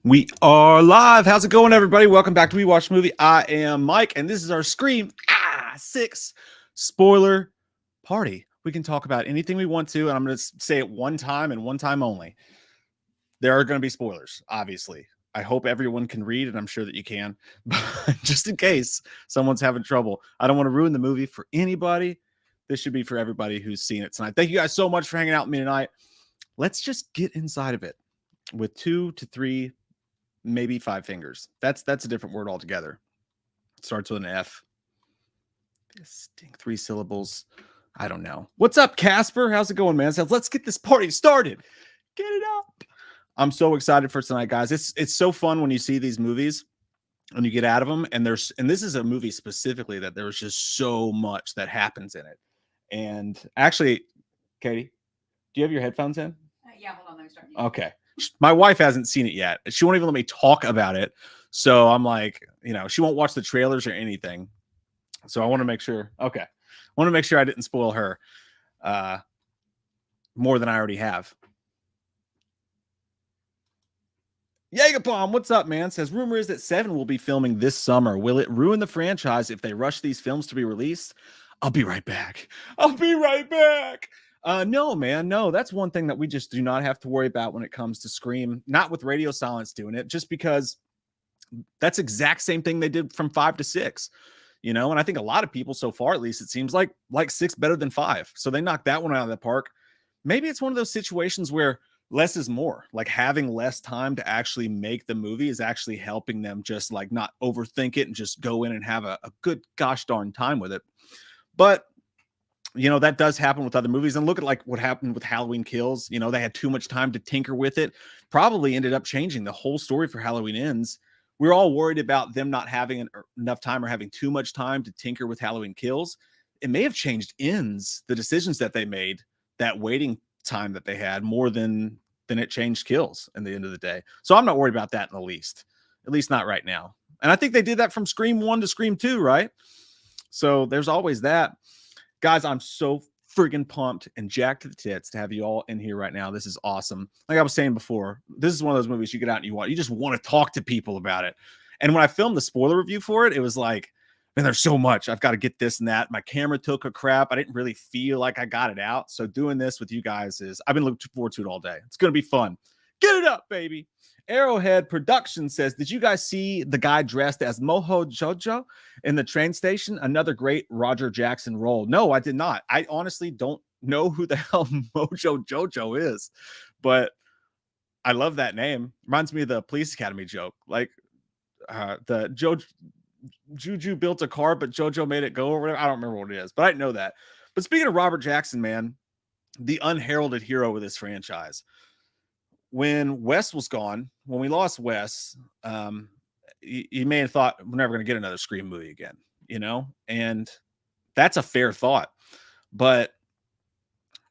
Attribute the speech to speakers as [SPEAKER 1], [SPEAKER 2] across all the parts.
[SPEAKER 1] We are live. How's it going, everybody? Welcome back to We Watch Movie. I am Mike, and this is our Scream 6 spoiler party. We can talk about anything we want to, and I'm going to say it one time and one time only. There are going to be spoilers, obviously. I hope everyone can read, and I'm sure that you can. But just in case someone's having trouble, I don't want to ruin the movie for anybody. This should be for everybody who's seen it tonight. Thank you guys so much for hanging out with me tonight. Let's just get inside of it with 2 to 3, maybe 5 fingers. That's a different word altogether. It starts with an F. Distinct 3 syllables. I don't know. What's up, Casper? How's it going, man? So let's get this party started. Get it up. I'm so excited for tonight, guys. It's so fun when you see these movies and you get out of them, and this is a movie specifically that there's just so much that happens in it. And actually, Katie, do you have your headphones in?
[SPEAKER 2] Yeah, hold on, let me start.
[SPEAKER 1] Okay. My wife hasn't seen it yet. She won't even let me talk about it. So I'm like, she won't watch the trailers or anything. So I want to make sure. Okay. I want to make sure I didn't spoil her more than I already have. Yagapalm, what's up, man? Says, rumor is that 7 will be filming this summer. Will it ruin the franchise if they rush these films to be released? I'll be right back. No, man, no. That's one thing that we just do not have to worry about when it comes to Scream. Not with Radio Silence doing it, just because that's exact same thing they did from 5 to 6. And I think a lot of people so far, at least it seems like 6 better than 5. So they knocked that one out of the park. Maybe it's one of those situations where less is more. Like having less time to actually make the movie is actually helping them just not overthink it and just go in and have a good gosh darn time with it. But that does happen with other movies. And look at what happened with Halloween Kills. They had too much time to tinker with it. Probably ended up changing the whole story for Halloween Ends. We're all worried about them not having enough time or having too much time to tinker with Halloween Kills. It may have changed Ends, the decisions that they made, that waiting time that they had, more than it changed Kills in the end of the day. So I'm not worried about that in the least, at least not right now. And I think they did that from Scream 1 to Scream 2, right? So there's always that. Guys, I'm so friggin' pumped and jacked to the tits to have you all in here right now. This is awesome. Like I was saying before, this is one of those movies you get out and you just want to talk to people about it. And when I filmed the spoiler review for it, it was like, man, there's so much. I've got to get this and that. My camera took a crap. I didn't really feel like I got it out. So doing this with you guys I've been looking forward to it all day. It's going to be fun. Get it up, baby. Arrowhead Production says, did you guys see the guy dressed as Mojo Jojo in the train station? Another great Roger Jackson role. No, I did not. I honestly don't know who the hell Mojo Jojo is, but I love that name. Reminds me of the Police Academy joke. The Juju built a car, but Jojo made it go or whatever. I don't remember what it is, but I know that. But speaking of Robert Jackson, man, the unheralded hero of this franchise. When Wes was gone, when we lost Wes, you may have thought we're never going to get another Scream movie again, and that's a fair thought. But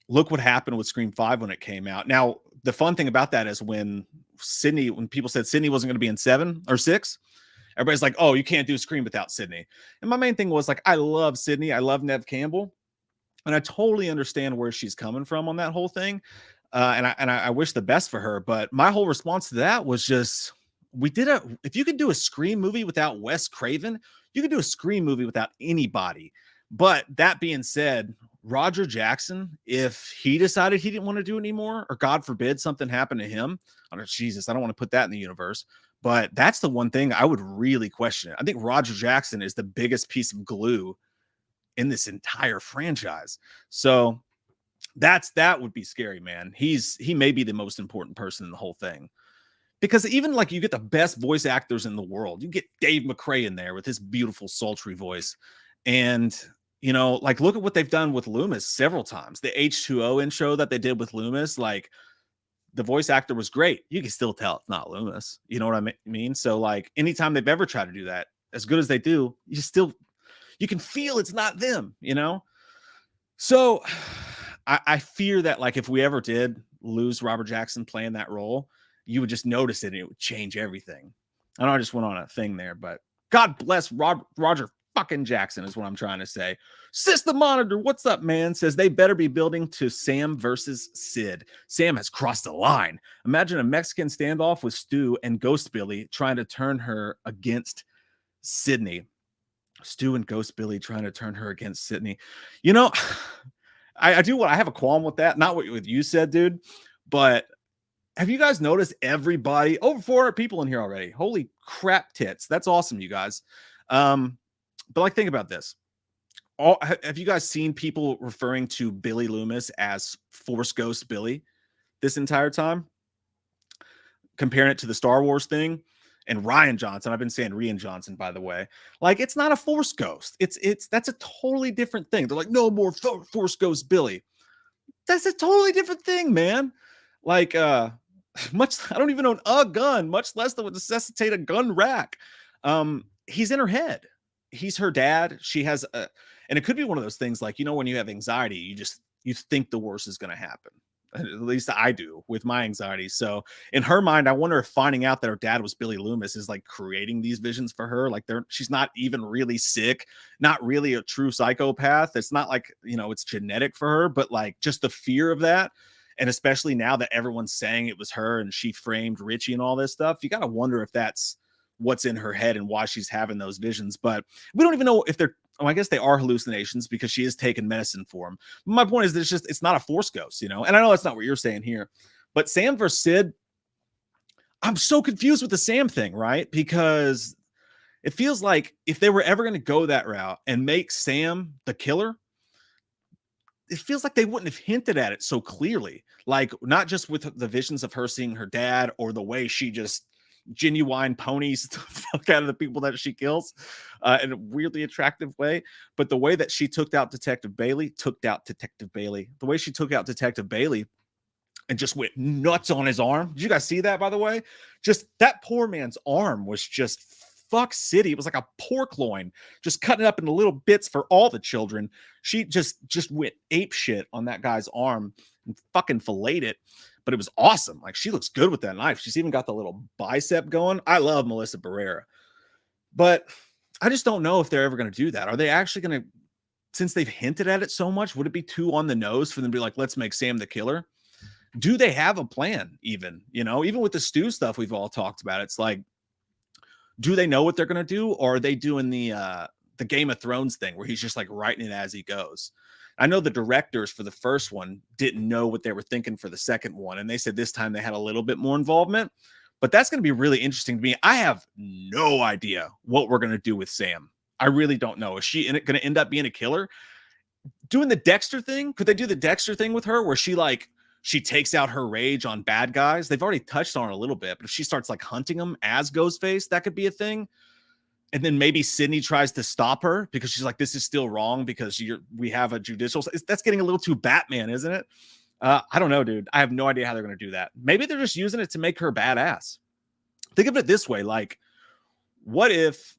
[SPEAKER 1] look what happened with Scream 5 when it came out. Now, the fun thing about that is when people said Sydney wasn't going to be in 7 or 6, everybody's like, oh, you can't do Scream without Sydney. And my main thing was I love Sydney. I love Neve Campbell. And I totally understand where she's coming from on that whole thing. And I wish the best for her. But my whole response to that was just, if you could do a Scream movie without Wes Craven, you could do a Scream movie without anybody. But that being said, Roger Jackson, if he decided he didn't want to do it anymore, or God forbid something happened to him, I don't want to put that in the universe. But that's the one thing I would really question it. I think Roger Jackson is the biggest piece of glue in this entire franchise. So that would be scary, man. He may be the most important person in the whole thing, because even you get the best voice actors in the world. You get Dave McRae in there with his beautiful sultry voice, and look at what they've done with Loomis several times. The H2O intro that they did with Loomis, the voice actor was great. You can still tell it's not Loomis. You know what I mean? So anytime they've ever tried to do that, as good as they do, you can feel it's not them, So I fear that if we ever did lose Robert Jackson playing that role, you would just notice it and it would change everything. I know I just went on a thing there, but God bless Roger fucking Jackson is what I'm trying to say. System Monitor, what's up, man? Says they better be building to Sam versus Sid. Sam has crossed the line. Imagine a Mexican standoff with Stu and Ghost Billy trying to turn her against Sydney. Stu and Ghost Billy trying to turn her against Sydney. You know, I have a qualm with that. Not what you said, dude, but have you guys noticed everybody, over 400 people in here already? Holy crap tits. That's awesome, you guys. But like, think about this. Have you guys seen people referring to Billy Loomis as Force Ghost Billy this entire time? Comparing it to the Star Wars thing. And Rian Johnson, I've been saying Rian Johnson, by the way. Like, it's not a Force Ghost. That's a totally different thing. They're like, no more Force Ghost Billy. That's a totally different thing, man. Like, I don't even own a gun, much less that would necessitate a gun rack. He's in her head. He's her dad. She has and it could be one of those things like, when you have anxiety, you think the worst is going to happen. At least I do with my anxiety. So in her mind, I wonder if finding out that her dad was Billy Loomis is like creating these visions for her. Like she's not even really sick, not really a true psychopath. It's not like, it's genetic for her, but like just the fear of that. And especially now that everyone's saying it was her and she framed Richie and all this stuff, you got to wonder if that's what's in her head and why she's having those visions. But we don't even know if I guess they are hallucinations because she is taking medicine for them. My point is that it's not a Force ghost, And I know that's not what you're saying here, but Sam versus Sid, I'm so confused with the Sam thing, right? Because it feels like if they were ever going to go that route and make Sam the killer, it feels like they wouldn't have hinted at it so clearly. Like, not just with the visions of her seeing her dad or the way she just genuine ponies the fuck out of the people that she kills in a weirdly attractive way. But the way that she took out Detective Bailey, the way she took out Detective Bailey and just went nuts on his arm. Did you guys see that, by the way? Just that poor man's arm was just fuck city. It was like a pork loin, just cutting it up into little bits for all the children. She just went ape shit on that guy's arm and fucking filleted it. But it was awesome. Like, she looks good with that knife. She's even got the little bicep going. I love Melissa Barrera. But I just don't know if they're ever going to do that. Are they actually going to, since they've hinted at it so much, would it be too on the nose for them to be like, let's make Sam the killer? Do they have a plan even? Even with the Stu stuff we've all talked about, it's like, do they know what they're going to do? Or are they doing the Game of Thrones thing where he's just like writing it as he goes? I know the directors for the first one didn't know what they were thinking for the second one. And they said this time they had a little bit more involvement, but that's going to be really interesting to me. I have no idea what we're going to do with Sam. I really don't know. Is she going to end up being a killer? Doing the Dexter thing? Could they do the Dexter thing with her where she takes out her rage on bad guys? They've already touched on it a little bit, but if she starts like hunting them as Ghostface, that could be a thing. And then maybe Sydney tries to stop her because she's like, this is still wrong because we have a judicial. That's getting a little too Batman, isn't it? I don't know, dude. I have no idea how they're going to do that. Maybe they're just using it to make her badass. Think of it this way. Like, what if,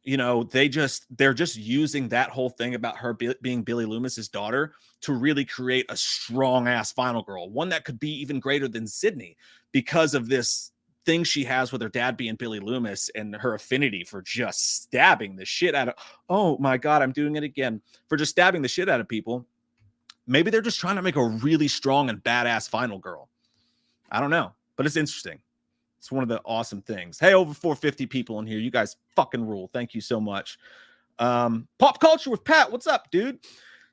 [SPEAKER 1] they're just using that whole thing about her being Billy Loomis's daughter to really create a strong ass final girl, one that could be even greater than Sydney because of this thing she has with her dad being Billy Loomis and her affinity for just stabbing the shit out of, oh my God, I'm doing it again, for just stabbing the shit out of people. Maybe they're just trying to make a really strong and badass final girl. I don't know, but it's interesting. It's one of the awesome things. Hey, over 450 people in here. You guys fucking rule. Thank you so much. Pop Culture with Pat. What's up, dude?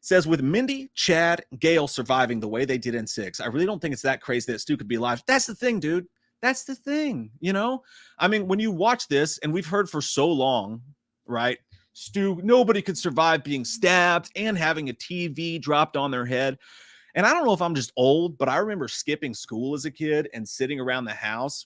[SPEAKER 1] Says, with Mindy, Chad, Gail surviving the way they did in 6, I really don't think it's that crazy that Stu could be alive. That's the thing, dude. That's the thing, I mean, when you watch this, and we've heard for so long, right? Stu, nobody could survive being stabbed and having a TV dropped on their head. And I don't know if I'm just old, but I remember skipping school as a kid and sitting around the house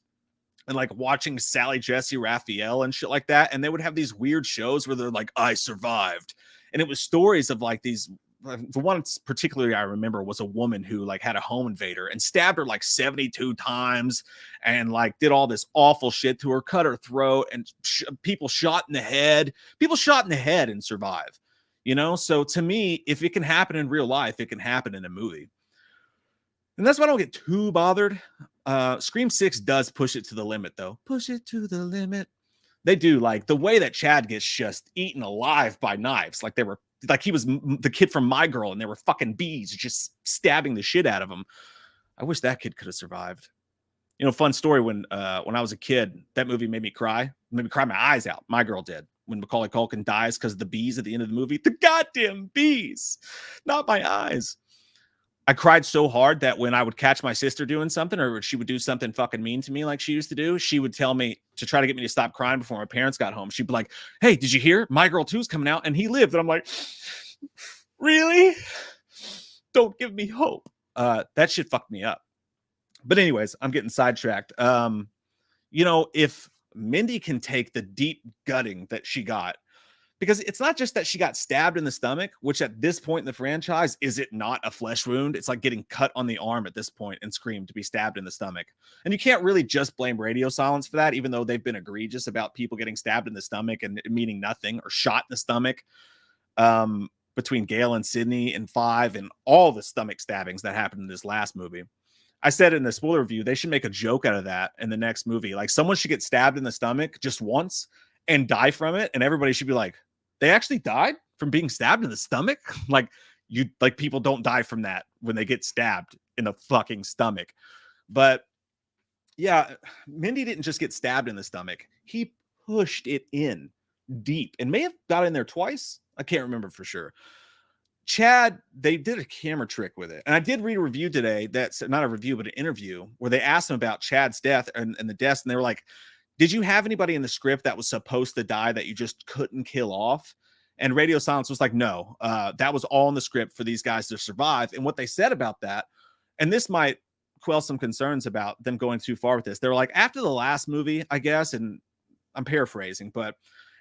[SPEAKER 1] and like watching Sally Jesse Raphael and shit like that. And they would have these weird shows where they're like, I survived. And it was stories of like these. The one particularly I remember was a woman who like had a home invader and stabbed her like 72 times and like did all this awful shit to her, cut her throat, and people shot in the head. People shot in the head and survive, So to me, if it can happen in real life, it can happen in a movie. And that's why I don't get too bothered. Scream 6 does push it to the limit, though. Push it to the limit. They do. Like the way that Chad gets just eaten alive by knives, like they were like he was the kid from My Girl, and there were fucking bees just stabbing the shit out of him. I wish that kid could have survived. You know, fun story when I was a kid, that movie made me cry my eyes out. My Girl did when Macaulay Culkin dies because of the bees at the end of the movie. The goddamn bees, not my eyes. I cried so hard that when I would catch my sister doing something or she would do something fucking mean to me like she used to do, she would tell me to try to get me to stop crying before my parents got home. She'd be like, hey, did you hear? My Girl 2 is coming out and he lived. And I'm like, really? Don't give me hope. That shit fucked me up. But anyways, I'm getting sidetracked. You know, if Mindy can take the deep gutting that she got, because it's not just that she got stabbed in the stomach, which at this point in the franchise, is it not a flesh wound? It's like getting cut on the arm at this point in Scream to be stabbed in the stomach. And you can't really just blame radio silence for that, even though they've been egregious about people getting stabbed in the stomach and meaning nothing or shot in the stomach. Between Gail and Sydney and 5 and all the stomach stabbings that happened in this last movie. I said in the spoiler review, they should make a joke out of that in the next movie. Like someone should get stabbed in the stomach just once and die from it. And everybody should be like, they actually died from being stabbed in the stomach? Like people don't die from that when they get stabbed in the fucking stomach. But yeah, Mindy didn't just get stabbed in the stomach. He pushed it in deep and may have got in there twice. I can't remember for sure. Chad, they did a camera trick with it. And I did read a review today that's not a review, but an interview where they asked him about Chad's death and the deaths. And they were like, did you have anybody in the script that was supposed to die that you just couldn't kill off? And Radio Silence was like, no, that was all in the script for these guys to survive. And what they said about that, and this might quell some concerns about them going too far with this. They were like, after the last movie, I guess, and I'm paraphrasing, but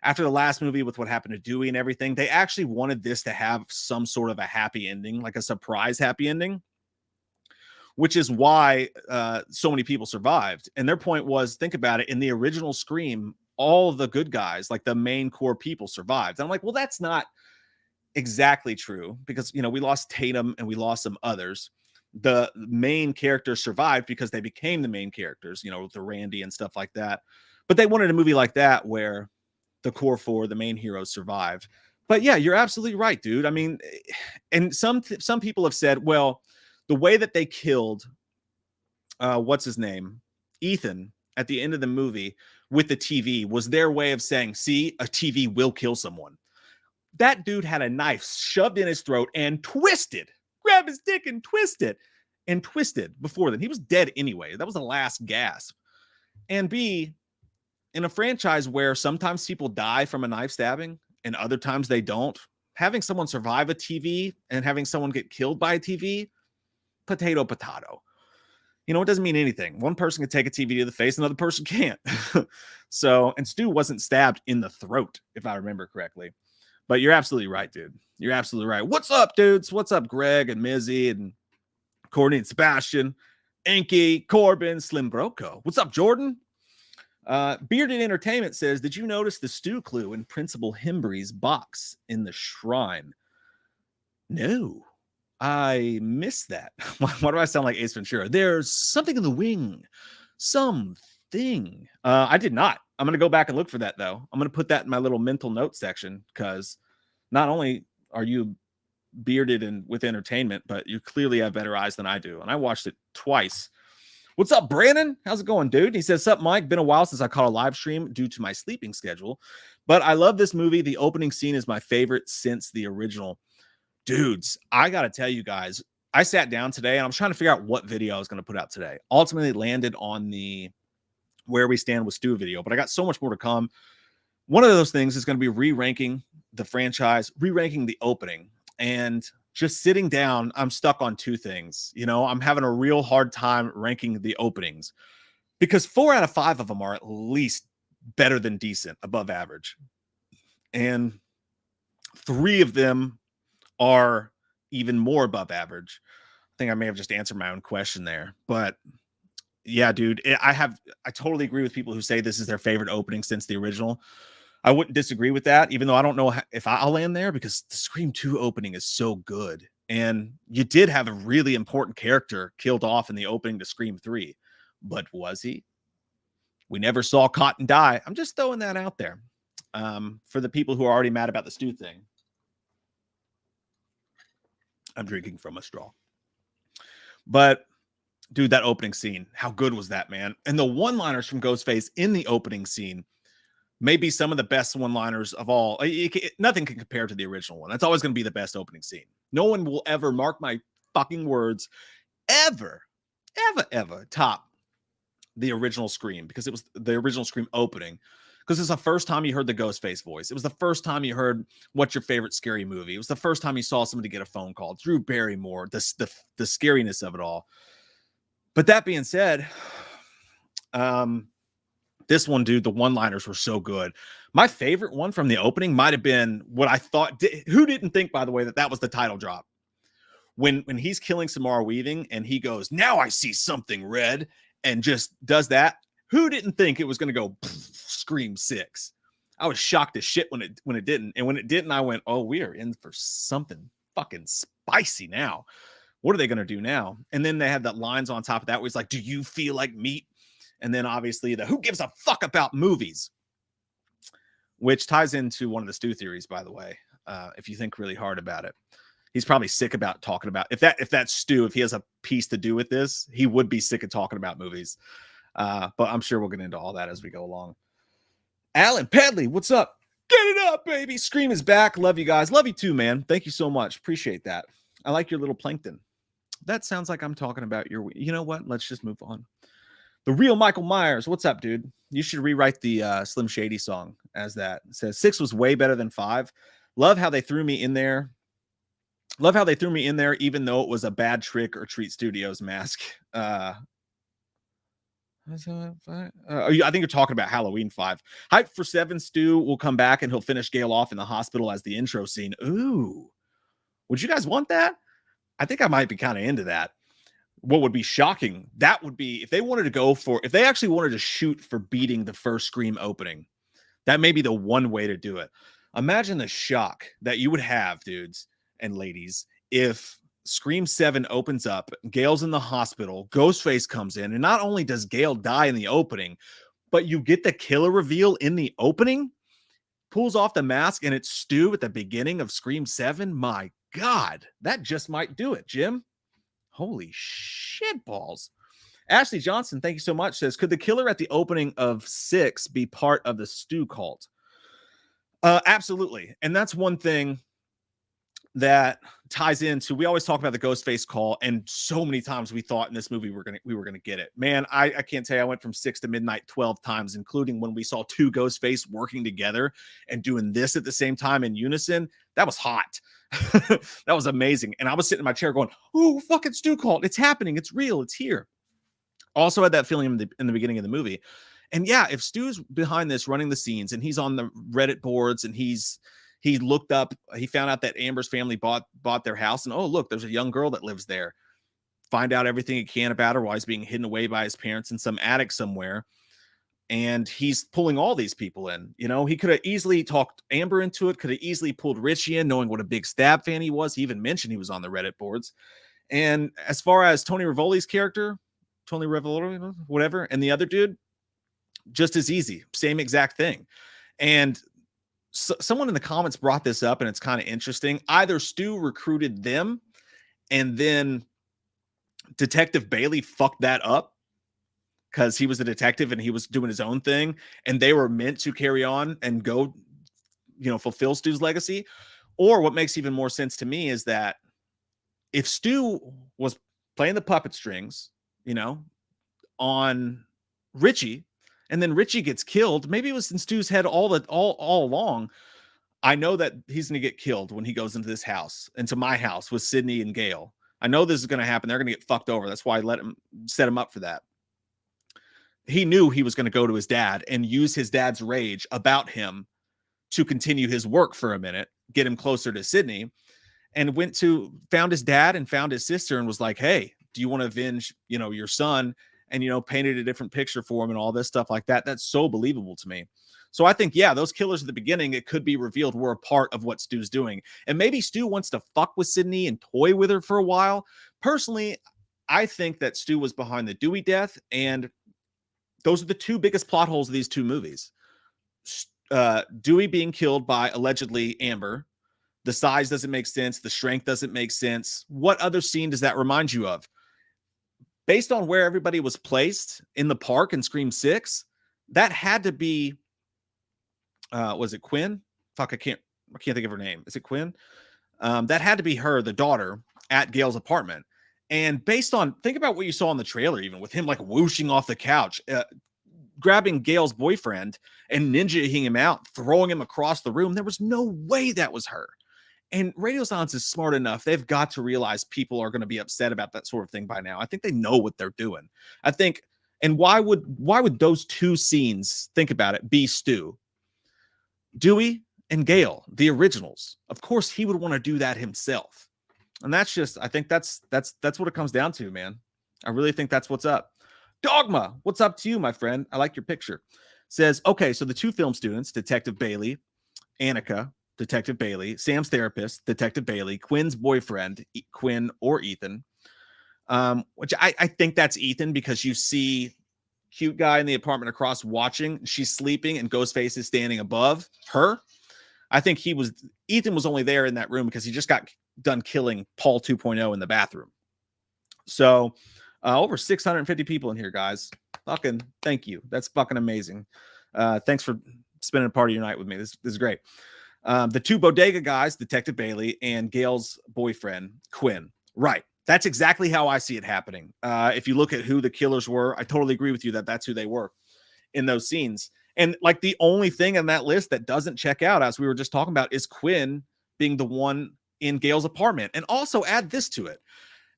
[SPEAKER 1] after the last movie with what happened to Dewey and everything, they actually wanted this to have some sort of a happy ending, like a surprise happy ending, which is why so many people survived. And their point was, think about it, in the original Scream, all of the good guys, like the main core people, survived. And I'm like, well, that's not exactly true because, you know, we lost Tatum and we lost some others. The main characters survived because they became the main characters, you know, with the Randy and stuff like that. But they wanted a movie like that where the core 4, the main heroes, survived. But yeah, you're absolutely right, dude. I mean, and some people have said, well, the way that they killed, what's his name? Ethan at the end of the movie with the TV was their way of saying, see, a TV will kill someone. That dude had a knife shoved in his throat and twisted, grabbed his dick and twisted before then. He was dead anyway. That was the last gasp. And B, in a franchise where sometimes people die from a knife stabbing and other times they don't, having someone survive a TV and having someone get killed by a TV, potato. You know, it doesn't mean anything. One person can take a TV to the face, another person can't. So, and Stu wasn't stabbed in the throat, if I remember correctly. But you're absolutely right, dude. You're absolutely right. What's up, dudes? What's up, Greg and Mizzy and Courtney and Sebastian, Enki, Corbin, Slim Broco? What's up, Jordan? Bearded Entertainment says, did you notice the stew clue in Principal Hembry's box in the shrine? No, I missed that. Why do I sound like Ace Ventura? There's something in the wing. Something. I did not. I'm going to go back and look for that, though. I'm going to put that in my little mental note section because not only are you bearded and with entertainment, but you clearly have better eyes than I do. And I watched it twice. What's up, Brandon? How's it going, dude? He says, sup, Mike? Been a while since I caught a live stream due to my sleeping schedule, but I love this movie. The opening scene is my favorite since the original. Dudes, I got to tell you guys, I sat down today and I was trying to figure out what video I was going to put out today. Ultimately landed on the Where We Stand with Stu video, but I got so much more to come. One of those things is going to be re-ranking the franchise, re-ranking the opening, and just sitting down, I'm stuck on two things. You know, I'm having a real hard time ranking the openings because 4 out of 5 of them are at least better than decent, above average. And 3 of them are even more above average. I think I may have just answered my own question there, but yeah, dude, I totally agree with people who say this is their favorite opening since the original. I wouldn't disagree with that, even though I don't know if I'll land there because the Scream 2 opening is so good. And you did have a really important character killed off in the opening to Scream 3. But was he? We never saw Cotton die. I'm just throwing that out there for the people who are already mad about the Stu thing. I'm drinking from a straw. But dude, that opening scene, how good was that, man? And the one-liners from Ghostface in the opening scene may be some of the best one-liners of all. Nothing can compare to the original one. That's always going to be the best opening scene. No one will ever, mark my fucking words, ever top the original Scream, because it was the original Scream opening. Because it's the first time you heard the Ghostface voice. It was the first time you heard what's your favorite scary movie. It was the first time you saw somebody get a phone call. Drew Barrymore, the scariness of it all. But that being said, this one, dude, the one-liners were so good. My favorite one from the opening might have been what I thought. Who didn't think, by the way, that was the title drop? When he's killing Samara Weaving and he goes, "Now I see something red," and just does that. Who didn't think it was going to go Scream 6? I was shocked as shit when it didn't. And when it didn't, I went, oh, we are in for something fucking spicy now. What are they going to do now? And then they had that lines on top of that where he's like, "Do you feel like meat?" And then obviously the "who gives a fuck about movies?" Which ties into one of the Stu theories, by the way. If you think really hard about it, he's probably sick about talking about, if that's Stu, if he has a piece to do with this, he would be sick of talking about movies. But I'm sure we'll get into all that as we go along. Alan Pedley, what's up? Get it up, baby. Scream is back. Love you guys. Love you too, man. Thank you so much. Appreciate that. I like your little plankton. That sounds like I'm talking about your, you know what? Let's just move on. The real Michael Myers. What's up, dude? You should rewrite the Slim Shady song as that. It says 6 was way better than 5. Love how they threw me in there. Even though it was a bad Trick or Treat Studios mask. I think you're talking about Halloween 5. Hype for 7. Stu will come back and he'll finish Gale off in the hospital as the intro scene. Ooh. Would you guys want that? I think I might be kind of into that. What would be shocking, that would be if they wanted to go for, if they actually wanted to shoot for beating the first Scream opening, that may be the one way to do it. Imagine the shock that you would have, dudes and ladies, if Scream 7 opens up, Gale's in the hospital, Ghostface comes in, and not only does Gale die in the opening, but you get the killer reveal in the opening, pulls off the mask, and it's Stu at the beginning of Scream 7. My God, that just might do it, Jim. Holy shit balls. Ashley Johnson, thank you so much, says, could the killer at the opening of 6 be part of the Stu cult? Absolutely. And that's one thing that ties into, we always talk about the Ghostface call, and so many times we thought in this movie we were gonna get it. Man, I can't tell you, I went from 6 to midnight 12 times, including when we saw 2 Ghostface working together and doing this at the same time in unison. That was hot. That was amazing. And I was sitting in my chair going, "Oh, fucking Stu called. It's happening. It's real. It's here." Also had that feeling in the beginning of the movie. And yeah, if Stu's behind this, running the scenes, and he's on the Reddit boards, and he looked up, he found out that Amber's family bought their house, and oh, look, there's a young girl that lives there. Find out everything he can about her while he's being hidden away by his parents in some attic somewhere. And he's pulling all these people in. You know, he could have easily talked Amber into it, could have easily pulled Richie in, knowing what a big Stab fan he was. He even mentioned he was on the Reddit boards. And as far as Tony Rivoli's character, Tony Rivoli, whatever, and the other dude, just as easy, same exact thing. And someone in the comments brought this up, and it's kind of interesting. Either Stu recruited them, and then Detective Bailey fucked that up because he was a detective and he was doing his own thing, and they were meant to carry on and go, fulfill Stu's legacy. Or what makes even more sense to me is that if Stu was playing the puppet strings, on Richie, and then Richie gets killed, maybe it was in Stu's head all along. I know that he's going to get killed when he goes into this house, into my house with Sydney and Gale. I know this is going to happen. They're going to get fucked over. That's why I set him up for that. He knew he was going to go to his dad and use his dad's rage about him to continue his work for a minute, get him closer to Sydney, and found his dad and found his sister and was like, "Hey, do you want to avenge, your son?" And, painted a different picture for him and all this stuff like that. That's so believable to me. So I think, yeah, those killers at the beginning, it could be revealed, were a part of what Stu's doing. And maybe Stu wants to fuck with Sydney and toy with her for a while. Personally, I think that Stu was behind the Dewey death, and Those are the two biggest plot holes of these two movies. Dewey being killed by allegedly Amber. The size doesn't make sense. The strength doesn't make sense. What other scene does that remind you of? Based on where everybody was placed in the park in Scream 6, that had to be, was it Quinn? Fuck, I can't think of her name. Is it Quinn? That had to be her, the daughter, at Gail's apartment. And based on, think about what you saw in the trailer, even with him like whooshing off the couch, grabbing Gail's boyfriend and ninjaing him out, throwing him across the room. There was no way that was her. And Radio Silence is smart enough. They've got to realize people are going to be upset about that sort of thing by now. I think they know what they're doing. I think, and why would those two scenes, think about it, be Stu? Dewey and Gail, the originals. Of course, he would want to do that himself. And that's just, I think that's what it comes down to, man. I really think that's what's up. Dogma, what's up to you, my friend? I like your picture. Says, okay, so the two film students, Detective Bailey, Annika, Detective Bailey, Sam's therapist, Detective Bailey, Quinn's boyfriend, Quinn or Ethan, which I think that's Ethan because you see cute guy in the apartment across watching. She's sleeping and Ghostface is standing above her. I think Ethan was only there in that room because he just got done killing Paul 2.0 in the bathroom. So over 650 people in here, guys. Fucking thank you. That's fucking amazing. Thanks for spending a part of your night with me. This is great. The two bodega guys, Detective Bailey and Gail's boyfriend, Quinn. Right. That's exactly how I see it happening. If you look at who the killers were, I totally agree with you that that's who they were in those scenes. And like the only thing on that list that doesn't check out, as we were just talking about, is Quinn being the one in Gail's apartment. And also add this to it.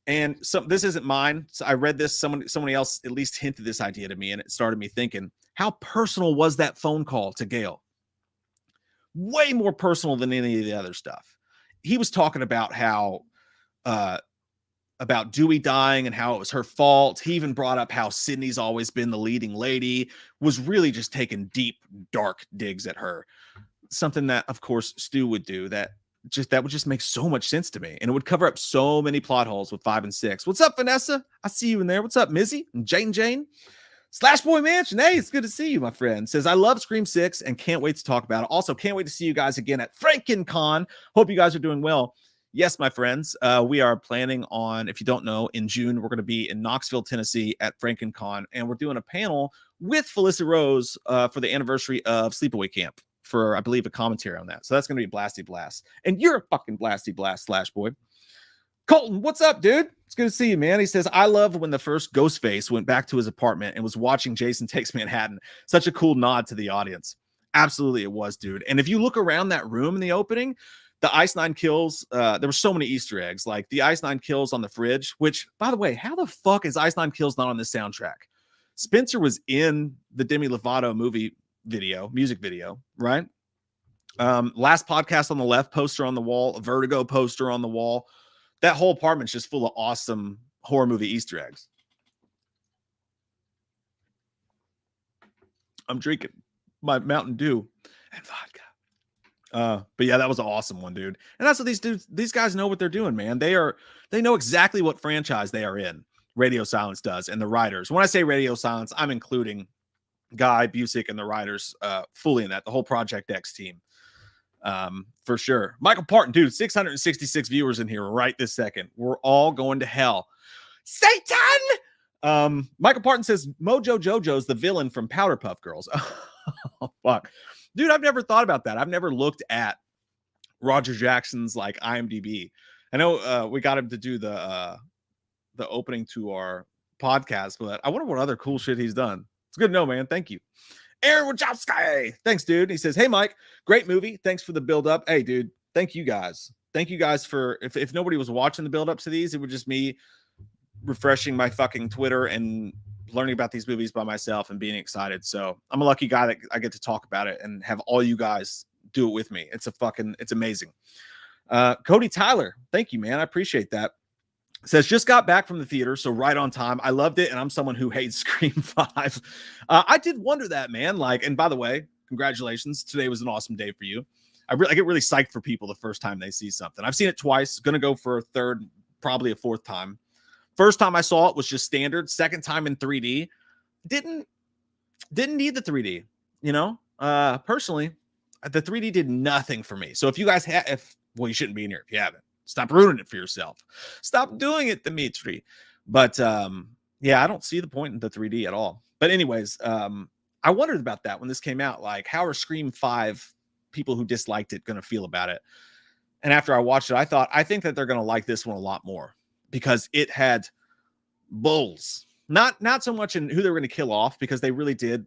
[SPEAKER 1] And so this isn't mine. So I read this. Somebody else at least hinted this idea to me, and it started me thinking, how personal was that phone call to Gail? Way more personal than any of the other stuff. He was talking about how about Dewey dying and how it was her fault. He even brought up how Sydney's always been the leading lady, was really just taking deep, dark digs at her. Something that, of course, Stu would do that would just make so much sense to me. And it would cover up so many plot holes with 5 and 6. What's up, Vanessa? I see you in there. What's up, Mizzy? And Jane? Slash Boy Mansion. Hey, it's good to see you, my friend. Says, I love Scream 6 and can't wait to talk about it. Also, can't wait to see you guys again at FrankenCon. Hope you guys are doing well. Yes, my friends, we are planning on, if you don't know, in June, we're going to be in Knoxville, Tennessee at FrankenCon, and we're doing a panel with Felissa Rose for the anniversary of Sleepaway Camp for, I believe, a commentary on that. So that's going to be Blasty Blast. And you're a fucking Blasty Blast, Slash Boy. Colton, what's up, dude? It's good to see you, man. He says, I love when the first Ghostface went back to his apartment and was watching Jason Takes Manhattan. Such a cool nod to the audience. Absolutely, it was, dude. And if you look around that room in the opening, the Ice Nine Kills, there were so many Easter eggs, like the Ice Nine Kills on the fridge, which, by the way, how the fuck is Ice Nine Kills not on this soundtrack? Spencer was in the Demi Lovato music video, right? Last Podcast on the Left poster on the wall, a Vertigo poster on the wall. That whole apartment's just full of awesome horror movie Easter eggs. I'm drinking my Mountain Dew and vodka. But yeah, that was an awesome one, dude. And that's what these guys know what they're doing, man. They know exactly what franchise they are in. Radio Silence does, and the writers. When I say Radio Silence, I'm including Guy Busick and the writers fully in that, the whole Project X team. For sure. Michael Parton, dude, 666 viewers in here right this second. We're all going to hell. Satan! Michael Parton says Mojo Jojo's the villain from Powder Puff Girls. Oh, fuck. Dude, I've never thought about that. I've never looked at Roger Jackson's like IMDb. I know we got him to do the opening to our podcast, but I wonder what other cool shit he's done. It's good to know, man. Thank you. Aaron Wachowski. Thanks, dude. He says, hey, Mike, great movie. Thanks for the build up. Hey, dude, thank you guys. Thank you guys for, if nobody was watching the build up to these, it would just me refreshing my fucking Twitter and learning about these movies by myself and being excited. So I'm a lucky guy that I get to talk about it and have all you guys do it with me. It's amazing. Cody Tyler, thank you, man. I appreciate that. Says, just got back from the theater, so right on time. I loved it, and I'm someone who hates Scream 5. I did wonder that, man. Like, and by the way, congratulations. Today was an awesome day for you. I get really psyched for people the first time they see something. I've seen it twice. Going to go for a third, probably a fourth time. First time I saw it was just standard. Second time in 3D. Didn't need the 3D, you know? Personally, the 3D did nothing for me. So if you guys well, you shouldn't be in here if you haven't. Stop ruining it for yourself. Stop doing it, Dimitri. But yeah, I don't see the point in the 3D at all. But anyways, I wondered about that when this came out. Like, how are Scream 5 people who disliked it going to feel about it? And after I watched it, I think that they're going to like this one a lot more because it had bulls. Not so much in who they were going to kill off, because they really did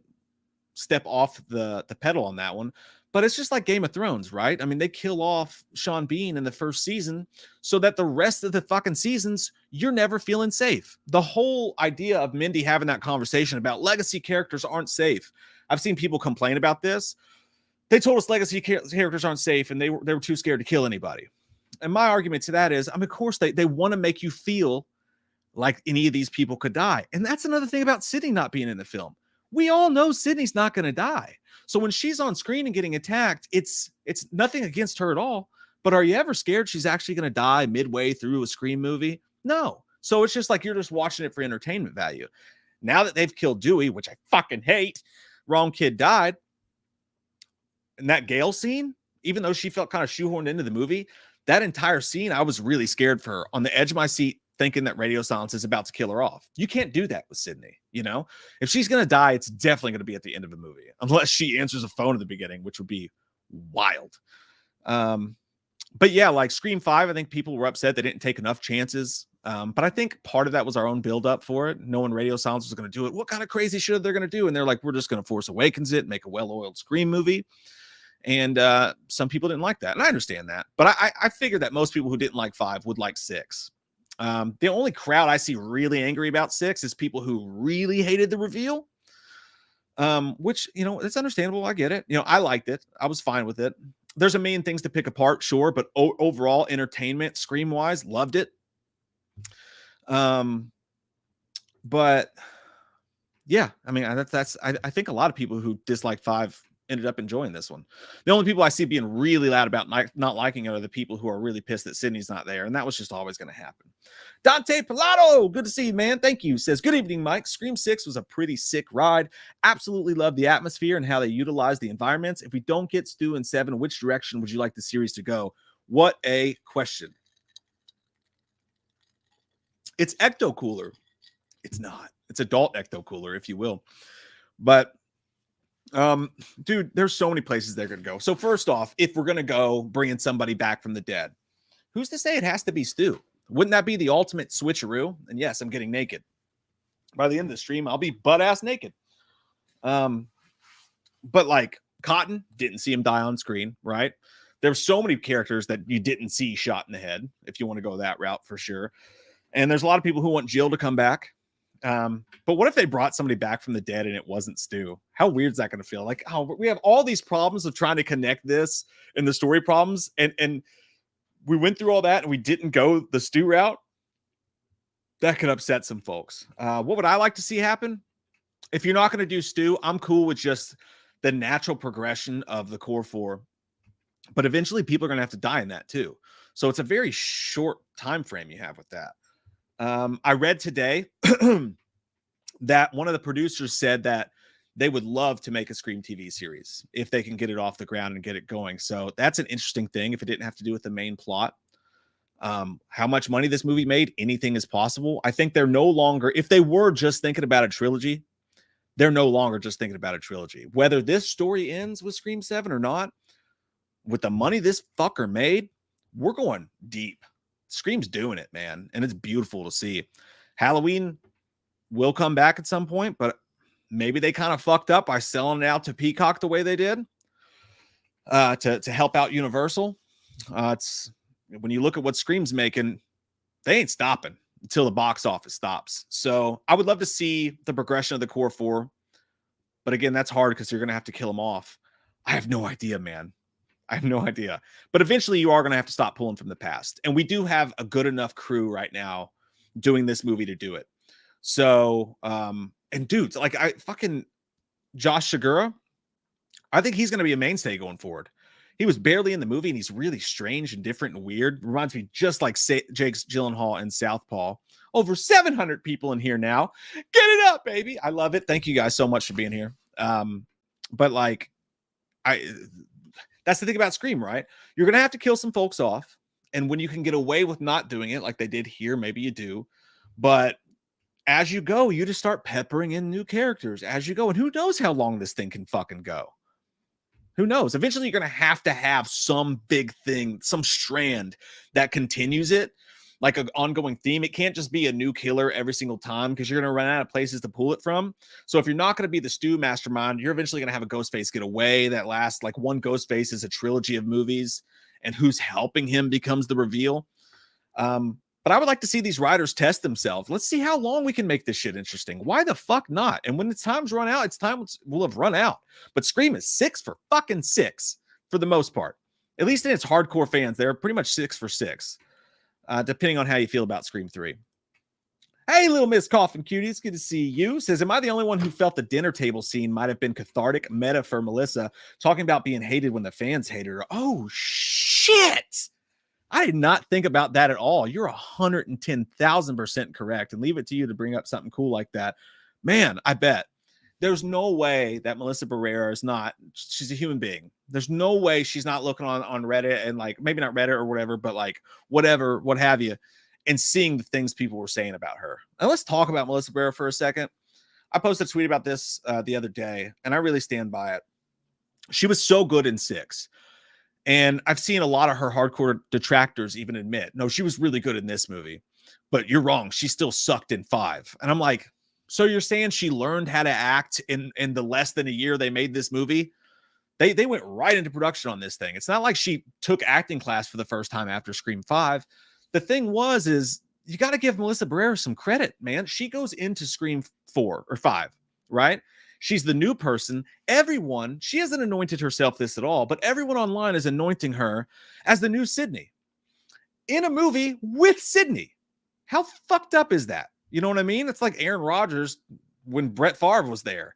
[SPEAKER 1] step off the pedal on that one. But it's just like Game of Thrones, right? I mean, they kill off Sean Bean in the first season so that the rest of the fucking seasons, you're never feeling safe. The whole idea of Mindy having that conversation about legacy characters aren't safe. I've seen people complain about this. They told us legacy characters aren't safe, and they were too scared to kill anybody. And my argument to that is, I mean, of course, they want to make you feel like any of these people could die. And that's another thing about Sydney not being in the film. We all know Sydney's not going to die. So when she's on screen and getting attacked, it's nothing against her at all. But are you ever scared she's actually going to die midway through a Scream movie? No. So it's just like you're just watching it for entertainment value. Now that they've killed Dewey, which I fucking hate, wrong kid died. And that Gail scene, even though she felt kind of shoehorned into the movie, that entire scene, I was really scared for her, on the edge of my seat, thinking that Radio Silence is about to kill her off. You can't do that with Sydney, you know? If she's going to die, it's definitely going to be at the end of the movie, unless she answers a phone at the beginning, which would be wild. But yeah, like Scream 5, I think people were upset they didn't take enough chances. But I think part of that was our own build-up for it. Knowing Radio Silence was going to do it. What kind of crazy shit are they going to do? And they're like, we're just going to Force Awakens it, make a well-oiled Scream movie. And some people didn't like that. And I understand that. But I figured that most people who didn't like 5 would like 6. The only crowd I see really angry about 6 is people who really hated the reveal, which, you know, it's understandable. I get it. You know, I liked it. I was fine with it. There's a million things to pick apart, sure, but overall entertainment, Scream wise, loved it. But yeah, I mean, I think a lot of people who dislike 5 ended up enjoying this one. The only people I see being really loud about not liking it are the people who are really pissed that Sydney's not there, and that was just always going to happen. Dante Pilato, good to see you, man. Thank you. Says, good evening, Mike. Scream 6 was a pretty sick ride. Absolutely love the atmosphere and how they utilize the environments. If we don't get Stu in 7, which direction would you like the series to go? What a question. It's ecto cooler. It's not. It's adult ecto cooler, if you will. But dude, there's so many places they're gonna go. So first off, if we're gonna go bringing somebody back from the dead, who's to say it has to be Stu? Wouldn't that be the ultimate switcheroo? And yes, I'm getting naked. By the end of the stream, I'll be butt ass naked. But like Cotton, didn't see him die on screen, right? There's so many characters that you didn't see shot in the head, if you want to go that route, for sure. And there's a lot of people who want Jill to come back. But what if they brought somebody back from the dead and it wasn't Stu? How weird is that going to feel? Like, oh, we have all these problems of trying to connect this and the story problems, and we went through all that and we didn't go the Stu route. That could upset some folks. What would I like to see happen? If you're not going to do Stu, I'm cool with just the natural progression of the core 4. But eventually people are going to have to die in that too. So it's a very short time frame you have with that. I read today that one of the producers said that they would love to make a Scream TV series if they can get it off the ground and get it going. So that's an interesting thing if it didn't have to do with the main plot. How much money this movie made, anything is possible. I think they're no longer, if they were just thinking about a trilogy, they're no longer just thinking about a trilogy. Whether this story ends with Scream 7 or not, with the money this fucker made, we're going deep. Scream's doing it, man. And it's beautiful to see. Halloween will come back at some point, but maybe they kind of fucked up by selling it out to Peacock the way they did to help out Universal. It's when you look at what Scream's making, they ain't stopping until the box office stops. So I would love to see the progression of the core 4. But again, that's hard because you're going to have to kill them off. I have no idea, man. I have no idea. But eventually you are going to have to stop pulling from the past. And we do have a good enough crew right now doing this movie to do it. So, and dudes, like Josh Segura, I think he's going to be a mainstay going forward. He was barely in the movie, and he's really strange and different and weird. Reminds me just like Jake Gyllenhaal in Southpaw. Over 700 people in here now. Get it up, baby. I love it. Thank you guys so much for being here. But like, that's the thing about Scream, right? You're going to have to kill some folks off. And when you can get away with not doing it, like they did here, maybe you do. But as you go, you just start peppering in new characters as you go. And who knows how long this thing can fucking go? Who knows? Eventually, you're going to have some big thing, some strand that continues it, like an ongoing theme. It can't just be a new killer every single time because you're going to run out of places to pull it from. So if you're not going to be the Stu mastermind, you're eventually going to have a Ghostface get away. That last, like, one Ghostface is a trilogy of movies, and who's helping him becomes the reveal. But I would like to see these writers test themselves. Let's see how long we can make this shit interesting. Why the fuck not? And when the time's run out, it's time will have run out. But Scream is 6 for fucking 6 for the most part. At least in its hardcore fans, they're pretty much 6 for 6, depending on how you feel about Scream 3. Hey, little Miss Coffin Cutie, it's good to see you. Says, am I the only one who felt the dinner table scene might have been cathartic meta for Melissa, talking about being hated when the fans hated her? Oh, shit. I did not think about that at all. You're 110,000% correct, and leave it to you to bring up something cool like that. Man, I bet. There's no way that Melissa Barrera is not, she's a human being. There's no way she's not looking on Reddit and like, maybe not Reddit or whatever, but like whatever, what have you, and seeing the things people were saying about her. And let's talk about Melissa Barrera for a second. I posted a tweet about this the other day, and I really stand by it. She was so good in 6. And I've seen a lot of her hardcore detractors even admit, no, she was really good in this movie, but you're wrong. She still sucked in 5. And I'm like, so you're saying she learned how to act in the less than a year they made this movie? They went right into production on this thing. It's not like she took acting class for the first time after Scream 5. The thing is you got to give Melissa Barrera some credit, man. She goes into Scream 4 or 5, right? She's the new person. Everyone, she hasn't anointed herself this at all, but everyone online is anointing her as the new Sydney in a movie with Sydney. How fucked up is that? You know what I mean? It's like Aaron Rodgers when Brett Favre was there.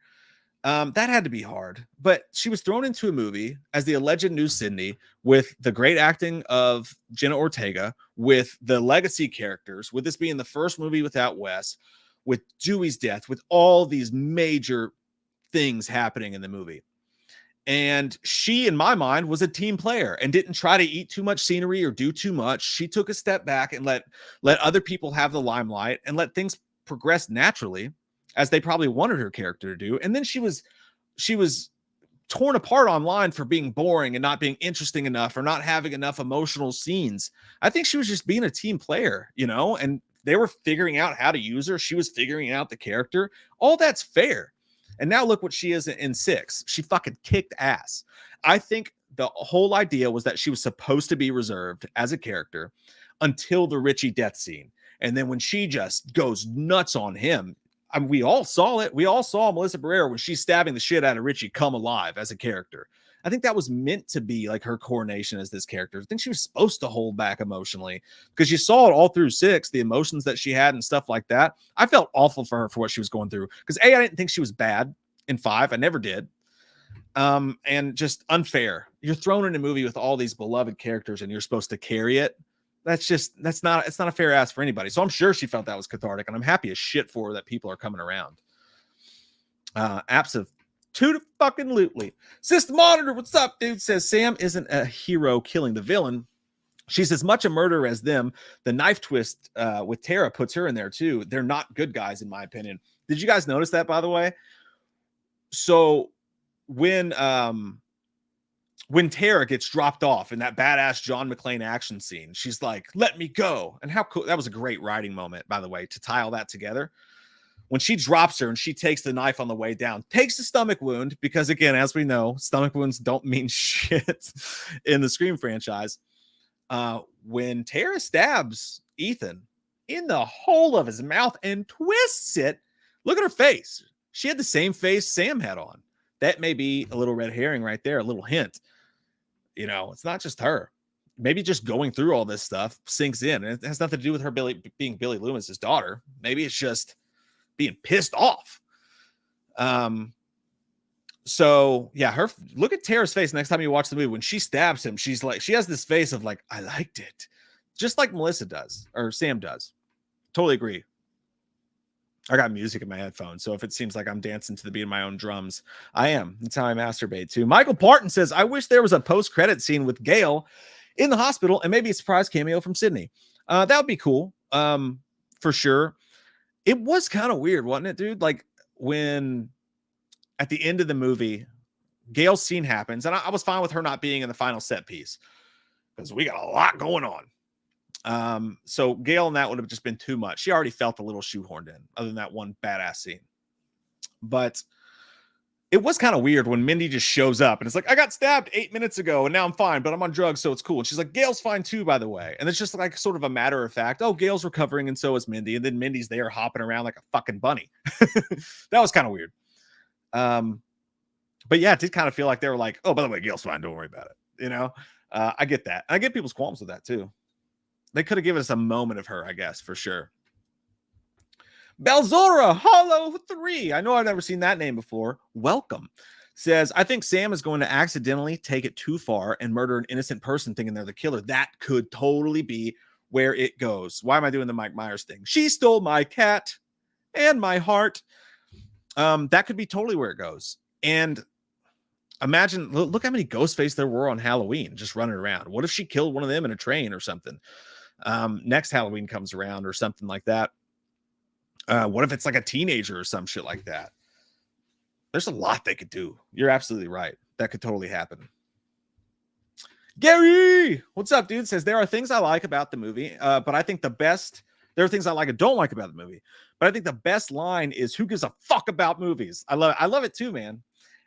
[SPEAKER 1] That had to be hard, but she was thrown into a movie as the alleged new Sydney with the great acting of Jenna Ortega, with the legacy characters, with this being the first movie without Wes, with Dewey's death, with all these major things happening in the movie. And she, in my mind, was a team player and didn't try to eat too much scenery or do too much. She took a step back and let other people have the limelight and let things progress naturally, as they probably wanted her character to do. And then she was torn apart online for being boring and not being interesting enough or not having enough emotional scenes. I think she was just being a team player, you know, and they were figuring out how to use her. She was figuring out the character. All that's fair. And now look what she is in 6. She fucking kicked ass. I think the whole idea was that she was supposed to be reserved as a character until the Richie death scene. And then when she just goes nuts on him, I mean, we all saw it. We all saw Melissa Barrera when she's stabbing the shit out of Richie come alive as a character. I think that was meant to be like her coronation as this character. I think she was supposed to hold back emotionally because you saw it all through 6, the emotions that she had and stuff like that. I felt awful for her for what she was going through because I didn't think she was bad in 5. I never did. And just unfair. You're thrown in a movie with all these beloved characters and you're supposed to carry it. It's not a fair ask for anybody. So I'm sure she felt that was cathartic, and I'm happy as shit for her that people are coming around. Fucking-lutely. System Monitor, what's up, dude? Says Sam isn't a hero killing the villain. She's as much a murderer as them. The knife twist with Tara puts her in there too. They're not good guys, in my opinion. Did you guys notice that, by the way? So when Tara gets dropped off in that badass John McClane action scene, she's like, let me go. And how cool. That was a great writing moment, by the way, to tie all that together. When she drops her and she takes the knife on the way down, takes the stomach wound, because again, as we know, stomach wounds don't mean shit in the Scream franchise. When Tara stabs Ethan in the hole of his mouth and twists it, look at her face. She had the same face Sam had on. That may be a little red herring right there, a little hint. You know, it's not just her. Maybe just going through all this stuff sinks in. And it has nothing to do with her being Billy Loomis's daughter. Maybe it's just being pissed off. So yeah, look at Tara's face next time you watch the movie. When she stabs him, she's like, she has this face of like, I liked it. Just like Melissa does, or Sam does. Totally agree. I got music in my headphones, so if it seems like I'm dancing to the beat of my own drums, I am. That's how I masturbate too. Michael Parton says, I wish there was a post-credit scene with Gail in the hospital and maybe a surprise cameo from Sydney. That would be cool. For sure. It was kind of weird, wasn't it, dude? Like when at the end of the movie, Gail's scene happens, and I was fine with her not being in the final set piece because we got a lot going on. So Gail and that would have just been too much. She already felt a little shoehorned in, other than that one badass scene. But it was kind of weird when Mindy just shows up and it's like, I got stabbed 8 minutes ago and now I'm fine, but I'm on drugs, so it's cool. And she's like, Gail's fine too, by the way. And it's just like sort of a matter of fact. Oh, Gail's recovering and so is Mindy. And then Mindy's there hopping around like a fucking bunny. That was kind of weird. But yeah, it did kind of feel like they were like, oh, by the way, Gail's fine. Don't worry about it. You know, I get that. I get people's qualms with that too. They could have given us a moment of her, I guess, for sure. Belzora Hollow 3. I know I've never seen that name before. Welcome. Says, I think Sam is going to accidentally take it too far and murder an innocent person thinking they're the killer. That could totally be where it goes. Why am I doing the Mike Myers thing? She stole my cat and my heart. That could be totally where it goes. And imagine, look how many Ghostface there were on Halloween just running around. What if she killed one of them in a train or something? Next Halloween comes around or something like that. What if it's like a teenager or some shit like that? There's a lot they could do. You're absolutely right. That could totally happen. Gary, what's up, dude? Says, there are things I like about the movie, but I think there are things I like and don't like about the movie. But I think the best line is, who gives a fuck about movies? I love it too, man.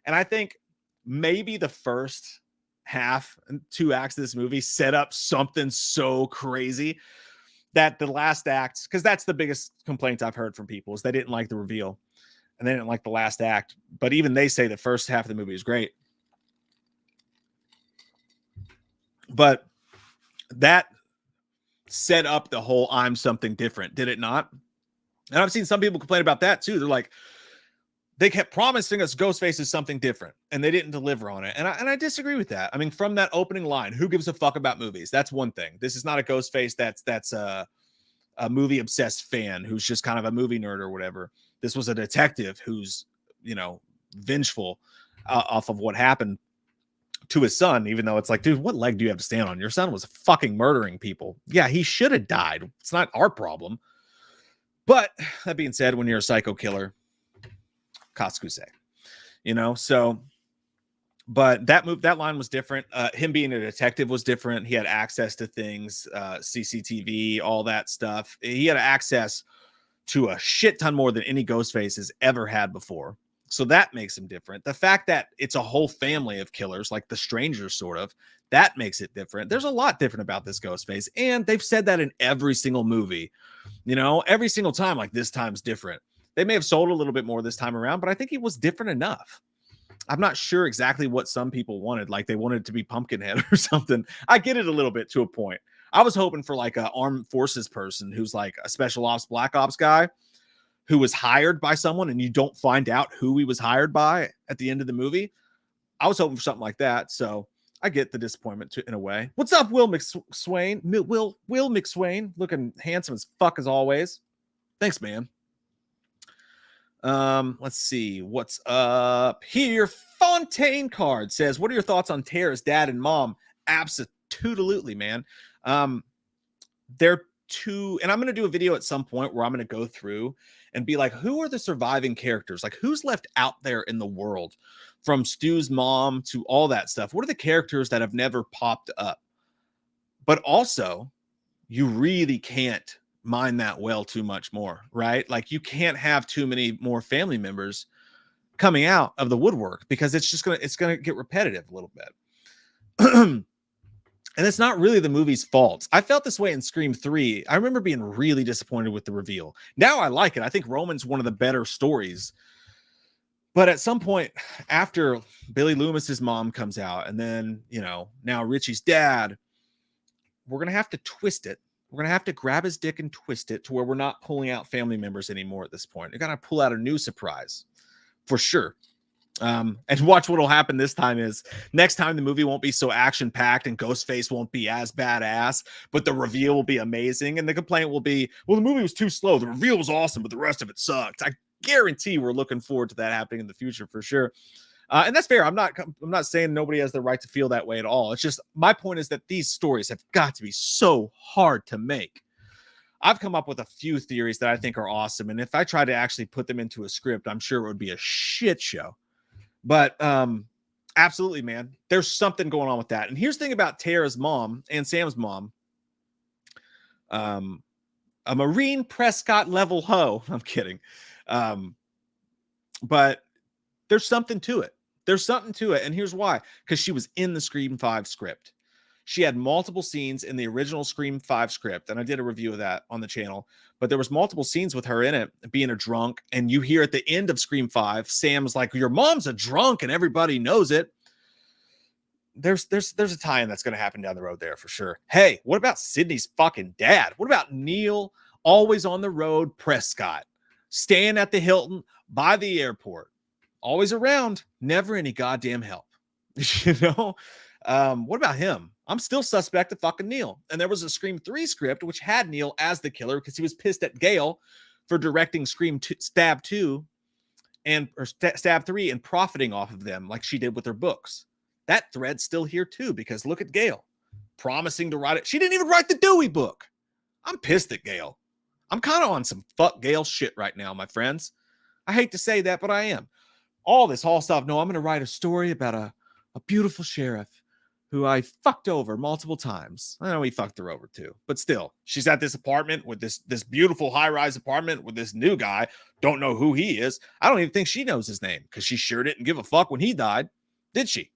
[SPEAKER 1] And I think maybe the first half and 2 acts of this movie set up something so crazy that the last act, because that's the biggest complaint I've heard from people, is they didn't like the reveal and they didn't like the last act. But even they say the first half of the movie is great. But that set up the whole I'm something different, did it not? And I've seen some people complain about that too. They're like, they kept promising us Ghostface is something different and they didn't deliver on it. And I disagree with that. I mean, from that opening line, who gives a fuck about movies? That's one thing. This is not a Ghostface that's a movie obsessed fan who's just kind of a movie nerd or whatever. This was a detective who's, vengeful off of what happened to his son, even though it's like, dude, what leg do you have to stand on? Your son was fucking murdering people. Yeah, he should have died. It's not our problem. But that being said, when you're a psycho killer, Katsukuse, so, but that line was different. Him being a detective was different. He had access to things, CCTV, all that stuff. He had access to a shit ton more than any Ghostface has ever had before. So that makes him different. The fact that it's a whole family of killers, like the Strangers, sort of, that makes it different. There's a lot different about this Ghostface. And they've said that in every single movie, every single time, like this time's different. They may have sold a little bit more this time around, but I think he was different enough. I'm not sure exactly what some people wanted. Like they wanted it to be Pumpkinhead or something. I get it a little bit to a point. I was hoping for like an armed forces person who's like a special ops, black ops guy who was hired by someone and you don't find out who he was hired by at the end of the movie. I was hoping for something like that. So I get the disappointment in a way. What's up, Will McSwain? Will McSwain, looking handsome as fuck as always. Thanks, man. Let's see what's up here. Fontaine Card says, what are your thoughts on Tara's dad and mom? Absolutely, man. They're two, and I'm going to do a video at some point where I'm going to go through and be like, who are the surviving characters? Like, who's left out there in the world, from Stu's mom to all that stuff? What are the characters that have never popped up? But also, you really can't mine that well too much more, right? Like, you can't have too many more family members coming out of the woodwork, because it's gonna get repetitive a little bit. And it's not really the movie's fault. I felt this way in Scream 3. I remember being really disappointed with the reveal. Now I like it. I think Roman's one of the better stories. But at some point, after Billy Loomis's mom comes out, and then, now Richie's dad, we're going to have to twist it. We're going to have to grab his dick and twist it to where we're not pulling out family members anymore at this point. We're going to pull out a new surprise for sure. And watch what'll happen this time is next time the movie won't be so action packed and Ghostface won't be as badass, but the reveal will be amazing. And the complaint will be, well, the movie was too slow. The reveal was awesome, but the rest of it sucked. I guarantee we're looking forward to that happening in the future for sure. And that's fair. I'm not saying nobody has the right to feel that way at all. It's just my point is that these stories have got to be so hard to make. I've come up with a few theories that I think are awesome. And if I try to actually put them into a script, I'm sure it would be a shit show. But absolutely, man, there's something going on with that. And here's the thing about Tara's mom and Sam's mom. A Marine Prescott level hoe. I'm kidding. But there's something to it. There's something to it. And here's why. Because she was in the Scream 5 script. She had multiple scenes in the original Scream 5 script, and I did a review of that on the channel, but there was multiple scenes with her in it being a drunk, and you hear at the end of Scream 5, Sam's like, your mom's a drunk, and everybody knows it. There's a tie-in that's going to happen down the road there for sure. Hey, what about Sydney's fucking dad? What about Neil, always on the road, Prescott, staying at the Hilton by the airport, always around, never any goddamn help, you know? What about him? I'm still suspect of fucking Neil. And there was a Scream 3 script which had Neil as the killer because he was pissed at Gale for directing Stab 2 and Stab 3 and profiting off of them like she did with her books. That thread's still here too because look at Gale promising to write it. She didn't even write the Dewey book. I'm pissed at Gale. I'm kind of on some fuck Gale shit right now, my friends. I hate to say that, but I am. All this whole stuff. No, I'm going to write a story about a beautiful sheriff who I fucked over multiple times. I know he fucked her over too, but still, she's at this apartment with this beautiful high-rise apartment with this new guy. Don't know who he is. I don't even think she knows his name because she sure didn't give a fuck when he died, did she?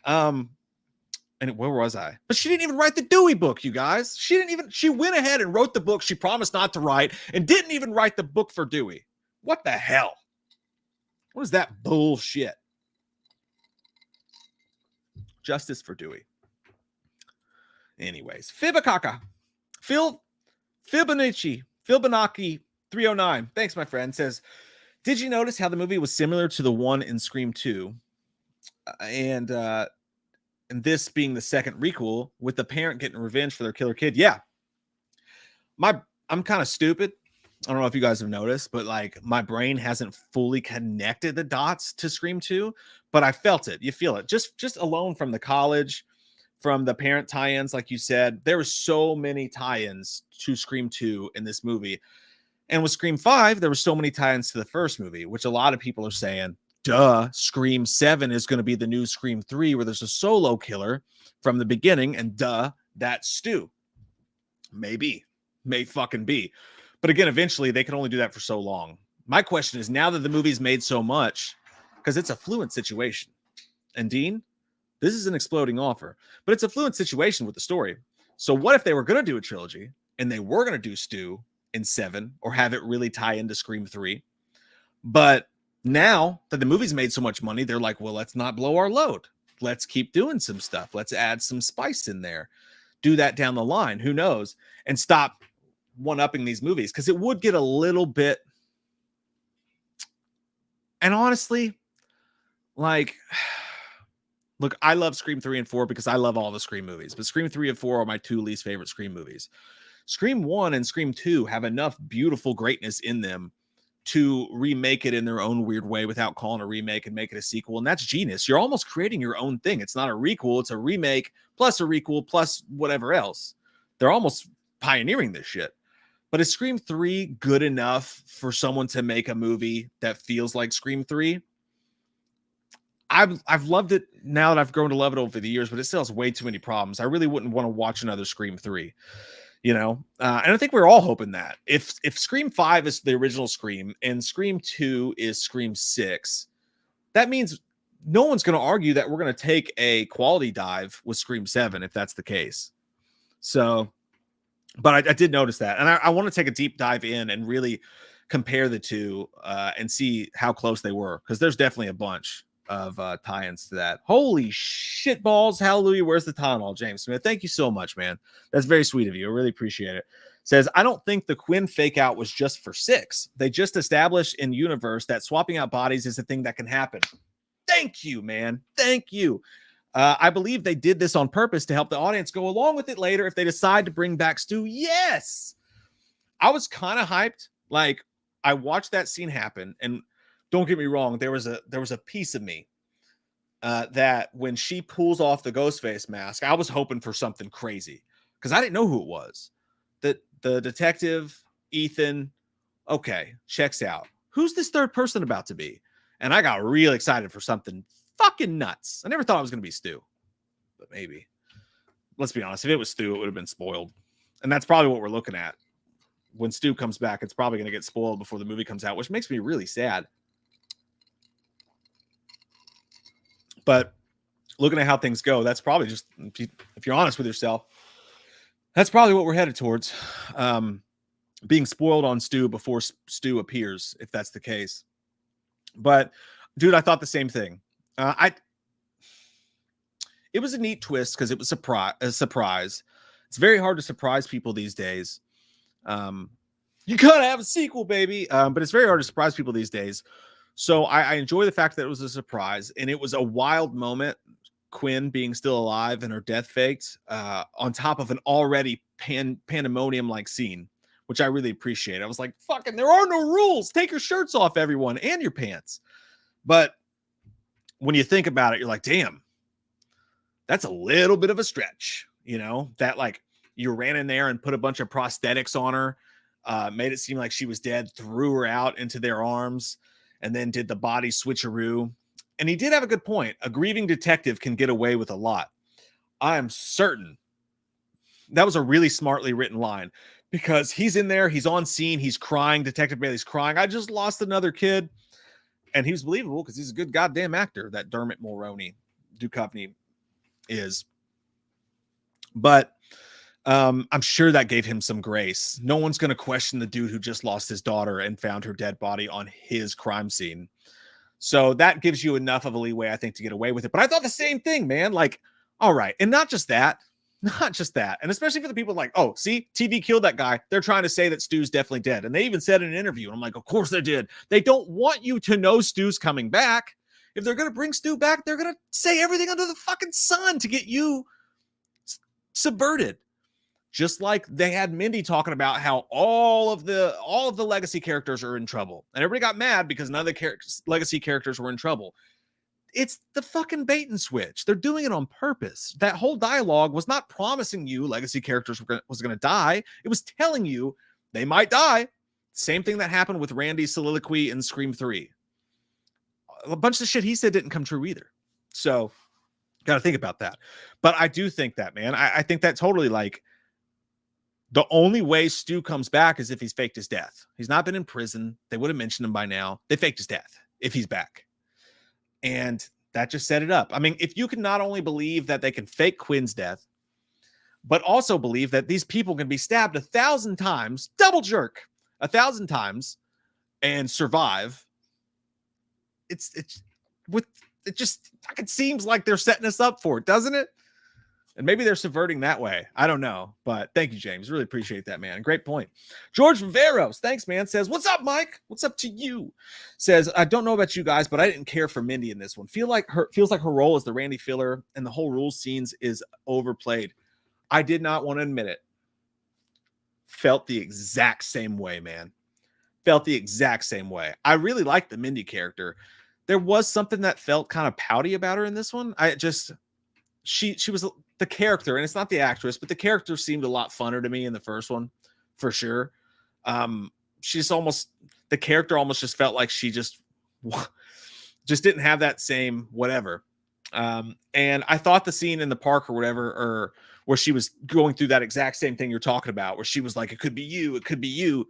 [SPEAKER 1] And where was I? But she didn't even write the Dewey book, you guys. She went ahead and wrote the book she promised not to write and didn't even write the book for Dewey. What the hell? What is that bullshit? Justice for Dewey. Anyways, Fibakaka. Fibonacci 309. Thanks, my friend. Says, did you notice how the movie was similar to the one in Scream 2? And this being the second requel with the parent getting revenge for their killer kid. Yeah. I'm kind of stupid. I don't know if you guys have noticed, but like my brain hasn't fully connected the dots to Scream 2, but I felt it. You feel it just alone from the college, from the parent tie-ins. Like you said, there were so many tie-ins to Scream 2 in this movie. And with Scream 5, there were so many tie-ins to the first movie, which a lot of people are saying, duh, Scream 7 is going to be the new Scream 3 where there's a solo killer from the beginning. And duh, that's Stu. Maybe. May fucking be. But again, eventually they can only do that for so long. My question is, now that the movie's made so much, because it's a fluent situation. And Dean, this is an exploding offer, but it's a fluent situation with the story. So what if they were going to do a trilogy and they were going to do Stu in 7 or have it really tie into Scream 3? But now that the movie's made so much money, they're like, well, let's not blow our load. Let's keep doing some stuff. Let's add some spice in there. Do that down the line. Who knows? And stop one-upping these movies, because it would get a little bit, and honestly, like, look, I love Scream 3 and 4 because I love all the Scream movies, but Scream 3 and 4 are my two least favorite Scream movies. Scream 1 and Scream 2 have enough beautiful greatness in them to remake it in their own weird way without calling a remake and make it a sequel, and that's genius. You're almost creating your own thing. It's not a requel, it's a remake plus a requel plus whatever else. They're almost pioneering this shit. But is Scream 3 good enough for someone to make a movie that feels like Scream 3? I've loved it now that I've grown to love it over the years, but it still has way too many problems. I really wouldn't want to watch another Scream 3, you know? And I think we're all hoping that. If Scream 5 is the original Scream and Scream 2 is Scream 6, that means no one's going to argue that we're going to take a quality dive with Scream 7 if that's the case. So... But I did notice that. And I want to take a deep dive in and really compare the two and see how close they were. Because there's definitely a bunch of tie-ins to that. Holy shit balls. Hallelujah. Where's the Tylenol, James Smith? Thank you so much, man. That's very sweet of you. I really appreciate it. says, I don't think the Quinn fake out was just for 6. They just established in universe that swapping out bodies is a thing that can happen. Thank you, man. Thank you. I believe they did this on purpose to help the audience go along with it later if they decide to bring back Stu. Yes. I was kind of hyped. Like, I watched that scene happen, and don't get me wrong, there was a piece of me that when she pulls off the Ghostface mask, I was hoping for something crazy because I didn't know who it was. The detective, Ethan, okay, checks out. Who's this third person about to be? And I got real excited for something fucking nuts. I never thought it was going to be Stu, but maybe. Let's be honest. If it was Stu, it would have been spoiled. And that's probably what we're looking at. When Stu comes back, it's probably going to get spoiled before the movie comes out, which makes me really sad. But looking at how things go, that's probably just, if you're honest with yourself, that's probably what we're headed towards. Being spoiled on Stu before Stu appears, if that's the case. But, dude, I thought the same thing. It was a neat twist because it was a surprise. It's very hard to surprise people these days. You gotta have a sequel, baby. But it's very hard to surprise people these days. So I enjoy the fact that it was a surprise, and it was a wild moment. Quinn being still alive and her death faked, on top of an already pandemonium-like scene, which I really appreciate. I was like, fucking, there are no rules. Take your shirts off, everyone, and your pants. But when you think about it, you're like, damn, that's a little bit of a stretch, you know, that like you ran in there and put a bunch of prosthetics on her, made it seem like she was dead, threw her out into their arms, and then did the body switcheroo. And he did have a good point. A grieving detective can get away with a lot. I am certain that was a really smartly written line because he's in there, he's on scene, he's crying. Detective Bailey's crying. I just lost another kid. And he was believable because he's a good goddamn actor, that Dermot Mulroney Duchovny is. But I'm sure that gave him some grace. No one's going to question the dude who just lost his daughter and found her dead body on his crime scene. So that gives you enough of a leeway, I think, to get away with it. But I thought the same thing, man. Like, all right. And not just that. And especially for the people like, oh, see, TV killed that guy. They're trying to say that Stu's definitely dead. And they even said in an interview, and I'm like, of course they did. They don't want you to know Stu's coming back. If they're going to bring Stu back, they're going to say everything under the fucking sun to get you subverted. Just like they had Mindy talking about how all of the legacy characters are in trouble. And everybody got mad because none of the legacy characters were in trouble. It's the fucking bait and switch. They're doing it on purpose. That whole dialogue was not promising you legacy characters was going to die. It was telling you they might die. Same thing that happened with Randy's soliloquy in Scream 3. A bunch of shit he said didn't come true either. So, got to think about that. But I do think that, man. I think that totally, like, the only way Stu comes back is if he's faked his death. He's not been in prison. They would have mentioned him by now. They faked his death if he's back. And that just set it up. I mean, if you can not only believe that they can fake Quinn's death, but also believe that these people can be stabbed 1,000 times, double jerk, 1,000 times, and survive, it just fucking seems like they're setting us up for it, doesn't it? And maybe they're subverting that way. I don't know. But thank you, James. Really appreciate that, man. Great point. George Viveros, thanks, man, says, what's up, Mike? What's up to you? Says, I don't know about you guys, but I didn't care for Mindy in this one. Feels like her role as the Randy filler and the whole rules scenes is overplayed. I did not want to admit it. Felt the exact same way, man. Felt the exact same way. I really liked the Mindy character. There was something that felt kind of pouty about her in this one. She was the character, and it's not the actress, but the character seemed a lot funner to me in the first one, for sure. The character almost just felt like she just didn't have that same whatever. And I thought the scene in the park or whatever, or where she was going through that exact same thing you're talking about, where she was like, it could be you, it could be you.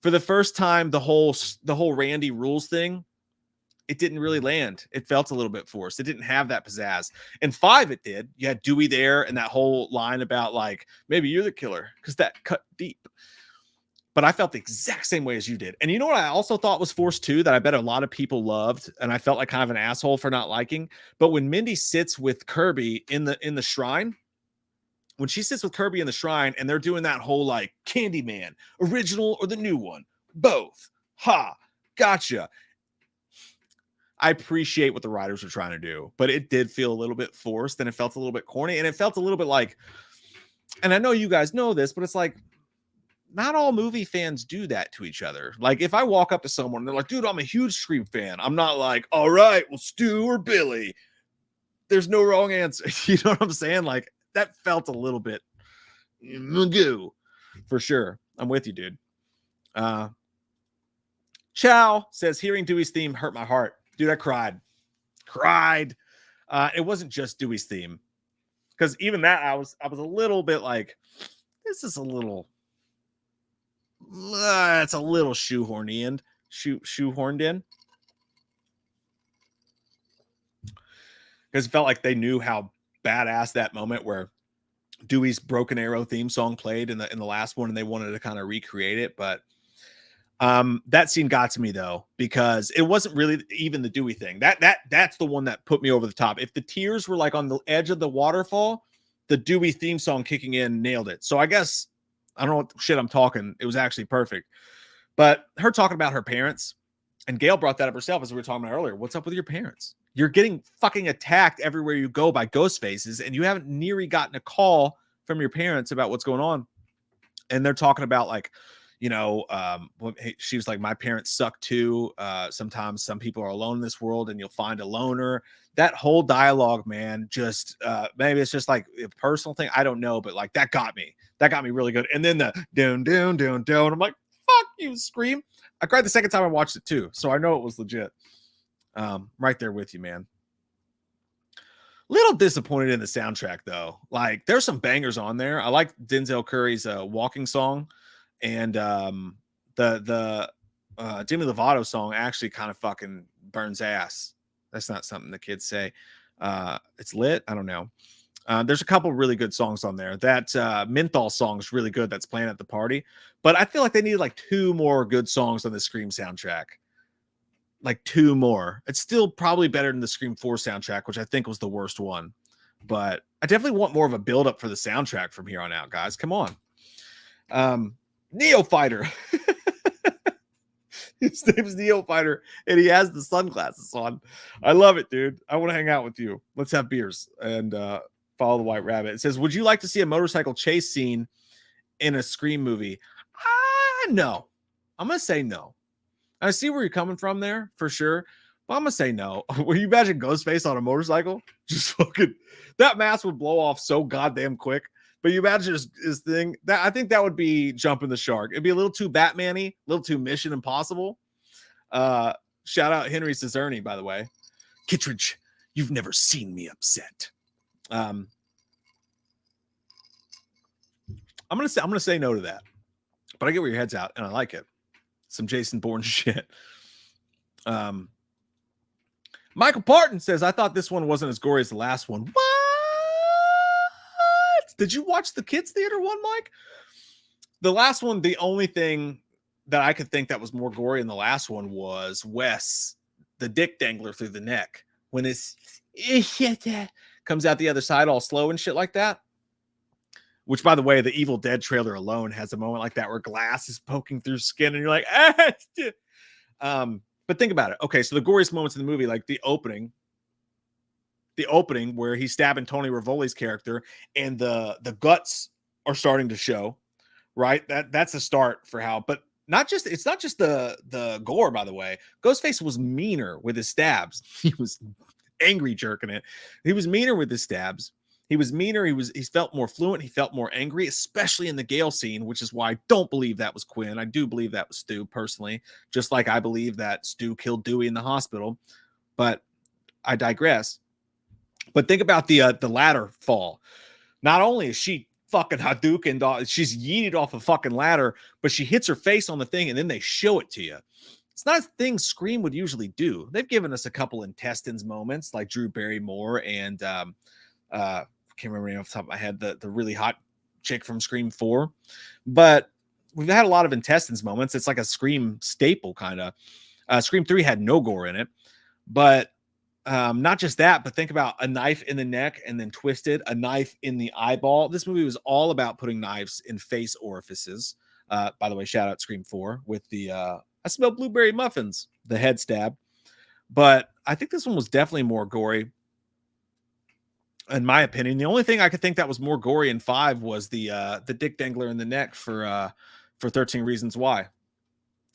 [SPEAKER 1] For the first time, the whole Randy rules thing, it didn't really land. It felt a little bit forced. It didn't have that pizzazz. In 5, it did. You had Dewey there and that whole line about like, maybe you're the killer, because that cut deep. But I felt the exact same way as you did. And you know what I also thought was forced too, that I bet a lot of people loved, and I felt like kind of an asshole for not liking? But when Mindy sits with Kirby in the shrine, when she sits with Kirby in the shrine and they're doing that whole like Candyman, original or the new one, both. Ha, gotcha. I appreciate what the writers are trying to do, but it did feel a little bit forced and it felt a little bit corny and it felt a little bit like, and I know you guys know this, but it's like, not all movie fans do that to each other. Like if I walk up to someone and they're like, dude, I'm a huge Scream fan. I'm not like, all right, well, Stu or Billy. There's no wrong answer. You know what I'm saying? Like that felt a little bit magoo for sure. I'm with you, dude. Chow says, hearing Dewey's theme hurt my heart. Dude, I cried. It wasn't just Dewey's theme. Because even that, I was a little bit like, this is a little... it's a little shoehorned in. Because it felt like they knew how badass that moment where Dewey's Broken Arrow theme song played in the last one, and they wanted to kind of recreate it. But that scene got to me though, because it wasn't really even the Dewey thing. That's the one that put me over the top. If the tears were like on the edge of the waterfall, the Dewey theme song kicking in nailed it. So I guess I don't know what shit I'm talking. It was actually perfect. But her talking about her parents, and Gail brought that up herself as we were talking about earlier. What's up with your parents? You're getting fucking attacked everywhere you go by Ghostfaces, and you haven't nearly gotten a call from your parents about what's going on. And they're talking about like, you know, she was like, my parents suck too. Sometimes some people are alone in this world and you'll find a loner. That whole dialogue, man, just maybe it's just like a personal thing. I don't know, but like that got me really good. And then the down. I'm like, fuck you, Scream. I cried the second time I watched it too. So I know it was legit. Right there with you, man. Little disappointed in the soundtrack though. Like there's some bangers on there. I like Denzel Curry's walking song. And the Demi Lovato song actually kind of fucking burns ass. That's not something the kids say. It's lit. I don't know. There's a couple really good songs on there. That Menthol song is really good. That's playing at the party. But I feel like they need like 2 more good songs on the Scream soundtrack. Like 2 more. It's still probably better than the Scream 4 soundtrack, which I think was the worst one. But I definitely want more of a build up for the soundtrack from here on out, guys. Come on. Neo Fighter. His name's Neo Fighter, and he has the sunglasses on. I love it, dude. I want to hang out with you. Let's have beers and follow the White Rabbit. It says, would you like to see a motorcycle chase scene in a Scream movie? No. I'm going to say no. I see where you're coming from there, for sure. But I'm going to say no. Will you imagine Ghostface on a motorcycle? Just fucking... That mask would blow off so goddamn quick. But you imagine his thing. That I think that would be jumping the shark. It'd be a little too Batman-y, a little too Mission Impossible. Shout out Henry Cezerny, by the way. Kittredge, you've never seen me upset. I'm gonna say no to that. But I get where your head's at, and I like it. Some Jason Bourne shit. Michael Parton says, I thought this one wasn't as gory as the last one. What? Did you watch the kids theater one, Mike? The last one, the only thing that I could think that was more gory in the last one was Wes, the dick dangler through the neck. When it's comes out the other side all slow and shit like that. Which, by the way, the Evil Dead trailer alone has a moment like that where glass is poking through skin and you're like, but think about it. Okay, so the goriest moments in the movie, like the opening where he's stabbing Tony Rivoli's character and the guts are starting to show, right? That's a start for how, but it's not just the gore, by the way. Ghostface was meaner with his stabs. He was angry jerking it. He was meaner with his stabs. He was meaner. He felt more fluent. He felt more angry, especially in the Gale scene, which is why I don't believe that was Quinn. I do believe that was Stu personally, just like I believe that Stu killed Dewey in the hospital, but I digress. But think about the ladder fall. Not only is she fucking Hadouken, she's yeeted off a fucking ladder, but she hits her face on the thing and then they show it to you. It's not a thing Scream would usually do. They've given us a couple intestines moments like Drew Barrymore and I can't remember off the top of my head, the really hot chick from Scream 4. But we've had a lot of intestines moments. It's like a Scream staple kind of. Scream 3 had no gore in it, but Not just that, but think about a knife in the neck and then twisted, a knife in the eyeball. This movie was all about putting knives in face orifices. By the way, shout out Scream 4 with the I smell blueberry muffins, the head stab. But I think this one was definitely more gory, in my opinion. The only thing I could think that was more gory in 5 was the dick dangler in the neck for 13 Reasons Why.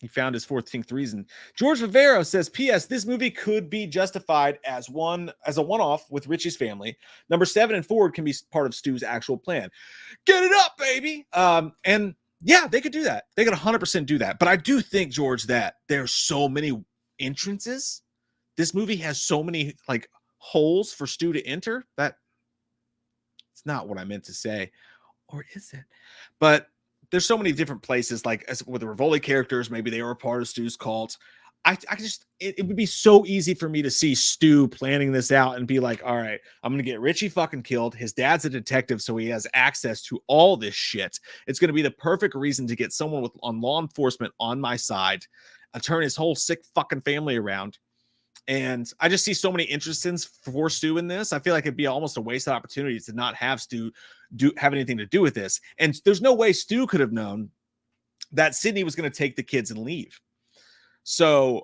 [SPEAKER 1] He found his 14th reason. George Vivero says, P.S. This movie could be justified as a one-off with Richie's family. Number 7 and forward can be part of Stu's actual plan. Get it up, baby. And yeah, they could do that. They could 100% do that. But I do think, George, that there's so many entrances. This movie has so many like holes for Stu to enter that it's not what I meant to say. Or is it? But there's so many different places, like as with the Rivoli characters, maybe they were a part of Stu's cult. It would be so easy for me to see Stu planning this out and be like, all right, I'm going to get Richie fucking killed. His dad's a detective, so he has access to all this shit. It's going to be the perfect reason to get someone on law enforcement on my side, turn his whole sick fucking family around. And I just see so many interests for Stu in this. I feel like it'd be almost a wasted opportunity to not have Stu have anything to do with this. And there's no way Stu could have known that Sydney was going to take the kids and leave. So,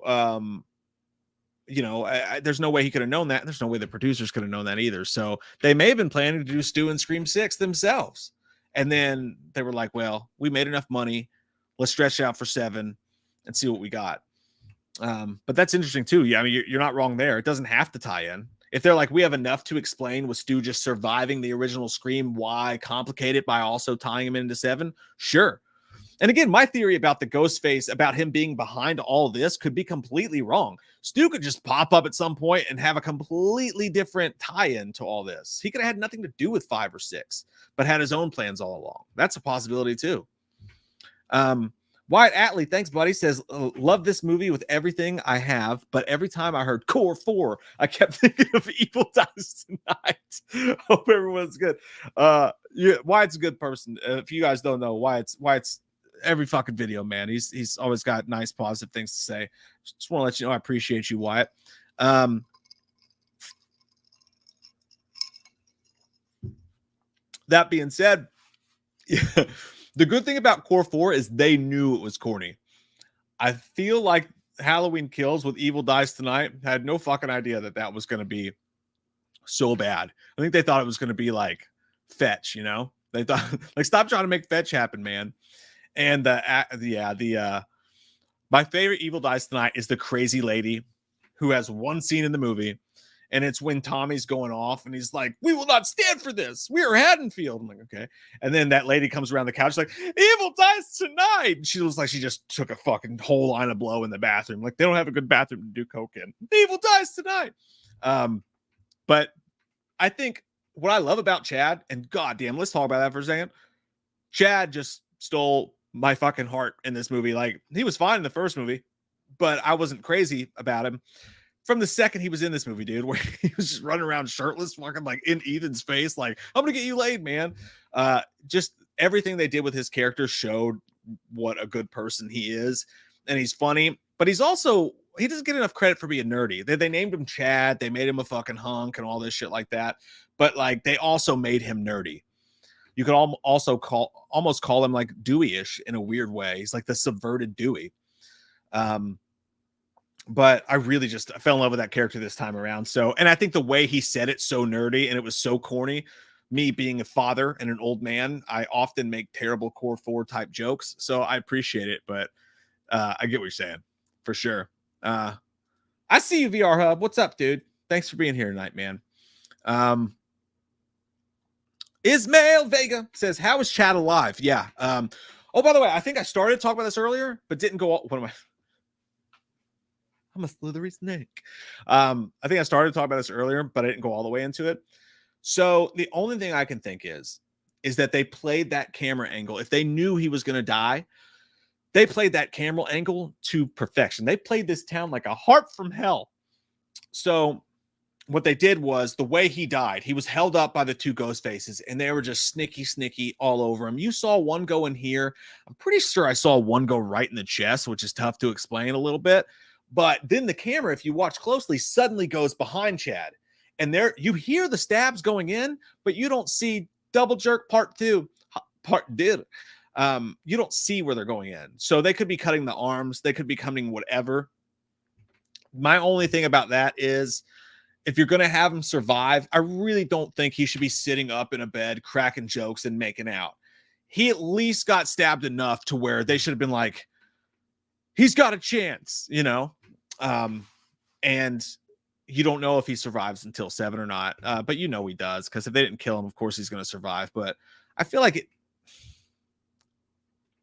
[SPEAKER 1] there's no way he could have known that. There's no way the producers could have known that either. So they may have been planning to do Stu and Scream 6 themselves. And then they were like, well, we made enough money. Let's stretch it out for 7 and see what we got. But that's interesting too. Yeah, I mean, you're not wrong there. It doesn't have to tie in. If they're like, we have enough to explain with Stu just surviving the original Scream, why complicate it by also tying him into 7? Sure. And again, my theory about the Ghostface, about him being behind all this, could be completely wrong. Stu could just pop up at some point and have a completely different tie-in to all this. He could have had nothing to do with 5 or 6, but had his own plans all along. That's a possibility too. Wyatt Atley, thanks, buddy, says, love this movie with everything I have, but every time I heard Core 4, I kept thinking of Evil Dies Tonight. Hope everyone's good. Wyatt's a good person. If you guys don't know, Wyatt's every fucking video, man. He's always got nice, positive things to say. Just want to let you know I appreciate you, Wyatt. That being said, the good thing about Core 4 is they knew it was corny. I feel like Halloween Kills with Evil Dies Tonight had no fucking idea that was going to be so bad. I think they thought it was going to be like Fetch, you know? They thought, like, stop trying to make Fetch happen, man. And my favorite Evil Dies Tonight is the crazy lady who has one scene in the movie. And it's when Tommy's going off and he's like, we will not stand for this. We are Haddonfield. I'm like, okay. And then that lady comes around the couch like, Evil Dies Tonight. And she looks like she just took a fucking whole line of blow in the bathroom. Like, they don't have a good bathroom to do coke in. Evil Dies Tonight. But I think what I love about Chad, and goddamn, let's talk about that for a second. Chad just stole my fucking heart in this movie. Like, he was fine in the first movie, but I wasn't crazy about him. From the second he was in this movie, dude, where he was just running around shirtless, fucking like in Ethan's face, like, I'm gonna get you laid, man. Just everything they did with his character showed what a good person he is. And he's funny, but he doesn't get enough credit for being nerdy. They named him Chad, they made him a fucking hunk and all this shit like that. But like, they also made him nerdy. You could almost call him like Dewey-ish in a weird way. He's like the subverted Dewey. But I really I fell in love with that character this time around. So, and I think the way he said it so nerdy and it was so corny, me being a father and an old man, I often make terrible Core 4 type jokes. So I appreciate it, but I get what you're saying for sure. I see you, VR Hub. What's up, dude? Thanks for being here tonight, man. Ismail Vega says, how is Chad alive? Yeah. Oh, by the way, I think I started talking about this earlier, but didn't go all, I'm a slithery snake. I think I started talking about this earlier, but I didn't go all the way into it. So the only thing I can think is that they played that camera angle. If they knew he was going to die, they played that camera angle to perfection. They played this town like a heart from hell. So what they did was, the way he died, he was held up by the two ghost faces and they were just snicky all over him. You saw one go in here. I'm pretty sure I saw one go right in the chest, which is tough to explain a little bit. But then the camera, if you watch closely, suddenly goes behind Chad. And there you hear the stabs going in, but you don't see double jerk part two. You don't see where they're going in. So they could be cutting the arms, they could be cutting whatever. My only thing about that is if you're going to have him survive, I really don't think he should be sitting up in a bed, cracking jokes and making out. He at least got stabbed enough to where they should have been like, he's got a chance, you know? And you don't know if he survives until 7 or not. But you know he does, because if they didn't kill him, of course he's going to survive. But I feel like it,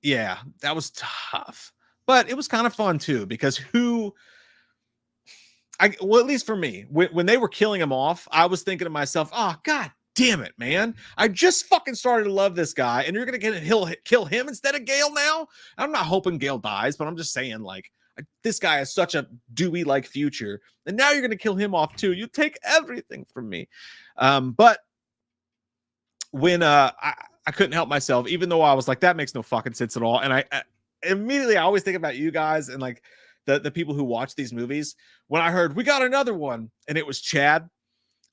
[SPEAKER 1] yeah, that was tough. But it was kind of fun too, because well, at least for me, when they were killing him off, I was thinking to myself, oh, God damn it, man. I just fucking started to love this guy, and you're going to kill him instead of Gale now? I'm not hoping Gale dies, but I'm just saying, like, this guy has such a Dewey-like future, and now you're going to kill him off too. You take everything from me. But when I couldn't help myself, even though I was like, that makes no fucking sense at all. And I immediately, I always think about you guys and like the people who watch these movies. When I heard we got another one and it was Chad,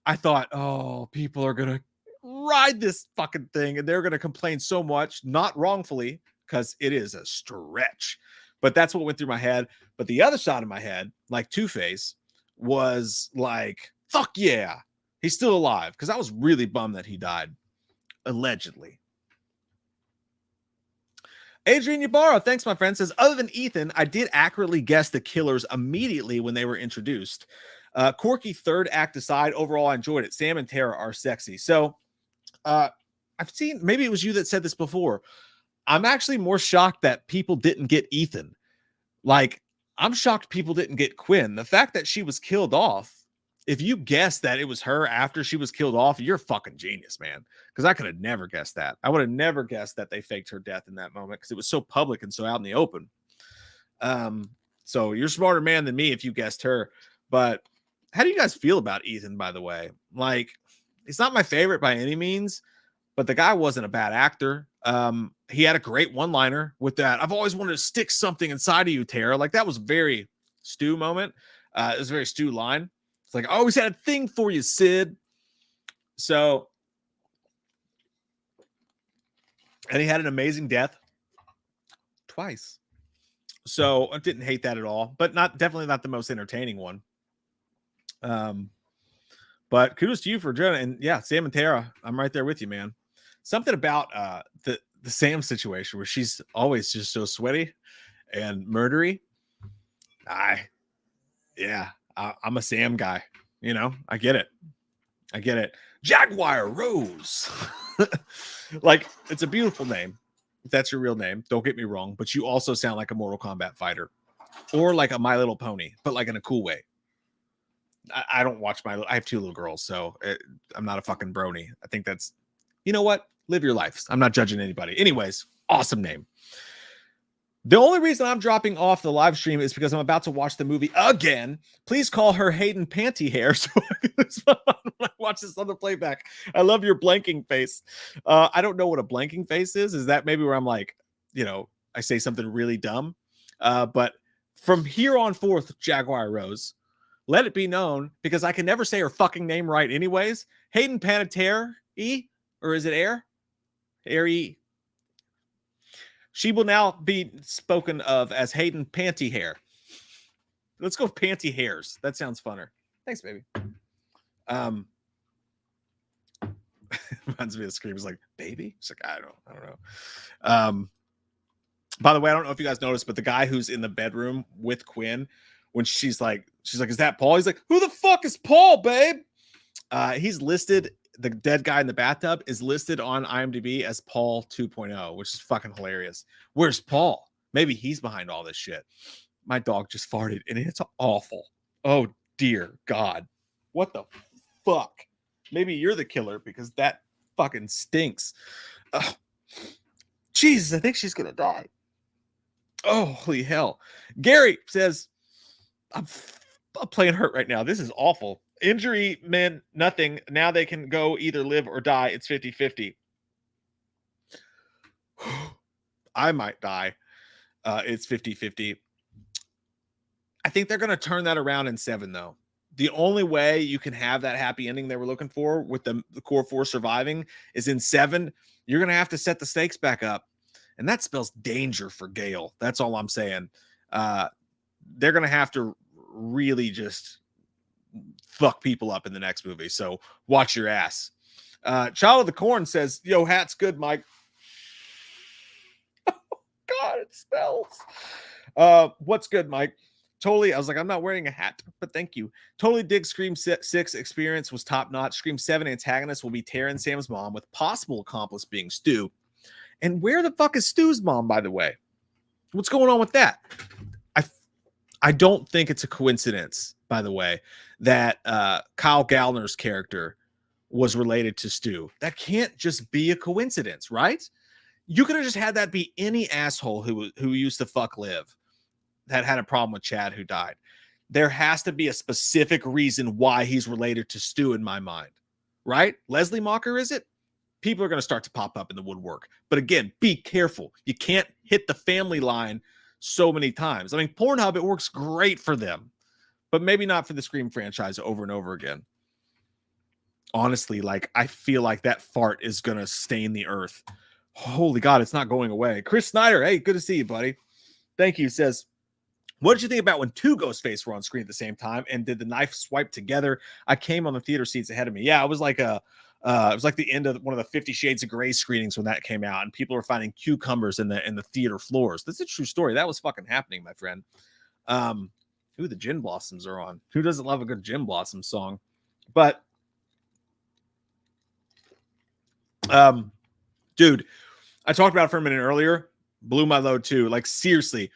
[SPEAKER 1] I thought, oh, people are going to ride this fucking thing and they're going to complain so much, not wrongfully, because it is a stretch. But that's what went through my head. But the other side of my head, like Two-Face, was like, fuck yeah, he's still alive. Because I was really bummed that he died, allegedly. Adrian Ybarra, thanks, my friend, says, other than Ethan, I did accurately guess the killers immediately when they were introduced. Quirky third act aside, overall, I enjoyed it. Sam and Tara are sexy. So I've seen, maybe it was you that said this before. I'm actually more shocked that people didn't get Ethan. Like, I'm shocked people didn't get Quinn. The fact that she was killed off, if you guessed that it was her after she was killed off, you're a fucking genius, man. Because I could have never guessed that. I would have never guessed that they faked her death in that moment because it was so public and so out in the open. So you're a smarter man than me if you guessed her. But how do you guys feel about Ethan, by the way? Like, he's not my favorite by any means, but the guy wasn't a bad actor. He had a great one-liner with that. I've always wanted to stick something inside of you, Tara. Like, that was very Stu moment. It was a very Stu line. It's like, I always had a thing for you, Sid. So, and he had an amazing death twice. So I didn't hate that at all, but definitely not the most entertaining one. But kudos to you for doing it. And yeah, Sam and Tara, I'm right there with you, man. Something about the Sam situation where she's always just so sweaty and murdery. I'm a Sam guy. You know, I get it. Jaguar Rose. Like, it's a beautiful name. If that's your real name, don't get me wrong, but you also sound like a Mortal Kombat fighter or like a My Little Pony, but like in a cool way. I don't watch I have 2 little girls, so I'm not a fucking brony. I think that's, you know what? Live your life. I'm not judging anybody. Anyways, awesome name. The only reason I'm dropping off the live stream is because I'm about to watch the movie again. Please call her Hayden Panty Hair so I watch this on the playback. I love your blanking face. I don't know what a blanking face is. Is that maybe where I'm like, you know, I say something really dumb? But from here on forth, Jaguar Rose, let it be known, because I can never say her fucking name right anyways. Hayden Panettiere, or is it Air? Air. She will now be spoken of as Hayden Panty Hair. Let's go Panty Hairs. That sounds funner. Thanks, baby. Reminds me of Scream. It's like, baby? It's like, I don't know. By the way, I don't know if you guys noticed, but the guy who's in the bedroom with Quinn, when she's like, is that Paul? He's like, who the fuck is Paul, babe? He's listed, the dead guy in the bathtub is listed on IMDb as Paul 2.0, which is fucking hilarious. Where's Paul? Maybe he's behind all this shit. My dog just farted and it's awful. Oh dear God. What the fuck? Maybe you're the killer because that fucking stinks. Jesus, I think she's gonna die. Oh, holy hell. Gary says, I'm playing hurt right now. This is awful. Injury meant nothing. Now they can go either live or die. It's 50-50. I might die. It's 50-50. I think they're going to turn that around in 7, though. The only way you can have that happy ending they were looking for with the core 4 surviving is in 7. You're going to have to set the stakes back up. And that spells danger for Gale. That's all I'm saying. They're going to have to really just fuck people up in the next movie. So watch your ass. Child of the Corn says, yo, hat's good, Mike. God, it smells. What's good, Mike? Totally. I was like, I'm not wearing a hat, but thank you. Totally dig Scream 6 experience was top notch. Scream 7 antagonist will be Tara and Sam's mom, with possible accomplice being Stu. And where the fuck is Stu's mom, by the way? What's going on with that? I don't think it's a coincidence, by the way, that Kyle Gallner's character was related to Stu. That can't just be a coincidence, right? You could have just had that be any asshole who used to fuck Liv that had a problem with Chad who died. There has to be a specific reason why he's related to Stu in my mind, right? Leslie Mocker, is it? People are going to start to pop up in the woodwork. But again, be careful. You can't hit the family line so many times. I mean, Pornhub, it works great for them, but maybe not for the Scream franchise over and over again. Honestly, like, I feel like that fart is going to stain the earth. Holy God, it's not going away. Chris Snyder, hey, good to see you, buddy. Thank you. Says, what did you think about when 2 Ghostface were on screen at the same time, and did the knife swipe together? I came on the theater seats ahead of me. Yeah, it was like it was like the end of one of the 50 Shades of Grey screenings when that came out, and people were finding cucumbers in the theater floors. That's a true story. That was fucking happening, my friend. Who the Gin Blossoms are on? Who doesn't love a good Gin Blossom song? But dude, I talked about it for a minute earlier. Blew my load too. Like, seriously,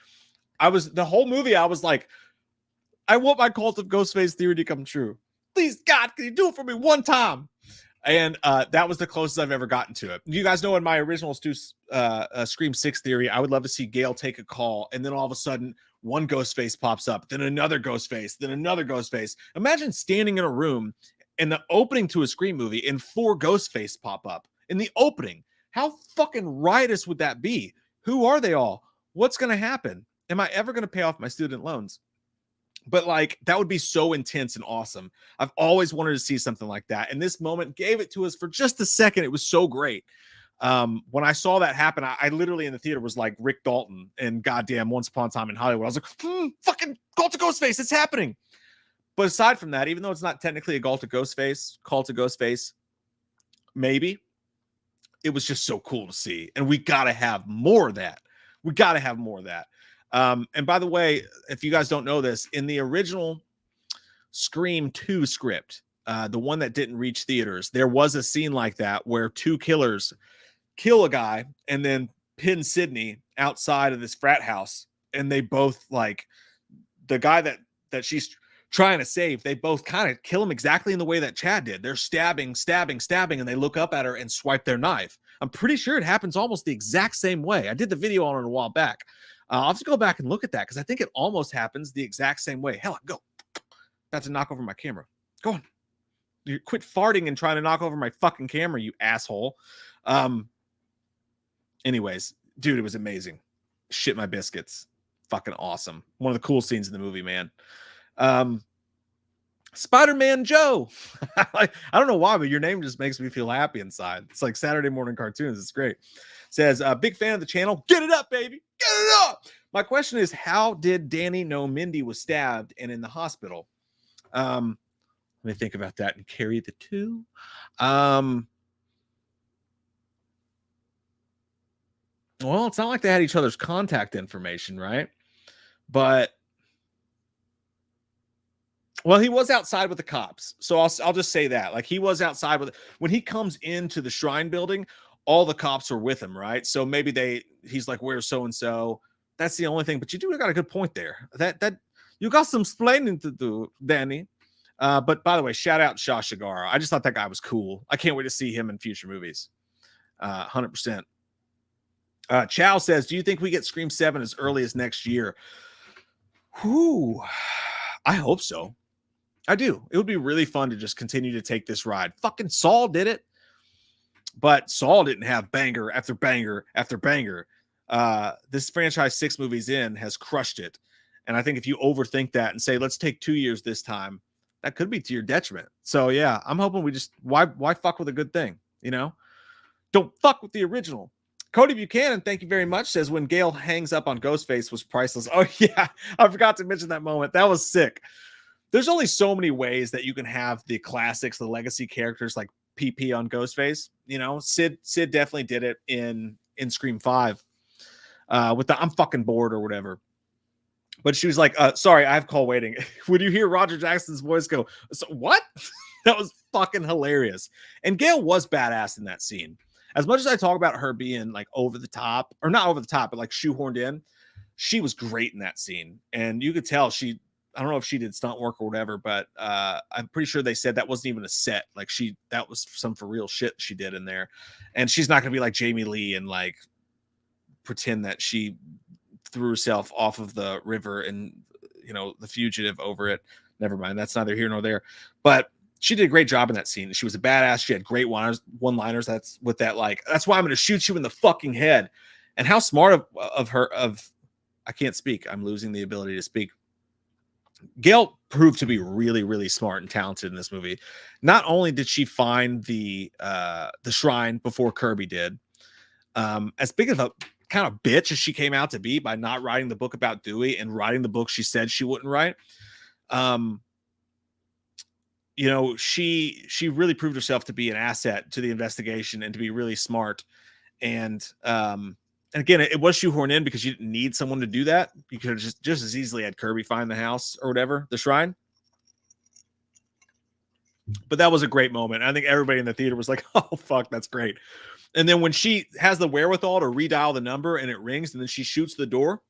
[SPEAKER 1] the whole movie, I was like, I want my Cult of Ghostface theory to come true. Please, God, can you do it for me one time? And that was the closest I've ever gotten to it. You guys know in my original Scream 6 theory, I would love to see Gale take a call, and then all of a sudden, one Ghostface pops up, then another Ghostface, then another Ghostface. Imagine standing in a room in the opening to a Scream movie and 4 Ghostface pop up in the opening. How fucking riotous would that be? Who are they all? What's going to happen? Am I ever going to pay off my student loans? But like, that would be so intense and awesome. I've always wanted to see something like that. And this moment gave it to us for just a second. It was so great. When I saw that happen, I literally in the theater was like Rick Dalton and goddamn Once Upon a Time in Hollywood. I was like, fucking Cult of Ghostface, it's happening. But aside from that, even though it's not technically a Cult of Ghostface, maybe, it was just so cool to see. And we got to have more of that. And by the way, if you guys don't know this, in the original Scream 2 script, the one that didn't reach theaters, there was a scene like that where 2 killers kill a guy and then pin Sydney outside of this frat house. And they both, like, the guy that she's trying to save, they both kind of kill him exactly in the way that Chad did. They're stabbing, and they look up at her and swipe their knife. I'm pretty sure it happens almost the exact same way. I did the video on it a while back. I'll have to go back and look at that because I think it almost happens the exact same way. Hell, go. About to knock over my camera. Go on. You quit farting and trying to knock over my fucking camera, you asshole. Anyways, dude, it was amazing. Shit my biscuits. Fucking awesome. One of the cool scenes in the movie, man. Spider-Man Joe. I don't know why, but your name just makes me feel happy inside. It's like Saturday morning cartoons. It's great. Says, big fan of the channel. Get it up, baby. Get it up. My question is, how did Danny know Mindy was stabbed and in the hospital? Let me think about that and carry the 2. Well, it's not like they had each other's contact information, right? But well, he was outside with the cops. So I'll just say that. Like, he was outside when he comes into the Shrine building, all the cops were with him, right? So maybe he's like, where's so-and-so? That's the only thing. But you do got a good point there. That you got some explaining to do, Danny. But by the way, shout out Shah Shigara. I just thought that guy was cool. I can't wait to see him in future movies. 100%. Chow says, do you think we get Scream 7 as early as next year? Whew. I hope so. I do. It would be really fun to just continue to take this ride. Fucking Saul did it. But Saul didn't have banger after banger after banger. This franchise 6 movies in has crushed it. And I think if you overthink that and say, let's take 2 years this time, that could be to your detriment. So yeah, I'm hoping we just why fuck with a good thing, you know? Don't fuck with the original. Cody Buchanan, thank you very much, says when Gale hangs up on Ghostface was priceless. Oh yeah, I forgot to mention that moment. That was sick. There's only so many ways that you can have the classics, the legacy characters like PP on Ghostface. You know, Sid definitely did it in Scream 5 with the I'm fucking bored or whatever. But she was like, sorry, I have call waiting. Would you hear Roger Jackson's voice go, so, what? That was fucking hilarious. And Gail was badass in that scene. As much as I talk about her being like over the top, or not over the top, but like shoehorned in, she was great in that scene. And you could tell I don't know if she did stunt work or whatever, but I'm pretty sure they said that wasn't even a set. Like that was some for real shit she did in there. And she's not going to be like Jamie Lee and like pretend that she threw herself off of the river and, you know, The Fugitive over it. Never mind. That's neither here nor there. But she did a great job in that scene. She was a badass. She had great one-liners. That's with that, like, that's why I'm going to shoot you in the fucking head. And how smart of her, I can't speak. I'm losing the ability to speak. Gail proved to be really, really smart and talented in this movie. Not only did she find the shrine before Kirby did, as big of a kind of bitch as she came out to be by not writing the book about Dewey and writing the book she said she wouldn't write. You know, she really proved herself to be an asset to the investigation and to be really smart. And again, it was shoehorned in because you didn't need someone to do that. You could have just as easily had Kirby find the house or whatever, the shrine. But that was a great moment. I think everybody in the theater was like, oh, fuck, that's great. And then when she has the wherewithal to redial the number and it rings and then she shoots the door,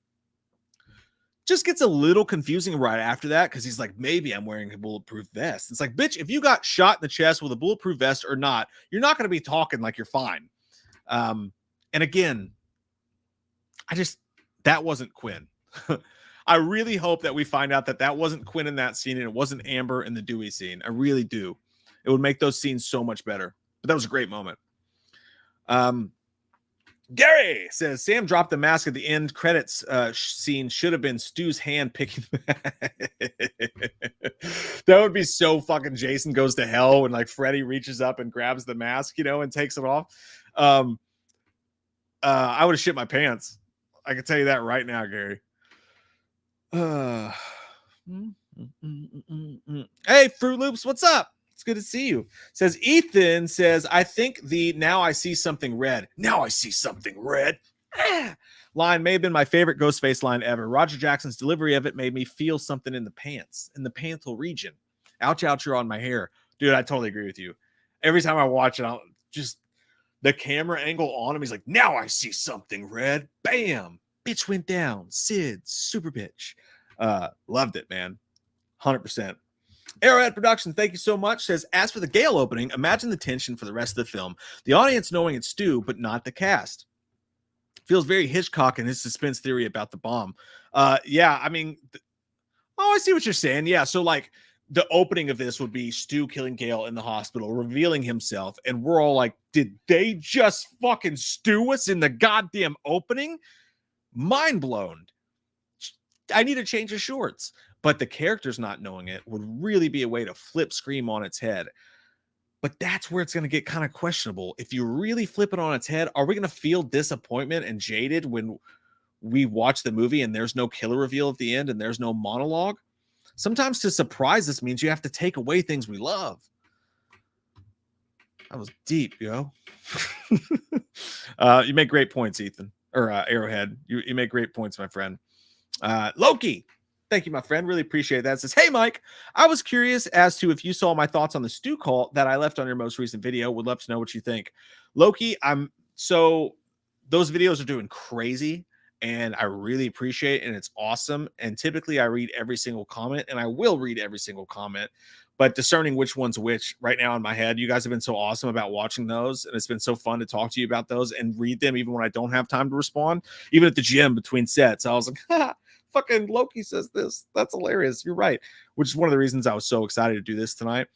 [SPEAKER 1] just gets a little confusing right after that because he's like, maybe I'm wearing a bulletproof vest. It's like, bitch, if you got shot in the chest with a bulletproof vest or not, you're not going to be talking like you're fine. And again, that wasn't Quinn. I really hope that we find out that wasn't Quinn in that scene and it wasn't Amber in the Dewey scene. I really do. It would make those scenes so much better. But that was a great moment. Gary says Sam dropped the mask at the end credits scene. Should have been Stu's hand picking. That would be so fucking Jason Goes to Hell when like Freddy reaches up and grabs the mask, you know, and takes it off. I would have shit my pants. I can tell you that right now, Gary. Hey, Fruit Loops, what's up? It's good to see you. Says Ethan says, I think the now I see something red. Now I see something red. Line may have been my favorite Ghostface line ever. Roger Jackson's delivery of it made me feel something in the pants, in the panthal region. Ouch, ouch, you're on my hair. Dude, I totally agree with you. Every time I watch it, I'll just the camera angle on him. He's like, now I see something red. Bam. Bitch went down. Sid, super bitch. Loved it, man. 100%. Arrowhead Productions, thank you so much. Says, as for the Gale opening, imagine the tension for the rest of the film. The audience knowing it's Stu, but not the cast. Feels very Hitchcock in his suspense theory about the bomb. Yeah, I mean, I see what you're saying. Yeah, so like the opening of this would be Stu killing Gale in the hospital, revealing himself, and we're all like, did they just fucking stew us in the goddamn opening? Mind blown. I need to change his shorts. But the characters not knowing it would really be a way to flip Scream on its head. But that's where it's going to get kind of questionable. If you really flip it on its head, are we going to feel disappointment and jaded when we watch the movie and there's no killer reveal at the end and there's no monologue? Sometimes to surprise us means you have to take away things we love. That was deep, yo. You make great points, Ethan. Or Arrowhead. You make great points, my friend. Loki. Thank you, my friend. Really appreciate that. It says, hey, Mike, I was curious as to if you saw my thoughts on the Stu call that I left on your most recent video. Would love to know what you think. Loki, those videos are doing crazy, and I really appreciate it, and it's awesome. And typically I read every single comment, and I will read every single comment, but discerning which one's which right now in my head, you guys have been so awesome about watching those, and it's been so fun to talk to you about those and read them even when I don't have time to respond. Even at the gym between sets, I was like, ha, fucking Loki says this. That's hilarious. You're right. Which is one of the reasons I was so excited to do this tonight.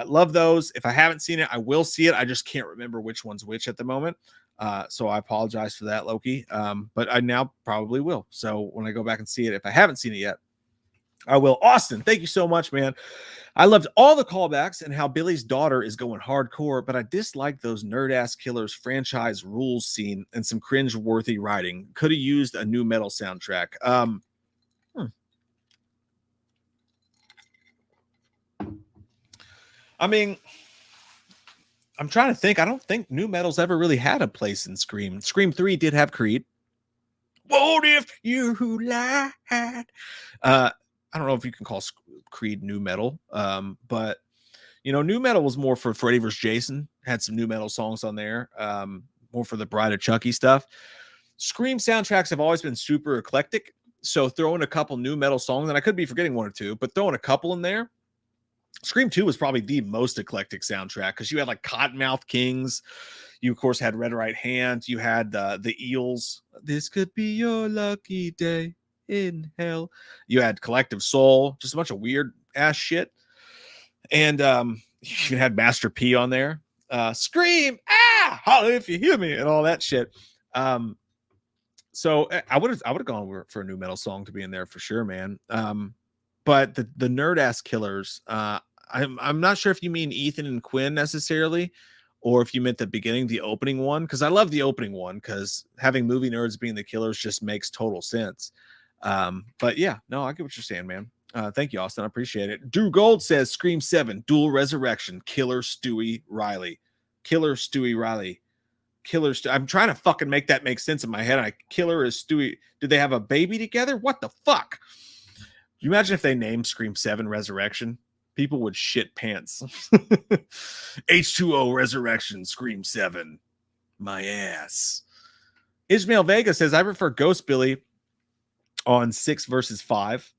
[SPEAKER 1] Love those. If I haven't seen it, I will see it. I just can't remember which one's which at the moment. So I apologize for that, Loki. But I now probably will. So when I go back and see it, if I haven't seen it yet, I will. Austin, thank you so much, man. I loved all the callbacks and how Billy's daughter is going hardcore, but I dislike those nerd ass killers franchise rules scene and some cringe worthy writing. Could have used a new metal soundtrack. I mean, I'm trying to think. I don't think new metal's ever really had a place in Scream. Scream 3 did have Creed. What if you lied? I don't know if you can call Creed new metal, but new metal was more for Freddy vs. Jason. Had some new metal songs on there, more for the Bride of Chucky stuff. Scream soundtracks have always been super eclectic, so throwing a couple new metal songs, and I could be forgetting one or two, but throwing a couple in there. Scream 2 was probably the most eclectic soundtrack because you had like Cottonmouth Kings. You, of course, had Red Right Hand. You had the Eels. This could be your lucky day in hell. You had Collective Soul, just a bunch of weird ass shit. And you even had Master P on there. Scream, holler if you hear me, and all that shit. So I would have gone for a new metal song to be in there for sure, man. But the nerd ass killers, I'm not sure if you mean Ethan and Quinn necessarily, or if you meant the beginning, the opening one, because I love the opening one because having movie nerds being the killers just makes total sense. But yeah, no, I get what you're saying, man. Thank you, Austin. I appreciate it. Drew Gold says Scream 7, Dual Resurrection, Killer Stewie Riley. Killer Stewie Riley. Killer I'm trying to fucking make that make sense in my head. Killer is Stewie. Did they have a baby together? What the fuck? You imagine if they named Scream 7 Resurrection? People would shit pants. H2O Resurrection, Scream 7. My ass. Ismail Vega says, I prefer Ghost Billy on 6 versus 5.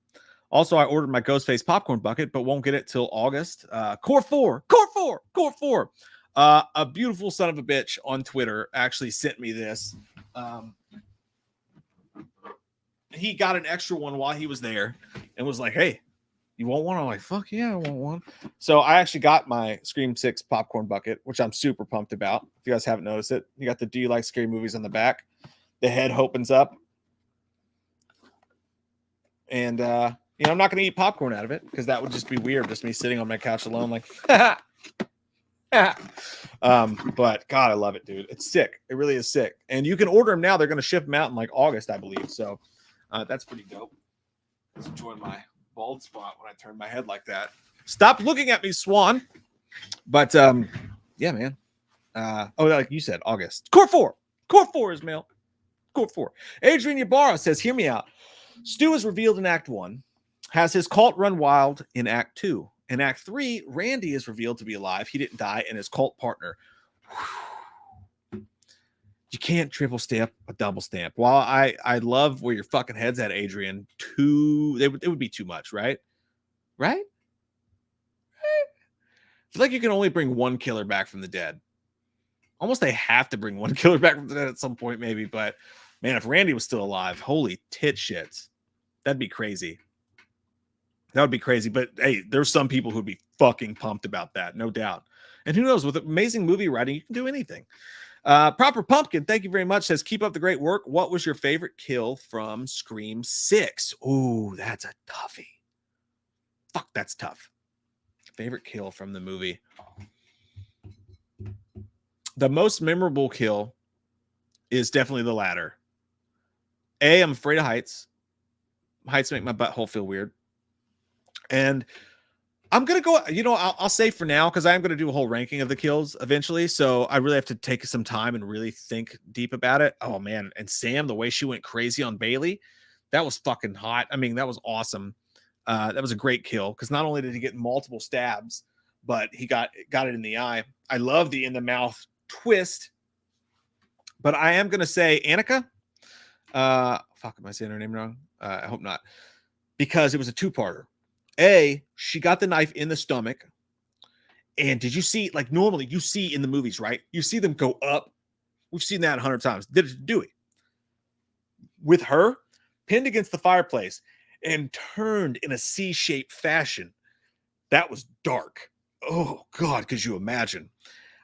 [SPEAKER 1] Also, I ordered my Ghostface popcorn bucket, but won't get it till August. Core 4. A beautiful son of a bitch on Twitter actually sent me this. He got an extra one while he was there and was like, hey, you want one? I'm like, fuck yeah, I want one. So I actually got my Scream 6 popcorn bucket, which I'm super pumped about. If you guys haven't noticed it, you got the Do You Like Scary Movies on the back. The head opens up. And, I'm not going to eat popcorn out of it because that would just be weird. Just me sitting on my couch alone like, but God, I love it, dude. It's sick. It really is sick. And you can order them now. They're going to ship them out in like August, I believe. So that's pretty dope. Let's enjoy my bald spot when I turn my head like that. Stop looking at me, Swan. But yeah, man. Like you said, August. Core 4 is mail. Core 4. Adrian Ybarra says, hear me out. Stu is revealed in Act 1, has his cult run wild in Act 2. In Act 3, Randy is revealed to be alive. He didn't die, and his cult partner. You can't triple stamp a double stamp. While I love where your fucking head's at, Adrian, it would be too much, right? Right? I feel like you can only bring one killer back from the dead. Almost they have to bring one killer back from the dead at some point, maybe. But man, if Randy was still alive, holy tit shits. That'd be crazy. That would be crazy. But hey, there's some people who'd be fucking pumped about that, no doubt. And who knows, with amazing movie writing, you can do anything. Proper Pumpkin, thank you very much. Says, keep up the great work. What was your favorite kill from Scream 6? Ooh, that's a toughie. Fuck, that's tough. Favorite kill from the movie. The most memorable kill is definitely the ladder. I'm afraid of heights. Heights make my butthole feel weird. And I'm going to go, I'll say for now, because I am going to do a whole ranking of the kills eventually. So I really have to take some time and really think deep about it. Oh, man. And Sam, the way she went crazy on Bailey, that was fucking hot. I mean, that was awesome. That was a great kill because not only did he get multiple stabs, but he got it in the eye. I love the in the mouth twist. But I am going to say Annika. Fuck, am I saying her name wrong? I hope not. Because it was a two-parter. She got the knife in the stomach. And did you see, like normally you see in the movies, right? You see them go up. We've seen that 100 times. Did it do it? With her, pinned against the fireplace and turned in a C-shaped fashion. That was dark. Oh, God, could you imagine?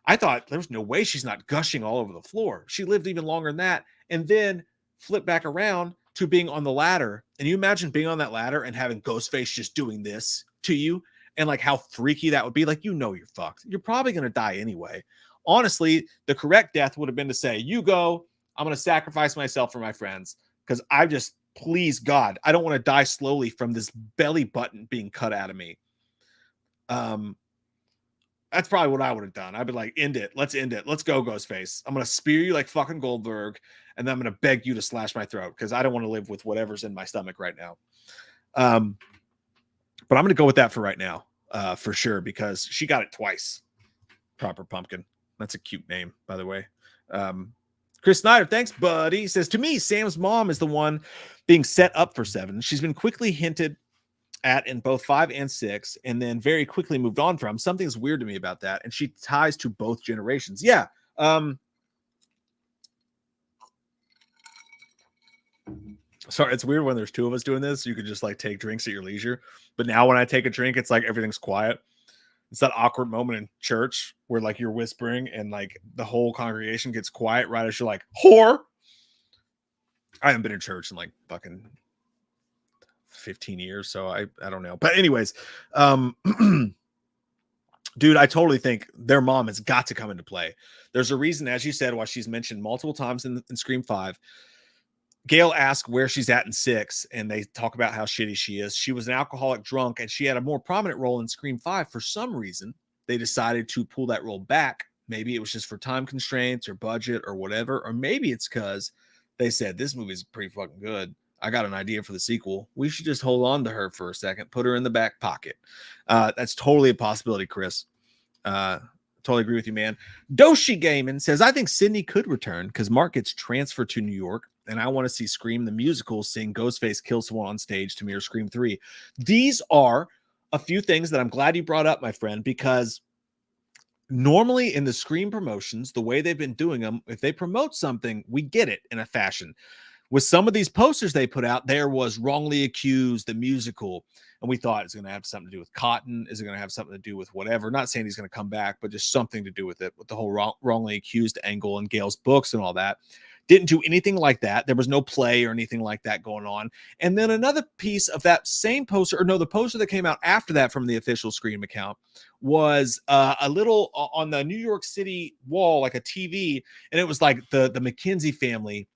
[SPEAKER 1] I thought there was no way she's not gushing all over the floor. She lived even longer than that. And then flip back around to being on the ladder. And you imagine being on that ladder and having Ghostface just doing this to you and like how freaky that would be. Like, you're fucked. You're probably going to die anyway. Honestly, the correct death would have been to say, you go, I'm going to sacrifice myself for my friends. Because please God, I don't want to die slowly from this belly button being cut out of me. That's probably what I would have done. I'd be like, end it. Let's end it. Let's go, Ghostface. I'm going to spear you like fucking Goldberg. And then I'm going to beg you to slash my throat because I don't want to live with whatever's in my stomach right now. But I'm going to go with that for right now, for sure, because she got it twice. Proper Pumpkin. That's a cute name, by the way. Chris Snyder, thanks, buddy. He says, to me, Sam's mom is the one being set up for 7. She's been quickly hinted at in both 5 and 6, and then very quickly moved on from. Something's weird to me about that, and she ties to both generations. Yeah. Sorry, it's weird when there's 2 of us doing this. You could just like take drinks at your leisure. But now when I take a drink, it's like everything's quiet. It's that awkward moment in church where like you're whispering and like the whole congregation gets quiet right as you're like, whore. I haven't been in church in like fucking 15 years, so I don't know. But anyways, dude, I totally think their mom has got to come into play. There's a reason, as you said, why she's mentioned multiple times in Scream 5. Gail asked where she's at in 6, and they talk about how shitty she is. She was an alcoholic drunk, and she had a more prominent role in Scream 5. For some reason, they decided to pull that role back. Maybe it was just for time constraints or budget or whatever, or maybe it's because they said, this movie's pretty fucking good. I got an idea for the sequel. We should just hold on to her for a second, put her in the back pocket. That's totally a possibility, Chris. Totally agree with you, man. Doshi Gaiman says, I think Sydney could return because Mark gets transferred to New York, and I want to see Scream the musical seeing Ghostface kill someone on stage to mirror Scream 3. These are a few things that I'm glad you brought up, my friend, because normally in the Scream promotions, the way they've been doing them, if they promote something, we get it in a fashion. With some of these posters they put out, there was Wrongly Accused, the musical. And we thought it's going to have something to do with Cotton. Is it going to have something to do with whatever? Not saying he's going to come back, but just something to do with it, with the whole Wrongly Accused angle and Gail's books and all that. Didn't do anything like that. There was no play or anything like that going on. And then another piece of that same poster, or no, the poster that came out after that from the official Scream account was a little on the New York City wall, like a TV. And it was like the McKenzie family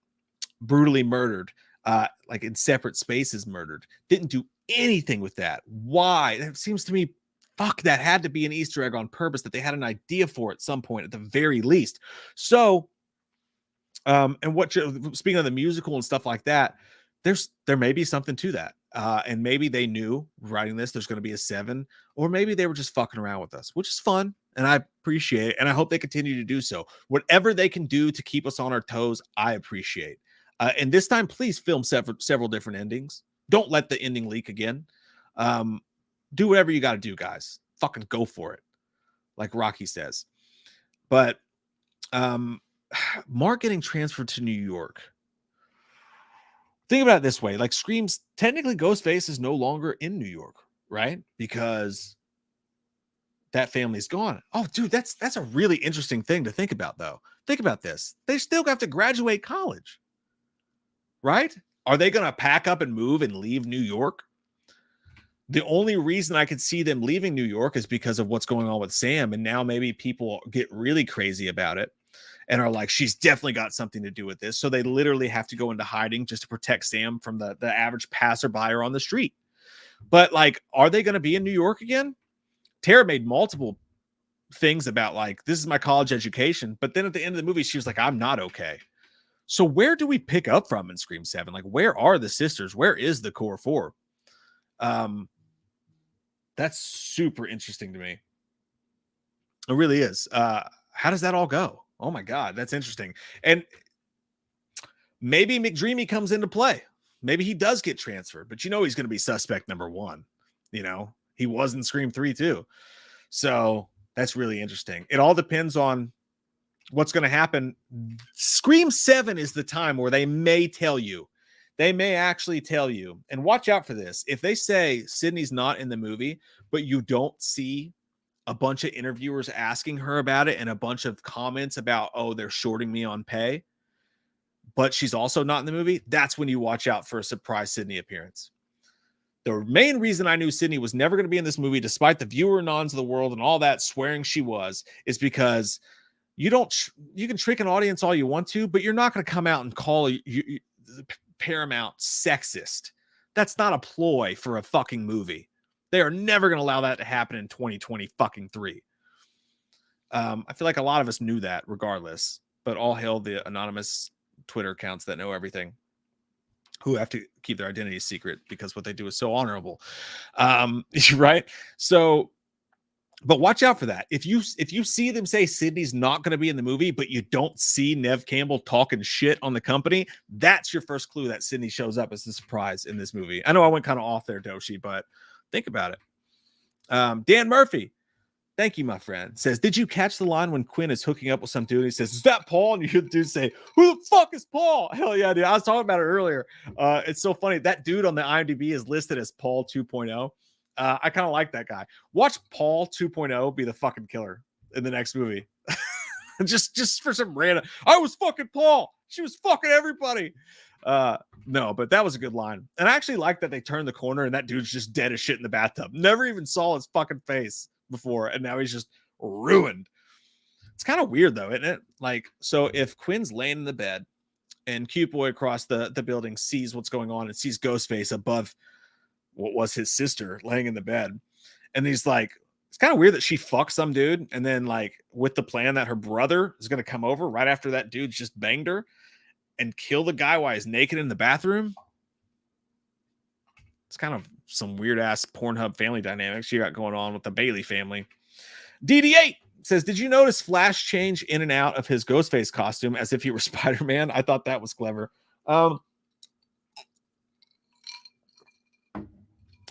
[SPEAKER 1] brutally murdered, like in separate spaces murdered. Didn't do anything with that. Why? It seems to me, fuck, that had to be an Easter egg on purpose, that they had an idea for at some point at the very least. So, and what, speaking of the musical and stuff like that, there may be something to that. And maybe they knew writing this, there's going to be a 7, or maybe they were just fucking around with us, which is fun. And I appreciate it. And I hope they continue to do so. Whatever they can do to keep us on our toes, I appreciate. And this time, please film several different endings. Don't let the ending leak again. Do whatever you got to do, guys. Fucking go for it, like Rocky says. But Mark getting transferred to New York. Think about it this way: like Scream's, technically Ghostface is no longer in New York, right? Because that family's gone. Oh, dude, that's a really interesting thing to think about, though. Think about this: they still have to graduate college. Right? Are they going to pack up and move and leave New York? The only reason I could see them leaving New York is because of what's going on with Sam. And now maybe people get really crazy about it and are like, she's definitely got something to do with this. So they literally have to go into hiding just to protect Sam from the average passerby or on the street. But like, are they going to be in New York again? Tara made multiple things about like, this is my college education. But then at the end of the movie, she was like, I'm not okay. So where do we pick up from in Scream 7? Like, where are the sisters? Where is the core 4? That's super interesting to me. It really is. How does that all go? Oh my God, that's interesting. And maybe McDreamy comes into play. Maybe he does get transferred, but he's going to be suspect number 1. He was in Scream 3 too. So that's really interesting. It all depends on what's going to happen. Scream 7 is the time where they may tell you. They may actually tell you. And watch out for this. If they say Sydney's not in the movie, but you don't see a bunch of interviewers asking her about it and a bunch of comments about, oh, they're shorting me on pay, but she's also not in the movie, that's when you watch out for a surprise Sydney appearance. The main reason I knew Sydney was never going to be in this movie, despite the viewer nons of the world and all that swearing she was, is because you can trick an audience all you want to, but you're not going to come out and call Paramount sexist. That's not a ploy for a fucking movie. They are never going to allow that to happen in 2020 fucking 3. I feel like a lot of us knew that regardless, but all hail the anonymous Twitter accounts that know everything, who have to keep their identity secret because what they do is so honorable. Right? So, but watch out for that. If you see them say Sydney's not going to be in the movie, but you don't see Nev Campbell talking shit on the company, that's your first clue that Sydney shows up as the surprise in this movie. I know I went kind of off there, Doshi, but think about it. Dan Murphy, thank you, my friend, says, did you catch the line when Quinn is hooking up with some dude? He says, is that Paul? And you do say, who the fuck is Paul? Hell yeah, dude. I was talking about it earlier. It's so funny. That dude on the IMDb is listed as Paul 2.0. I kind of like that guy. Watch Paul 2.0 be the fucking killer in the next movie. just for some random, I was fucking Paul. She was fucking everybody. No, but that was a good line. And I actually like that they turned the corner and that dude's just dead as shit in the bathtub. Never even saw his fucking face before, and now he's just ruined. It's kind of weird though, isn't it? Like, so if Quinn's laying in the bed and Cute Boy across the building sees what's going on and sees Ghostface above what was his sister laying in the bed, and he's like, it's kind of weird that she fucked some dude, and then like with the plan that her brother is going to come over right after that dude just banged her and kill the guy while he's naked in the bathroom. It's kind of some weird ass Pornhub family dynamics you got going on with the Bailey family. DD8 says, did you notice Flash change in and out of his Ghostface costume as if he were Spider-Man? I thought that was clever. It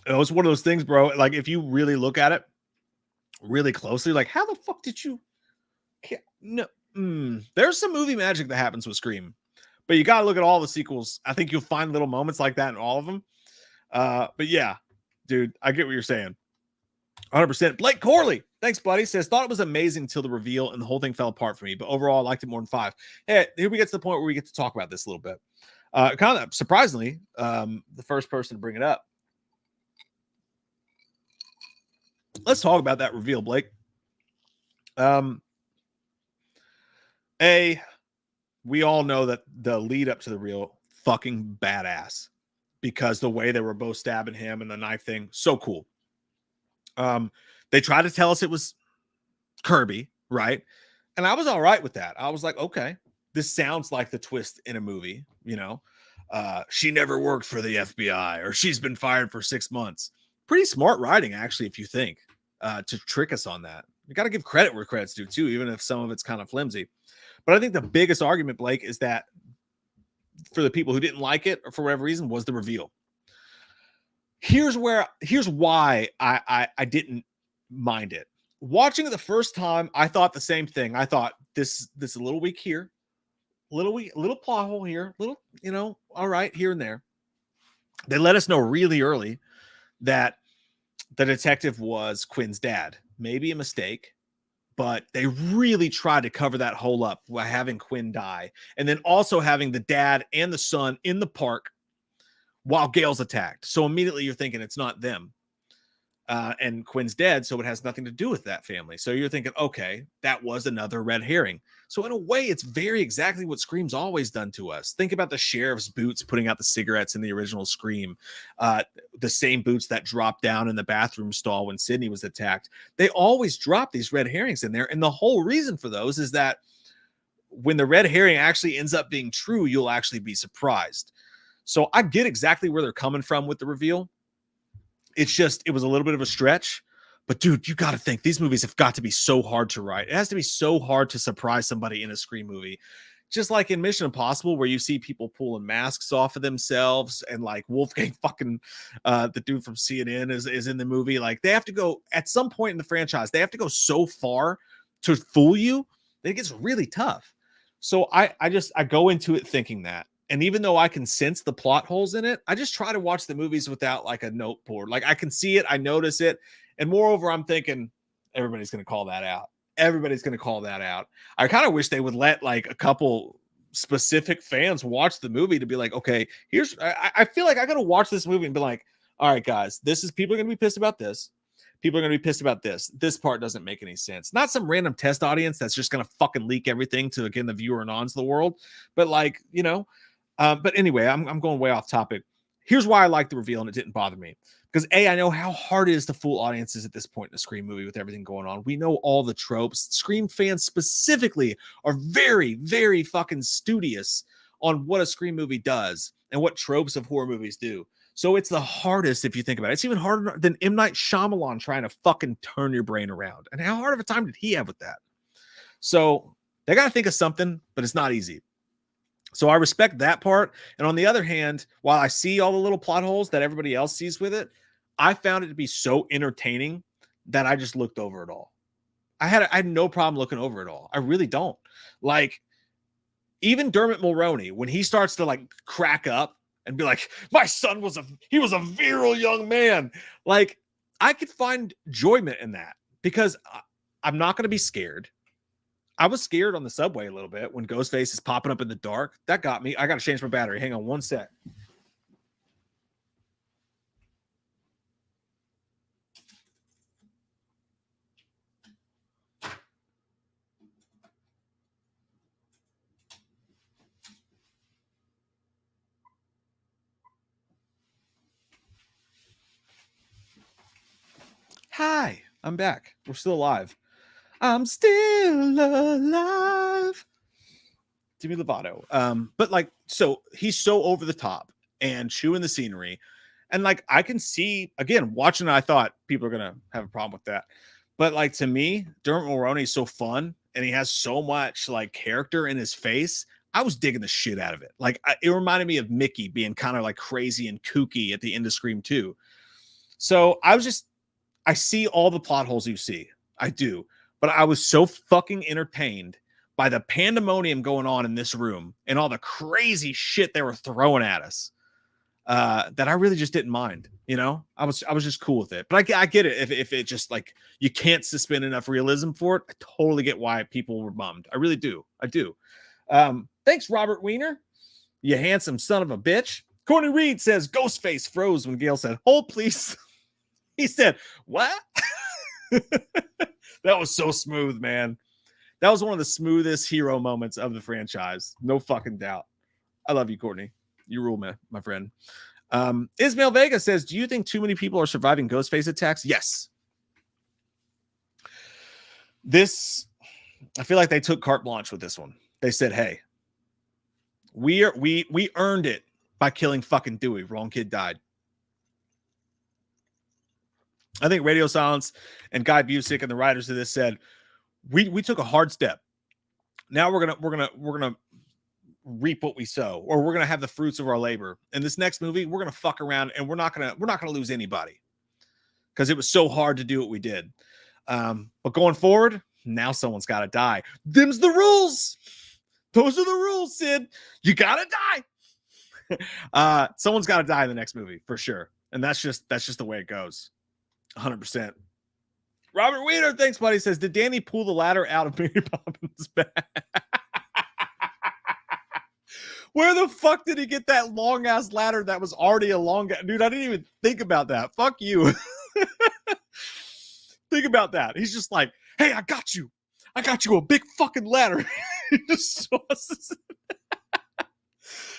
[SPEAKER 1] was one of those things, bro. Like, if you really look at it really closely, like, how the fuck did you? No, there's some movie magic that happens with Scream, but you got to look at all the sequels. I think you'll find little moments like that in all of them. But yeah, dude, I get what you're saying. 100%. Blake Corley, thanks, buddy. Says, thought it was amazing until the reveal and the whole thing fell apart for me, but overall, I liked it more than 5. Hey, here we get to the point where we get to talk about this a little bit. Kind of surprisingly, the first person to bring it up. Let's talk about that reveal, Blake. We all know that the lead up to the real fucking badass because the way they were both stabbing him and the knife thing, so cool. They tried to tell us it was Kirby, right? And I was all right with that. I was like, okay, this sounds like the twist in a movie, you know. She never worked for the FBI, or she's been fired for 6 months. Pretty smart writing, actually, if you think, to trick us on that. You got to give credit where credit's due, too, even if some of it's kind of flimsy. But I think the biggest argument, Blake, is that for the people who didn't like it, or for whatever reason, was the reveal. Here's why I didn't mind it. Watching it the first time, I thought the same thing. I thought this is a little weak here, little plot hole here, little, all right, here and there. They let us know really early that the detective was Quinn's dad. Maybe a mistake, but they really tried to cover that hole up by having Quinn die, and then also having the dad and the son in the park while Gail's attacked. So immediately you're thinking it's not them. And Quinn's dead, so it has nothing to do with that family. So you're thinking, okay, that was another red herring. So in a way, it's very exactly what Scream's always done to us. Think about the sheriff's boots putting out the cigarettes in the original Scream. The same boots that dropped down in the bathroom stall when Sydney was attacked. They always drop these red herrings in there. And the whole reason for those is that when the red herring actually ends up being true, you'll actually be surprised. So I get exactly where they're coming from with the reveal. It's just, it was a little bit of a stretch. But dude, you got to think these movies have got to be so hard to write. It has to be so hard to surprise somebody in a Scream movie. Just like in Mission Impossible, where you see people pulling masks off of themselves, and like Wolfgang fucking, the dude from CNN is in the movie. Like, they have to go at some point in the franchise, they have to go so far to fool you that it gets really tough. So I go into it thinking that. And even though I can sense the plot holes in it, I just try to watch the movies without like a note board. Like, I can see it, I notice it. And moreover, I'm thinking, everybody's going to call that out. Everybody's going to call that out. I kind of wish they would let like a couple specific fans watch the movie to be like, okay, here's, I feel like I got to watch this movie and be like, all right, guys, this is, people are going to be pissed about this. People are going to be pissed about this. This part doesn't make any sense. Not some random test audience that's just going to fucking leak everything to, again, the viewer and ons of the world. But like, you know, but anyway, I'm going way off topic. Here's why I like the reveal and it didn't bother me. Because A, I know how hard it is to fool audiences at this point in a Scream movie with everything going on. We know all the tropes. Scream fans specifically are very, very fucking studious on what a Scream movie does and what tropes of horror movies do. So it's the hardest if you think about it. It's even harder than M. Night Shyamalan trying to fucking turn your brain around. And how hard of a time did he have with that? So they got to think of something, but it's not easy. So I respect that part. And on the other hand, while I see all the little plot holes that everybody else sees with it, I found it to be so entertaining that I just looked over it all. I had no problem looking over it all. I really don't. Like, even Dermot Mulroney, when he starts to like crack up and be like, my son was a virile young man. Like, I could find enjoyment in that because I'm not going to be scared. I was scared on the subway a little bit when Ghostface is popping up in the dark. That got me. I got to change my battery. Hang on one sec. Hi, I'm back. We're still alive. I'm still alive. Demi Lovato. But like, so he's so over the top and chewing the scenery. And like, I can see, again, watching it, I thought people are going to have a problem with that. But like, to me, Dermot Mulroney is so fun and he has so much like character in his face. I was digging the shit out of it. Like, it reminded me of Mickey being kind of like crazy and kooky at the end of Scream 2. So I see all the plot holes you see. I do. But I was so fucking entertained by the pandemonium going on in this room and all the crazy shit they were throwing at us that I really just didn't mind. You know, I was just cool with it. But I get it. If it just like, you can't suspend enough realism for it, I totally get why people were bummed. I really do. I do. Thanks, Robert Wiener. You handsome son of a bitch. Courtney Reed says Ghostface froze when Gail said, hold please. He said, what? That was so smooth, man. That was one of the smoothest hero moments of the franchise. No fucking doubt. I love you, Courtney. You rule, my friend. Ismail Vega says, do you think too many people are surviving Ghostface attacks? Yes. I feel like they took carte blanche with this one. They said, hey, we earned it by killing fucking Dewey. Wrong kid died. I think Radio Silence and Guy Busick and the writers of this said, we took a hard step. Now we're gonna reap what we sow, or we're gonna have the fruits of our labor. In this next movie, we're gonna fuck around and we're not gonna lose anybody because it was so hard to do what we did. But going forward, now someone's got to die. Them's the rules. Those are the rules, Sid. You gotta die. Someone's got to die in the next movie for sure, and that's just the way it goes. 100%. Robert Weeder, thanks, buddy. Says, did Danny pull the ladder out of Mary Poppins' back? Where the fuck did he get that long ass ladder that was already a long dude? I didn't even think about that. Fuck you. Think about that. He's just like, hey, I got you a big fucking ladder. He just sauces it.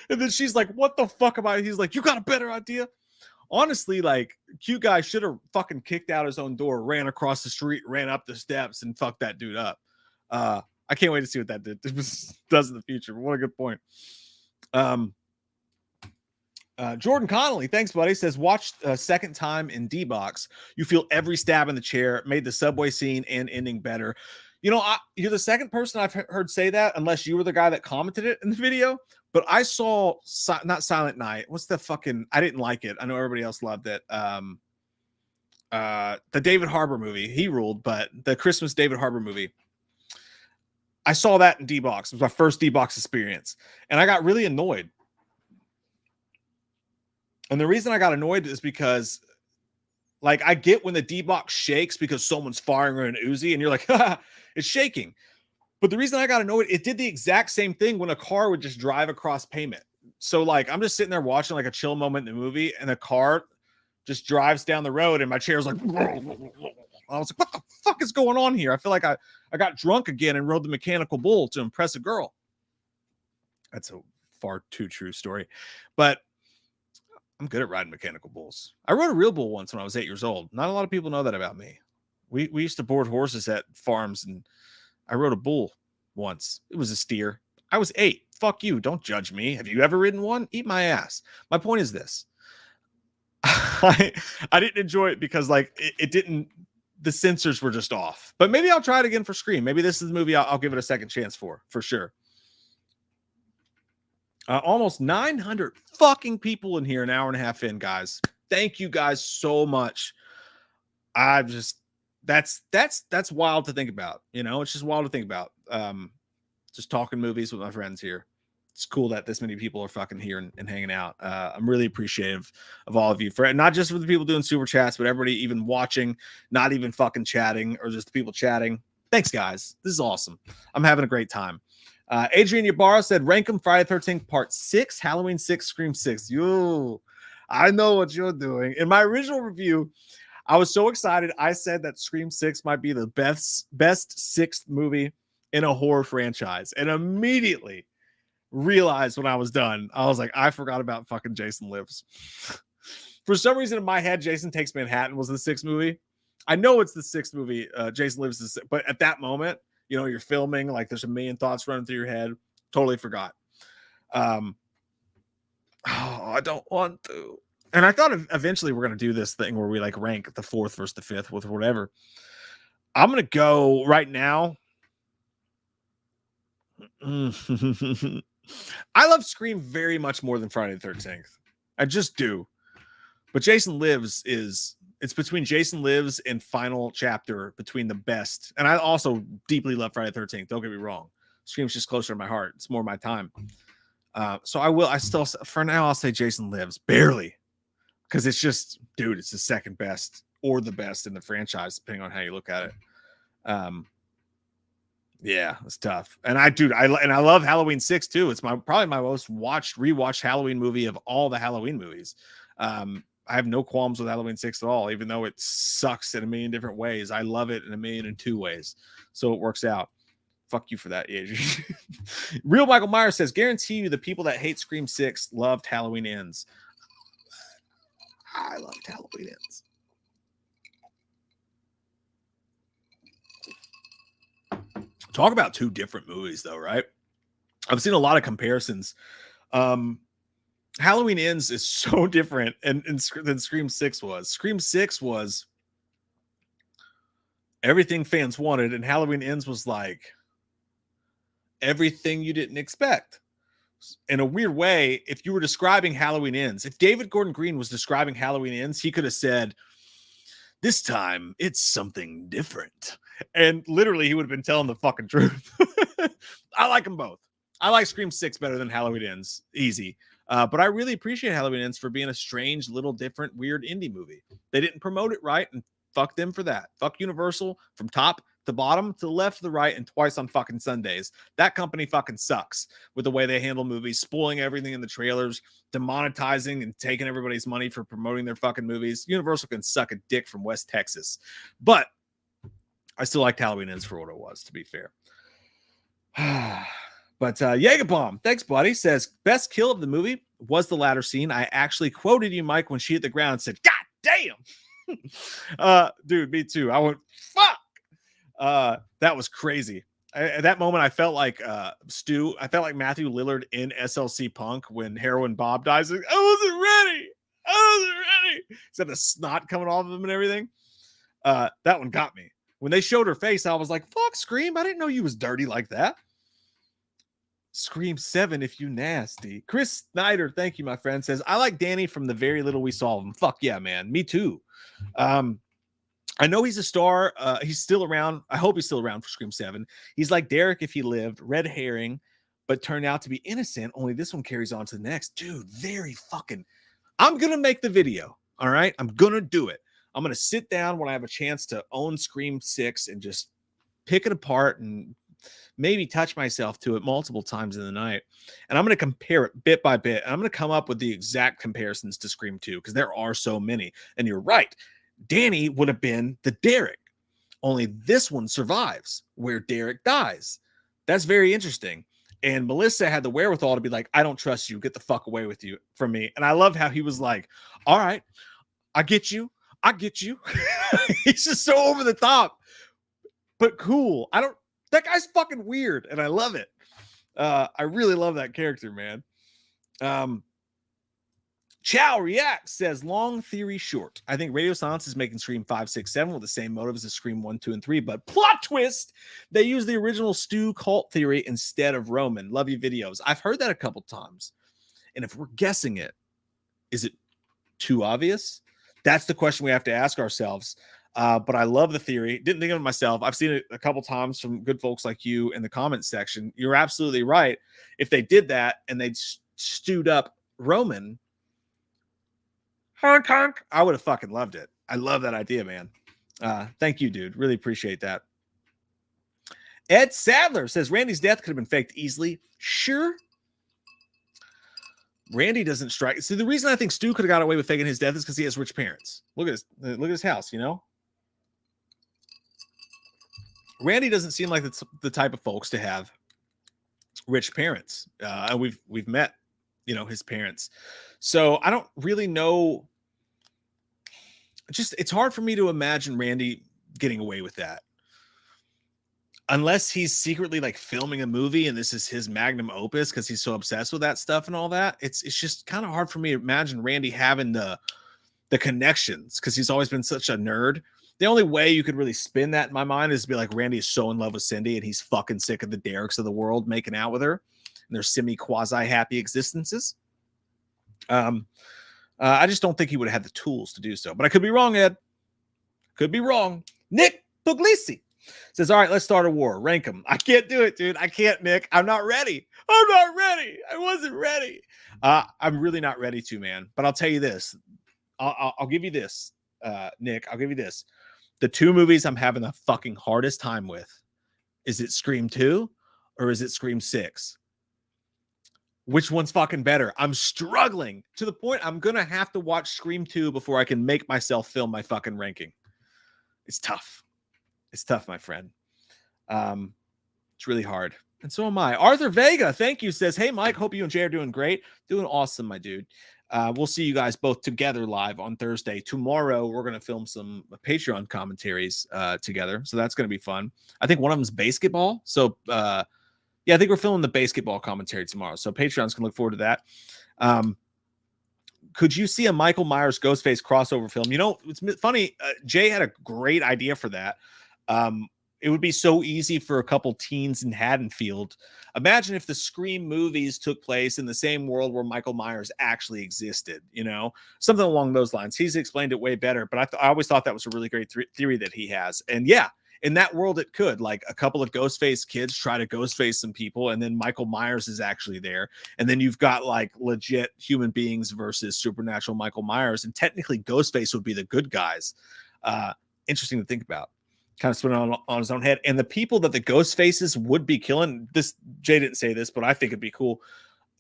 [SPEAKER 1] And then she's like, what the fuck am I? He's like, you got a better idea? Honestly, like, cute guy should have fucking kicked out his own door, ran across the street, ran up the steps, and fucked that dude up. I can't wait to see what that does in the future. What a good point. Jordan Connolly, thanks, buddy, says, watched a second time in D-Box. You feel every stab in the chair, made the subway scene and ending better. You know, you're the second person I've heard say that, unless you were the guy that commented it in the video. But I saw not Silent Night. What's the fucking? I didn't like it. I know everybody else loved it. The David Harbour movie, he ruled. But the Christmas David Harbour movie, I saw that in D-Box. It was my first D-Box experience, and I got really annoyed. And the reason I got annoyed is because, Like, I get when the D-box shakes because someone's firing an Uzi and you're like, haha, it's shaking. But the reason I got annoyed, it did the exact same thing when a car would just drive across pavement. So like, I'm just sitting there watching like a chill moment in the movie and the car just drives down the road and my chair's like, I was like, what the fuck is going on here? I feel like I got drunk again and rode the mechanical bull to impress a girl. That's a far too true story. But I'm good at riding mechanical bulls. I rode a real bull once when I was 8 years old. Not a lot of people know that about me. We used to board horses at farms, and I rode a bull once. It was a steer. I was 8. Fuck you. Don't judge me. Have you ever ridden one? Eat my ass. My point is this. I didn't enjoy it because like it didn't, the sensors were just off. But maybe I'll try it again for Scream. Maybe this is the movie I'll give it a second chance for sure. Almost 900 fucking people in here, an hour and a half in, guys. Thank you guys so much. I've just, that's wild to think about. You know, it's just wild to think about. Just talking movies with my friends here. It's cool that this many people are fucking here and hanging out. I'm really appreciative of all of you, for not just for the people doing super chats, but everybody even watching, not even fucking chatting, or just the people chatting. Thanks, guys. This is awesome. I'm having a great time. Adrian Ybarra said, rank them Friday 13th Part 6, Halloween 6, Scream 6. You, I know what you're doing. In my original review, I was so excited. I said that Scream 6 might be the best sixth movie in a horror franchise. And immediately realized when I was done, I was like, I forgot about fucking Jason Lives. For some reason in my head, Jason Takes Manhattan was the sixth movie. I know it's the sixth movie. Jason Lives is, but at that moment, you know, you're filming, like there's a million thoughts running through your head. Totally forgot. Oh, I don't want to. And I thought eventually we're going to do this thing where we like rank the fourth versus the fifth with whatever. I'm going to go right now. I love Scream very much more than Friday the 13th. I just do. But Jason Lives is, it's between Jason Lives and Final Chapter between the best. And I also deeply love Friday the 13th. Don't get me wrong. Scream's just closer to my heart. It's more my time. So I still, for now, I'll say Jason Lives. Barely. Because it's just, dude, it's the second best or the best in the franchise, depending on how you look at it. Yeah, it's tough. And I love Halloween 6 too. It's probably my most rewatched Halloween movie of all the Halloween movies. I have no qualms with Halloween 6 at all, even though it sucks in a million different ways. I love it in a million and two ways. So it works out. Fuck you for that, Adrian. Real Michael Myers says, guarantee you the people that hate Scream 6 loved Halloween Ends. I loved Halloween Ends. Talk about two different movies, though, right? I've seen a lot of comparisons. Halloween Ends is so different than Scream 6 was. Scream 6 was everything fans wanted, and Halloween Ends was like everything you didn't expect. In a weird way, if you were describing Halloween Ends, if David Gordon Green was describing Halloween Ends, he could have said, this time it's something different. And literally, he would have been telling the fucking truth. I like them both. I like Scream 6 better than Halloween Ends. Easy. But I really appreciate Halloween Ends for being a strange, little different, weird indie movie. They didn't promote it right, and fuck them for that. Fuck Universal from top to bottom, to the left, to the right, and twice on fucking Sundays. That company fucking sucks with the way they handle movies, spoiling everything in the trailers, demonetizing and taking everybody's money for promoting their fucking movies. Universal can suck a dick from West Texas. But I still liked Halloween Ends for what it was, to be fair. But Jägerbomb, thanks, buddy, says, best kill of the movie was the ladder scene. I actually quoted you, Mike, when she hit the ground and said, God damn. Dude, me too. I went, fuck. That was crazy. At that moment, I felt like Stu. I felt like Matthew Lillard in SLC Punk when Heroin Bob dies. Like, I wasn't ready. Except the snot coming off of him and everything. That one got me. When they showed her face, I was like, fuck, Scream. I didn't know you was dirty like that. Scream 7 if you nasty. Chris Snyder, thank you, my friend, says, I like Danny from the very little we saw of him. Fuck yeah, man. Me too. I know he's a star. He's still around. I hope he's still around for Scream 7. He's like Derek if he lived. Red herring, but turned out to be innocent. Only this one carries on to the next. Dude, very fucking... I'm going to make the video, all right? I'm going to do it. I'm going to sit down when I have a chance to own Scream 6 and just pick it apart and maybe touch myself to it multiple times in the night. And I'm going to compare it bit by bit. And I'm going to come up with the exact comparisons to Scream 2 because there are so many. And you're right. Danny would have been the Derek. Only this one survives where Derek dies. That's very interesting. And Melissa had the wherewithal to be like, I don't trust you. Get the fuck away with you from me. And I love how he was like, all right, I get you. I get you. He's just so over the top, but cool. That guy's fucking weird. And I love it. I really love that character, man. Chow React says, long theory short. I think Radio Silence is making Scream 5, 6, 7 with the same motives as Scream 1, 2, and 3. But plot twist, they use the original Stu cult theory instead of Roman. Love you videos. I've heard that a couple times. And if we're guessing it, is it too obvious? That's the question we have to ask ourselves. But I love the theory. Didn't think of it myself. I've seen it a couple times from good folks like you in the comments section. You're absolutely right. If they did that and they stewed up Roman, honk, honk, I would have fucking loved it. I love that idea, man. Thank you, dude. Really appreciate that. Ed Sadler says, Randy's death could have been faked easily. Sure. Randy doesn't strike. See, the reason I think Stu could have got away with faking his death is because he has rich parents. Look at his house, you know? Randy doesn't seem like the type of folks to have rich parents. And we've met, you know, his parents. So I don't really know. It's hard for me to imagine Randy getting away with that. Unless he's secretly like filming a movie and this is his magnum opus because he's so obsessed with that stuff and all that. It's just kind of hard for me to imagine Randy having the connections because he's always been such a nerd. The only way you could really spin that in my mind is to be like Randy is so in love with Cindy and he's fucking sick of the Derricks of the world making out with her and their semi-quasi happy existences. I just don't think he would have had the tools to do so, but I could be wrong, Ed. Could be wrong. Nick Puglisi says, all right, let's start a war. Rank them. I can't do it, dude. I can't, Nick. I'm not ready. I wasn't ready. I'm really not ready to, man. But I'll tell you this. I'll give you this, Nick. I'll give you this. The two movies I'm having the fucking hardest time with, is it Scream 2 or is it Scream 6? Which one's fucking better? I'm struggling to the point I'm going to have to watch Scream 2 before I can make myself film my fucking ranking. It's tough. It's tough, my friend. It's really hard. And so am I. Arthur Vega, thank you, says, hey, Mike, hope you and Jay are doing great. Doing awesome, my dude. We'll see you guys both together live on Thursday. Tomorrow, we're going to film some Patreon commentaries together. So that's going to be fun. I think one of them is basketball. So, yeah, I think we're filming the basketball commentary tomorrow. So Patreons can look forward to that. Could you see a Michael Myers Ghostface crossover film? You know, it's funny. Jay had a great idea for that. It would be so easy for a couple teens in Haddonfield. Imagine if the Scream movies took place in the same world where Michael Myers actually existed, you know, something along those lines. He's explained it way better, but I always thought that was a really great theory that he has. And yeah, in that world, it could, like, a couple of Ghostface kids try to Ghostface some people, and then Michael Myers is actually there. And then you've got like legit human beings versus supernatural Michael Myers. And technically Ghostface would be the good guys. Interesting to think about. Kind of spin on his own head. And the people that the Ghost Faces would be killing, this, Jay didn't say this, but I think it'd be cool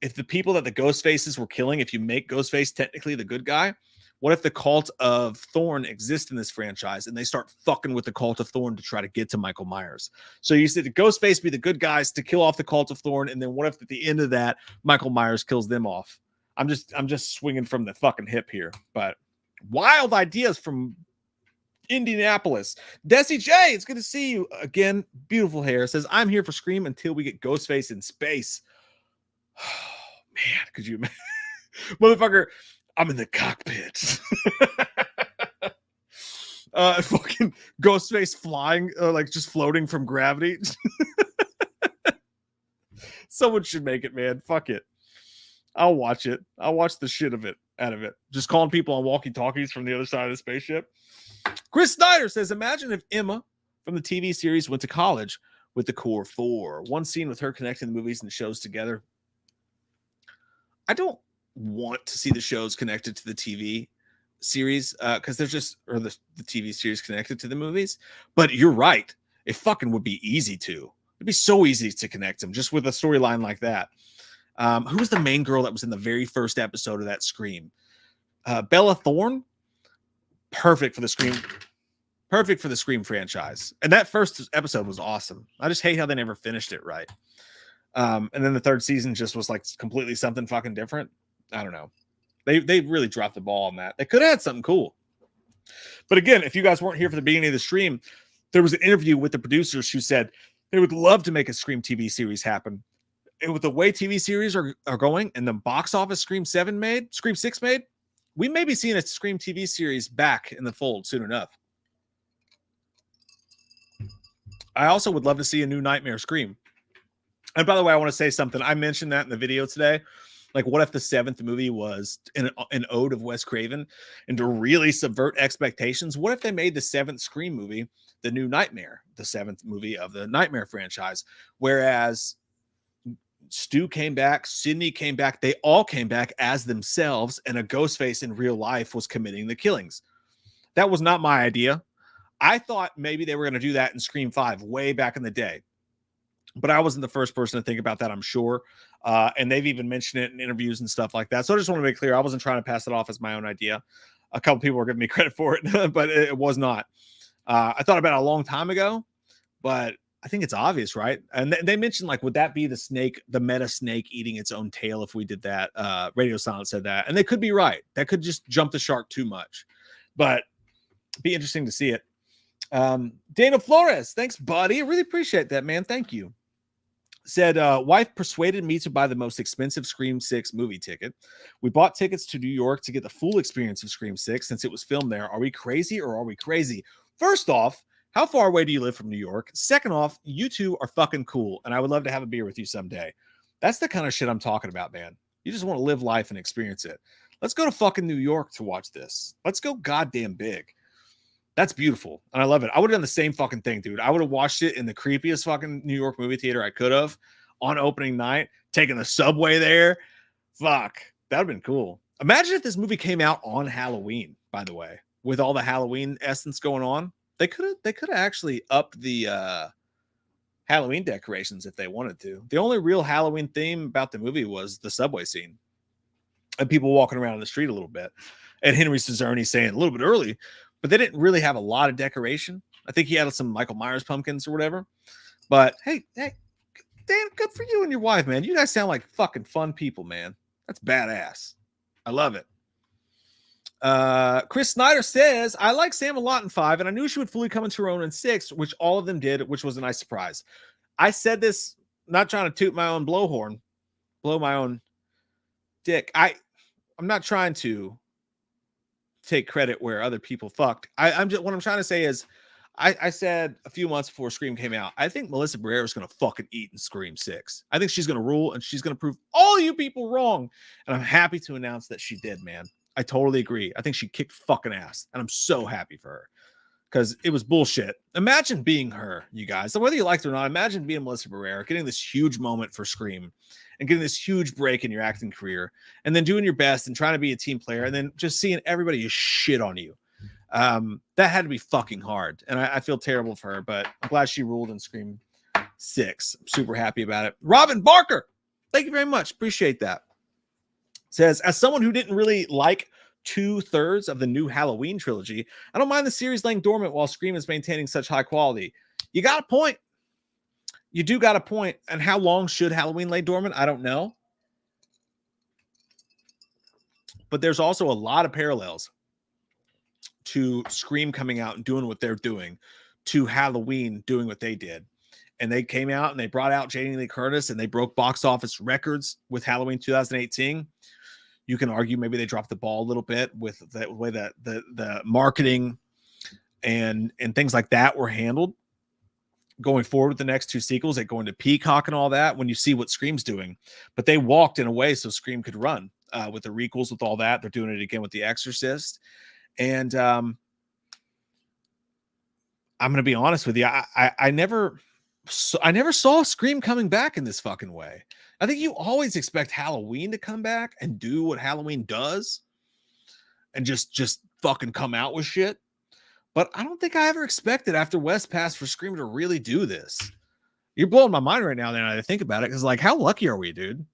[SPEAKER 1] if the people that the Ghost Faces were killing, if you make Ghostface technically the good guy, what if the cult of Thorn exists in this franchise and they start fucking with the cult of Thorn to try to get to Michael Myers? So you said the Ghostface be the good guys to kill off the cult of Thorn, and then what if at the end of that Michael Myers kills them off? I'm just swinging from the fucking hip here, but wild ideas from Indianapolis. Desi J, it's good to see you again. Beautiful hair. Says, I'm here for Scream until we get Ghostface in space. Oh, man, could you imagine? Motherfucker, I'm in the cockpit. Fucking Ghostface flying, like just floating from gravity. Someone should make it, man. Fuck it. I'll watch it. I'll watch the shit of it out of it. Just calling people on walkie-talkies from the other side of the spaceship. Chris Snyder says, imagine if Emma from the TV series went to college with the Core Four. One scene with her connecting the movies and shows together. I don't want to see the shows connected to the TV series because there's just or the TV series connected to the movies. But you're right, it fucking would be easy to. It'd be so easy to connect them just with a storyline like that. Who was the main girl that was in the very first episode of that Scream? Bella Thorne. Perfect for the Scream. Perfect for the Scream franchise. And that first episode was awesome. I just hate how they never finished it right. And then the third season just was like completely something fucking different. I don't know. They really dropped the ball on that. They could have had something cool. But again, if you guys weren't here for the beginning of the stream, there was an interview with the producers who said they would love to make a Scream TV series happen. And with the way TV series are going and the box office Scream 6 made, we may be seeing a Scream TV series back in the fold soon enough. I also would love to see a new Nightmare Scream. And by the way, I want to say something. I mentioned that in the video today. Like, what if the 7th movie was an ode of Wes Craven? And to really subvert expectations, what if they made the 7th Scream movie the new Nightmare, the 7th movie of the Nightmare franchise? Whereas Stu came back, Sidney came back, they all came back as themselves, and a Ghostface in real life was committing the killings. That was not my idea. I thought maybe they were going to do that in Scream 5 way back in the day. But I wasn't the first person to think about that, I'm sure. And they've even mentioned it in interviews and stuff like that. So I just want to make clear, I wasn't trying to pass it off as my own idea. A couple people were giving me credit for it, but it was not. I thought about it a long time ago, but I think it's obvious, right? And they mentioned, like, would that be the snake, the meta snake eating its own tail if we did that? Radio Silence said that. And they could be right. That could just jump the shark too much. But it'd be interesting to see it. Dana Flores, thanks, buddy. I really appreciate that, man. Thank you. Said, wife persuaded me to buy the most expensive Scream 6 movie ticket. We bought tickets to New York to get the full experience of Scream 6 since it was filmed there. Are we crazy or are we crazy? First off, how far away do you live from New York? Second off, you two are fucking cool, and I would love to have a beer with you someday. That's the kind of shit I'm talking about, man. You just want to live life and experience it. Let's go to fucking New York to watch this. Let's go goddamn big. That's beautiful. And I love it. I would have done the same fucking thing, dude. I would have watched it in the creepiest fucking New York movie theater I could have on opening night, taking the subway there. Fuck. That would have been cool. Imagine if this movie came out on Halloween, by the way, with all the Halloween essence going on. They could have actually upped the Halloween decorations if they wanted to. The only real Halloween theme about the movie was the subway scene and people walking around in the street a little bit. And Henry Cesarni saying a little bit early, but they didn't really have a lot of decoration. I think he had some Michael Myers pumpkins or whatever. But hey, Dan, good for you and your wife, man. You guys sound like fucking fun people, man. That's badass. I love it. Chris Snyder says, I like Sam a lot in 5, and I knew she would fully come into her own in 6, which all of them did, which was a nice surprise. I said this, not trying to toot my own blow my own dick. I'm not trying to take credit where other people fucked. I'm just, what I'm trying to say is, I said a few months before Scream came out, I think Melissa Barrera is going to fucking eat in Scream 6. I think she's going to rule, and she's going to prove all you people wrong. And I'm happy to announce that she did, man. I totally agree. I think she kicked fucking ass, and I'm so happy for her because it was bullshit. Imagine being her, you guys. So whether you liked it or not, imagine being Melissa Barrera, getting this huge moment for Scream and getting this huge break in your acting career, and then doing your best and trying to be a team player, and then just seeing everybody shit on you. That had to be fucking hard, and I feel terrible for her, but I'm glad she ruled in Scream 6. I'm super happy about it. Robin Barker, thank you very much. Appreciate that. Says, as someone who didn't really like 2/3 of the new Halloween trilogy, I don't mind the series laying dormant while Scream is maintaining such high quality. You got a point. You do got a point. And how long should Halloween lay dormant? I don't know. But there's also a lot of parallels to Scream coming out and doing what they're doing, to Halloween doing what they did. And they came out and they brought out Jamie Lee Curtis and they broke box office records with Halloween 2018. You can argue maybe they dropped the ball a little bit with the way that the marketing and things like that were handled going forward with the next 2 sequels. They go into Peacock and all that when you see what Scream's doing. But they walked in a way so Scream could run with the requels, with all that. They're doing it again with The Exorcist. And I'm going to be honest with you. I never saw Scream coming back in this fucking way. I think you always expect Halloween to come back and do what Halloween does. and just fucking come out with shit. But I don't think I ever expected after West Pass for Scream to really do this. You're blowing my mind right now. Then I think about it, because like, how lucky are we, dude?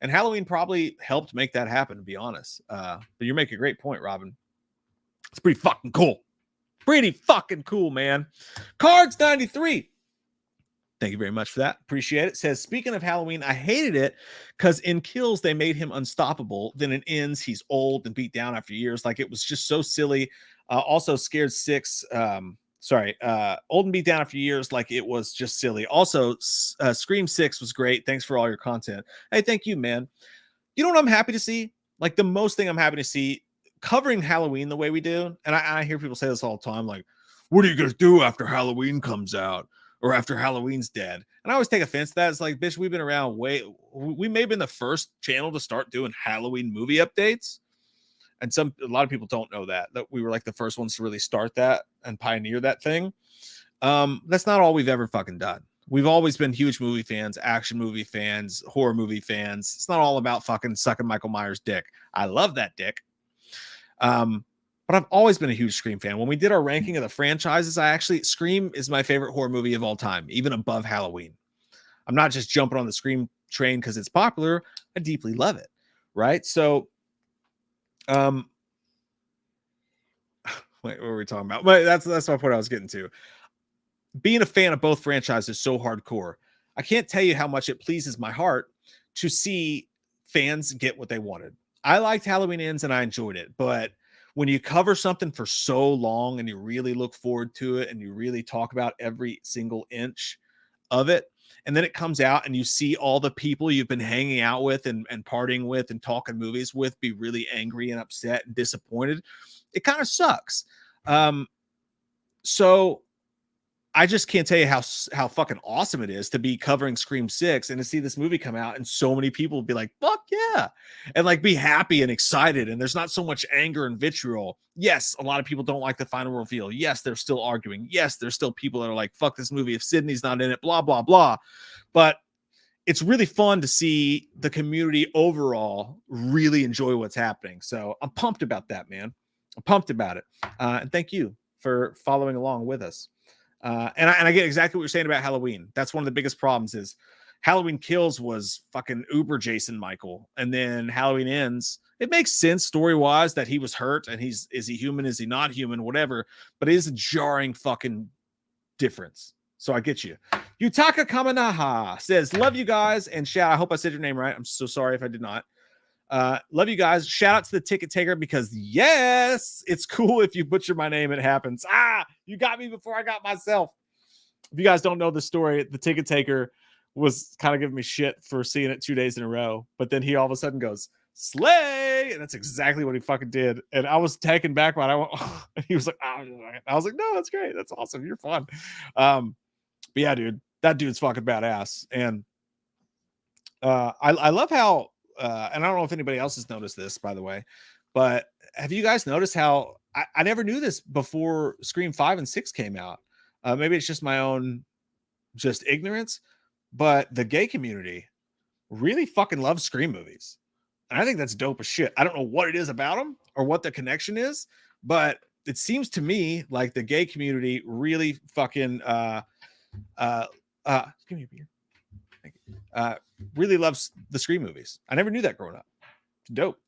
[SPEAKER 1] And Halloween probably helped make that happen, to be honest. But you make a great point, Robin. It's pretty fucking cool. Pretty fucking cool, man. Cards 93. Thank you very much for that. Appreciate it. Says, speaking of Halloween, I hated it because in Kills, they made him unstoppable. Then in Ends, he's old and beat down after years. Like, it was just so silly. Also, Scared 6. Old and beat down after years. Like, it was just silly. Also, Scream 6 was great. Thanks for all your content. Hey, thank you, man. You know what I'm happy to see? Like, the most thing I'm happy to see, covering Halloween the way we do. And I hear people say this all the time. Like, what are you going to do after Halloween comes out? Or after Halloween's dead? And I always take offense to that. It's like, bitch, we've been around we may have been the first channel to start doing Halloween movie updates. And a lot of people don't know that we were like the first ones to really start that and pioneer that thing. That's not all we've ever fucking done. We've always been huge movie fans, action movie fans, horror movie fans. It's not all about fucking sucking Michael Myers' dick. I love that dick. But I've always been a huge Scream fan. When we did our ranking of the franchises, Scream is my favorite horror movie of all time, even above Halloween. I'm not just jumping on the Scream train because it's popular. I deeply love it. Right? So, wait, what were we talking about? But that's my point I was getting to. Being a fan of both franchises is so hardcore. I can't tell you how much it pleases my heart to see fans get what they wanted. I liked Halloween Ends and I enjoyed it, but when you cover something for so long and you really look forward to it and you really talk about every single inch of it, and then it comes out and you see all the people you've been hanging out with and partying with and talking movies with be really angry and upset and disappointed, it kind of sucks. So I just can't tell you how fucking awesome it is to be covering Scream 6 and to see this movie come out and so many people be like, fuck yeah, and like be happy and excited. And there's not so much anger and vitriol. Yes, a lot of people don't like the final reveal. Yes, they're still arguing. Yes, there's still people that are like, fuck this movie if Sydney's not in it, blah, blah, blah. But it's really fun to see the community overall really enjoy what's happening. So I'm pumped about that, man. I'm pumped about it. And thank you for following along with us. And I get exactly what you're saying about Halloween. That's one of the biggest problems is Halloween Kills was fucking uber Jason Michael. And then Halloween Ends. It makes sense story-wise that he was hurt and is he human? Is he not human? Whatever. But it is a jarring fucking difference. So I get you. Yutaka Kamanaha says, love you guys. And shout, I hope I said your name right. I'm so sorry if I did not. Love you guys. Shout out to the ticket taker because yes, it's cool if you butcher my name, it happens. You got me before I got myself. If you guys don't know the story, the ticket taker was kind of giving me shit for seeing it 2 days in a row, but then he all of a sudden goes slay, and that's exactly what he fucking did. And I was taken back by it. I went, oh, and he was like, oh. I was like, no, that's great, that's awesome, you're fun. But yeah, dude, that dude's fucking badass. And I love how and I don't know if anybody else has noticed this, by the way, but have you guys noticed how I never knew this before Scream 5 and 6 came out? Maybe it's just my own just ignorance, but the gay community really fucking loves Scream movies. And I think that's dope as shit. I don't know what it is about them or what the connection is, but it seems to me like the gay community really fucking give me a beer. Thank you. Really loves the Scream movies. I never knew that growing up. It's dope.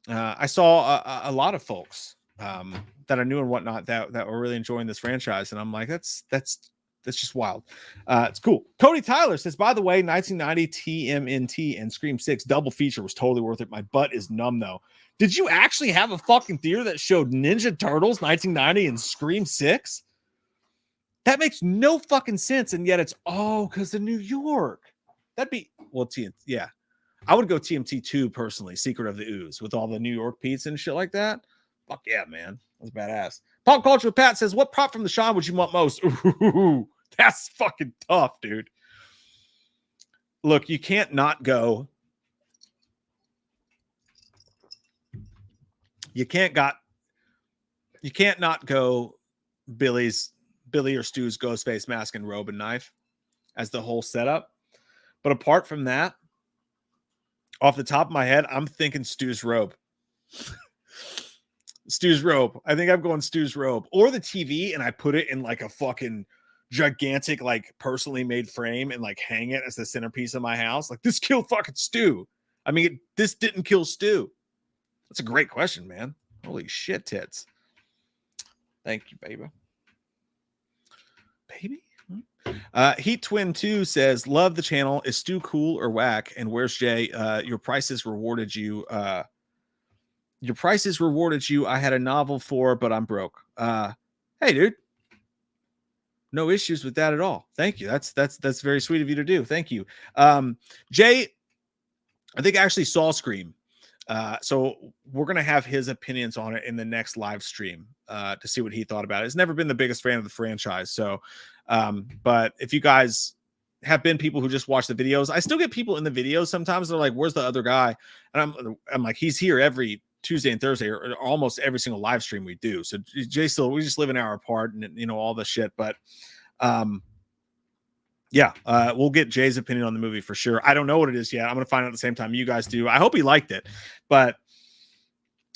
[SPEAKER 1] I saw a lot of folks that I knew and whatnot that were really enjoying this franchise, and I'm like, that's just wild. It's cool. Cody Tyler says, by the way, 1990 TMNT and Scream 6 double feature was totally worth it. My butt is numb though. Did you actually have a fucking theater that showed Ninja Turtles 1990 and Scream 6? That makes no fucking sense, and yet it's because of New York. That'd be yeah. I would go TMT 2 personally, Secret of the Ooze, with all the New York pizza and shit like that. Fuck yeah, man. That's badass. Pop Culture Pat says, what prop from the Sean would you want most? Ooh, that's fucking tough, dude. Look, you can't not go. You can't not go Billy or Stu's Ghostface mask and robe and knife as the whole setup. But apart from that, off the top of my head, I'm thinking Stu's robe. Stu's robe. I think I'm going Stu's robe or the TV, and I put it in like a fucking gigantic, like personally made frame and like hang it as the centerpiece of my house. Like, this killed fucking Stu. I mean, this didn't kill Stu. That's a great question, man. Holy shit, tits. Thank you, baby. Baby? Heat Twin 2 says, love the channel. Is Stu cool or whack? And where's Jay? Your prices rewarded you. Your prices rewarded you. I had a novel for, but I'm broke. Hey, dude. No issues with that at all. Thank you. That's very sweet of you to do. Thank you. Jay, I think I actually saw Scream. So we're going to have his opinions on it in the next live stream to see what he thought about it. He's never been the biggest fan of the franchise. So, but if you guys have been people who just watch the videos, I still get people in the videos. Sometimes they're like, where's the other guy? And I'm like, he's here every Tuesday and Thursday or almost every single live stream we do. So Jay still, we just live an hour apart and, you know, all the shit, but, yeah, we'll get Jay's opinion on the movie for sure. I don't know what it is yet. I'm going to find out at the same time you guys do. I hope he liked it, but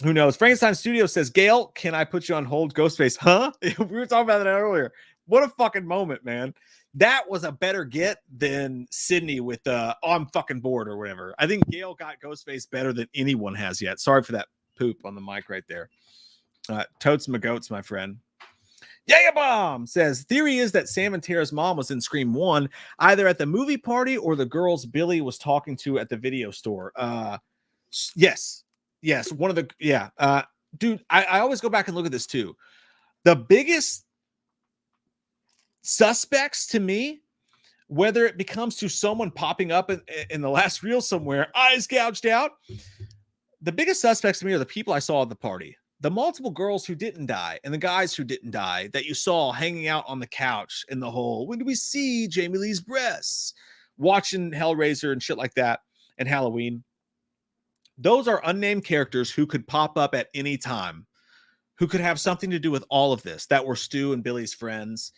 [SPEAKER 1] who knows? Frankenstein Studio says, Gail, can I put you on hold? Ghostface, huh? We were talking about that earlier. What a fucking moment, man. That was a better get than Sydney with I'm fucking bored or whatever. I think Gail got Ghostface better than anyone has yet. Sorry for that poop on the mic right there. Totes my goats, my friend. Jaeger Bomb says, theory is that Sam and Tara's mom was in Scream 1, either at the movie party or the girls Billy was talking to at the video store. Yes. One of the, dude, I always go back and look at this too. The biggest suspects to me, whether it becomes to someone popping up in the last reel somewhere, eyes gouged out, the biggest suspects to me are the people I saw at the party. The multiple girls who didn't die and the guys who didn't die that you saw hanging out on the couch in the hole. When do we see Jamie Lee's breasts? Watching Hellraiser and shit like that and Halloween. Those are unnamed characters who could pop up at any time, who could have something to do with all of this, that were Stu and Billy's friends.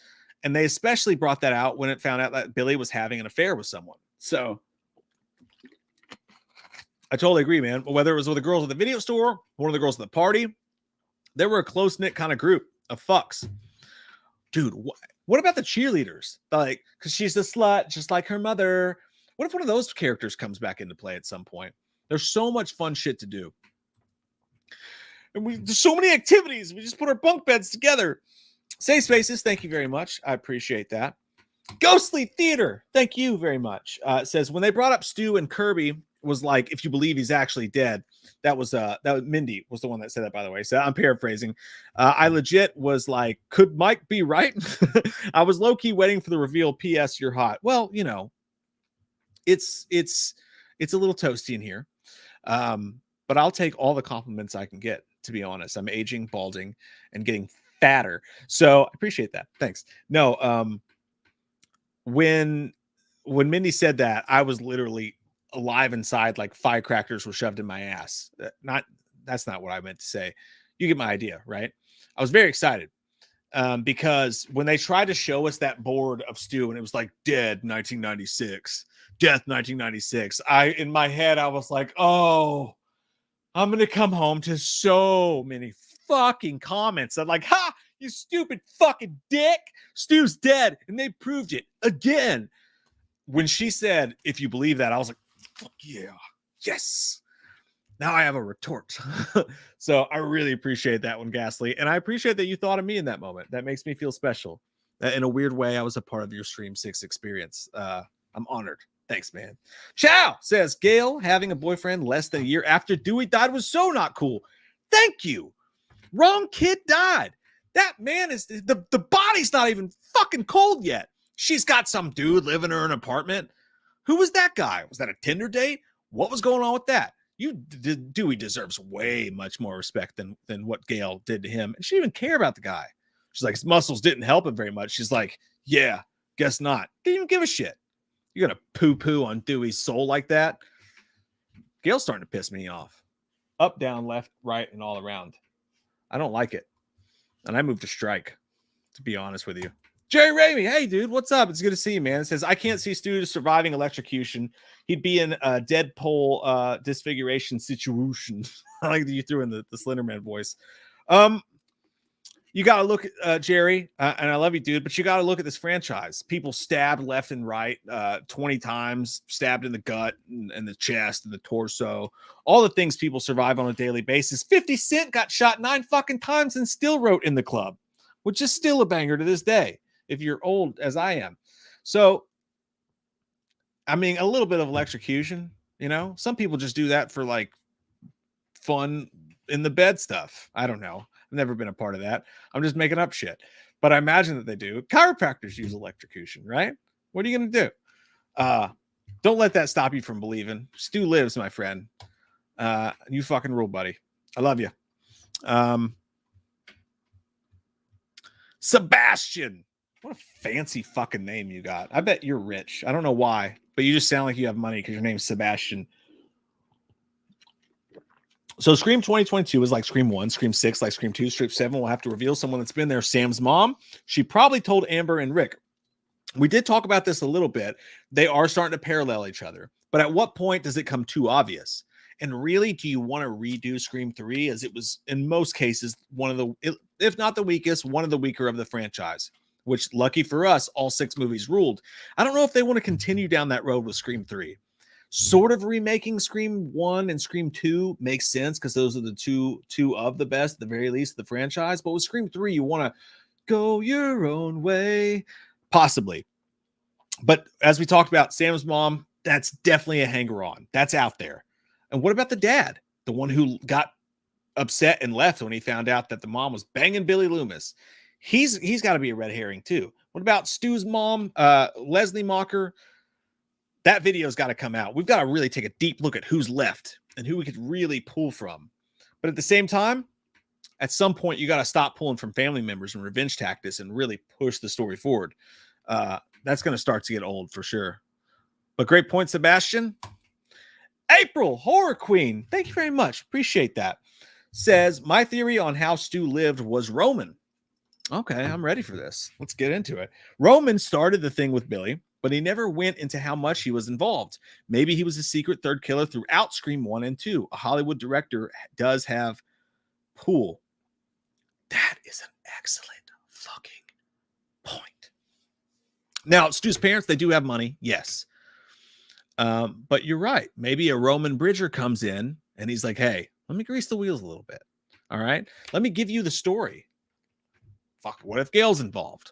[SPEAKER 1] And they especially brought that out when it found out that Billy was having an affair with someone. So I totally agree, man. Whether it was with the girls at the video store, one of the girls at the party, they were a close-knit kind of group of fucks. Dude, what about the cheerleaders? Like, because she's a slut, just like her mother. What if one of those characters comes back into play at some point? There's so much fun shit to do. And there's so many activities. We just put our bunk beds together. Safe Spaces, thank you very much. I appreciate that. Ghostly Theater, thank you very much. Says, when they brought up Stu and Kirby, was like, if you believe he's actually dead. That was Mindy was the one that said that, by the way. So I'm paraphrasing. I legit was like, could Mike be right? I was low-key waiting for the reveal. P.S. You're hot. Well, you know, it's a little toasty in here. But I'll take all the compliments I can get, to be honest. I'm aging, balding, and getting fatter. So I appreciate that. Thanks. No, when Mindy said that, I was literally alive inside, like firecrackers were shoved in my ass. That's not what I meant to say. You get my idea, right? I was very excited because when they tried to show us that board of Stu and it was like dead 1996, death 1996, in my head I was like, oh, I'm gonna come home to so many fucking comments that like, ha, you stupid fucking dick, Stu's dead, and they proved it again. When she said, if you believe that, I was like, fuck yeah, yes. Now I have a retort. So I really appreciate that one, Ghastly. And I appreciate that you thought of me in that moment. That makes me feel special. In a weird way, I was a part of your Stream 6 experience. I'm honored. Thanks, man. Chow says, Gail having a boyfriend less than a year after Dewey died was so not cool. Thank you. Wrong kid died. That man is, the body's not even fucking cold yet. She's got some dude living in her apartment. Who was that guy? Was that a Tinder date? What was going on with that? Dewey deserves way much more respect than what Gail did to him. And she didn't even care about the guy. She's like, his muscles didn't help him very much. She's like, yeah, guess not. Didn't even give a shit. You're going to poo-poo on Dewey's soul like that? Gail's starting to piss me off. Up, down, left, right, and all around. I don't like it. And I moved to strike, to be honest with you. Jerry Ramey, hey dude, what's up? It's good to see you, man. It says I can't see Stu surviving electrocution. He'd be in a Deadpool disfiguration situation. I like that you threw in the Slenderman voice. You got to look at Jerry, and I love you, dude, but you got to look at this franchise. People stabbed left and right 20 times, stabbed in the gut and the chest and the torso. All the things people survive on a daily basis. 50 Cent got shot 9 fucking times and still wrote In the Club, which is still a banger to this day, if you're old as I am. So, I mean, a little bit of electrocution, you know? Some people just do that for, like, fun in the bed stuff. I don't know. I've never been a part of that. I'm just making up shit. But I imagine that they do. Chiropractors use electrocution, right? What are you going to do? Don't let that stop you from believing. Stu lives, my friend. You fucking rule, buddy. I love you. Sebastian. What a fancy fucking name you got. I bet you're rich. I don't know why, but you just sound like you have money because your name's Sebastian. So Scream 2022 is like Scream 1, Scream 6 like Scream 2, Scream 7 will have to reveal someone that's been there. Sam's mom, she probably told Amber and Rick. We did talk about this a little bit. They are starting to parallel each other. But at what point does it come too obvious? And really, do you want to redo Scream 3 as it was, in most cases, one of the, if not the weakest, one of the weaker of the franchise, which, lucky for us, all 6 movies ruled. I don't know if they want to continue down that road with Scream 3. Sort of remaking Scream 1 and Scream 2 makes sense because those are the two of the best, at the very least, of the franchise. But with Scream 3, you want to go your own way. Possibly. But as we talked about, Sam's mom, that's definitely a hanger-on. That's out there. And what about the dad? The one who got upset and left when he found out that the mom was banging Billy Loomis. He's got to be a red herring, too. What about Stu's mom, Leslie Mocker? That video's got to come out. We've got to really take a deep look at who's left and who we could really pull from. But at the same time, at some point, you got to stop pulling from family members and revenge tactics and really push the story forward. That's going to start to get old for sure. But great point, Sebastian. April, Horror Queen. Thank you very much. Appreciate that. Says, my theory on how Stu lived was Roman. Okay, I'm ready for this. Let's get into it. Roman started the thing with Billy, but he never went into how much he was involved. Maybe he was a secret third killer throughout Scream 1 and 2. A Hollywood director does have pool. That is an excellent fucking point. Now, Stu's parents, they do have money, yes. But you're right. Maybe a Roman Bridger comes in and he's like, hey, let me grease the wheels a little bit. All right? Let me give you the story. Fuck, what if Gail's involved?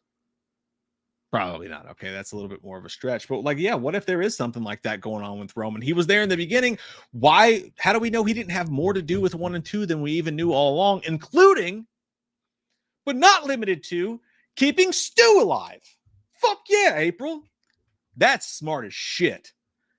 [SPEAKER 1] Probably not. Okay, that's a little bit more of a stretch. But like, yeah, what if there is something like that going on with Roman? He was there in the beginning. Why? How do we know he didn't have more to do with 1 and 2 than we even knew all along, including, but not limited to, keeping Stu alive? Fuck yeah, April. That's smart as shit.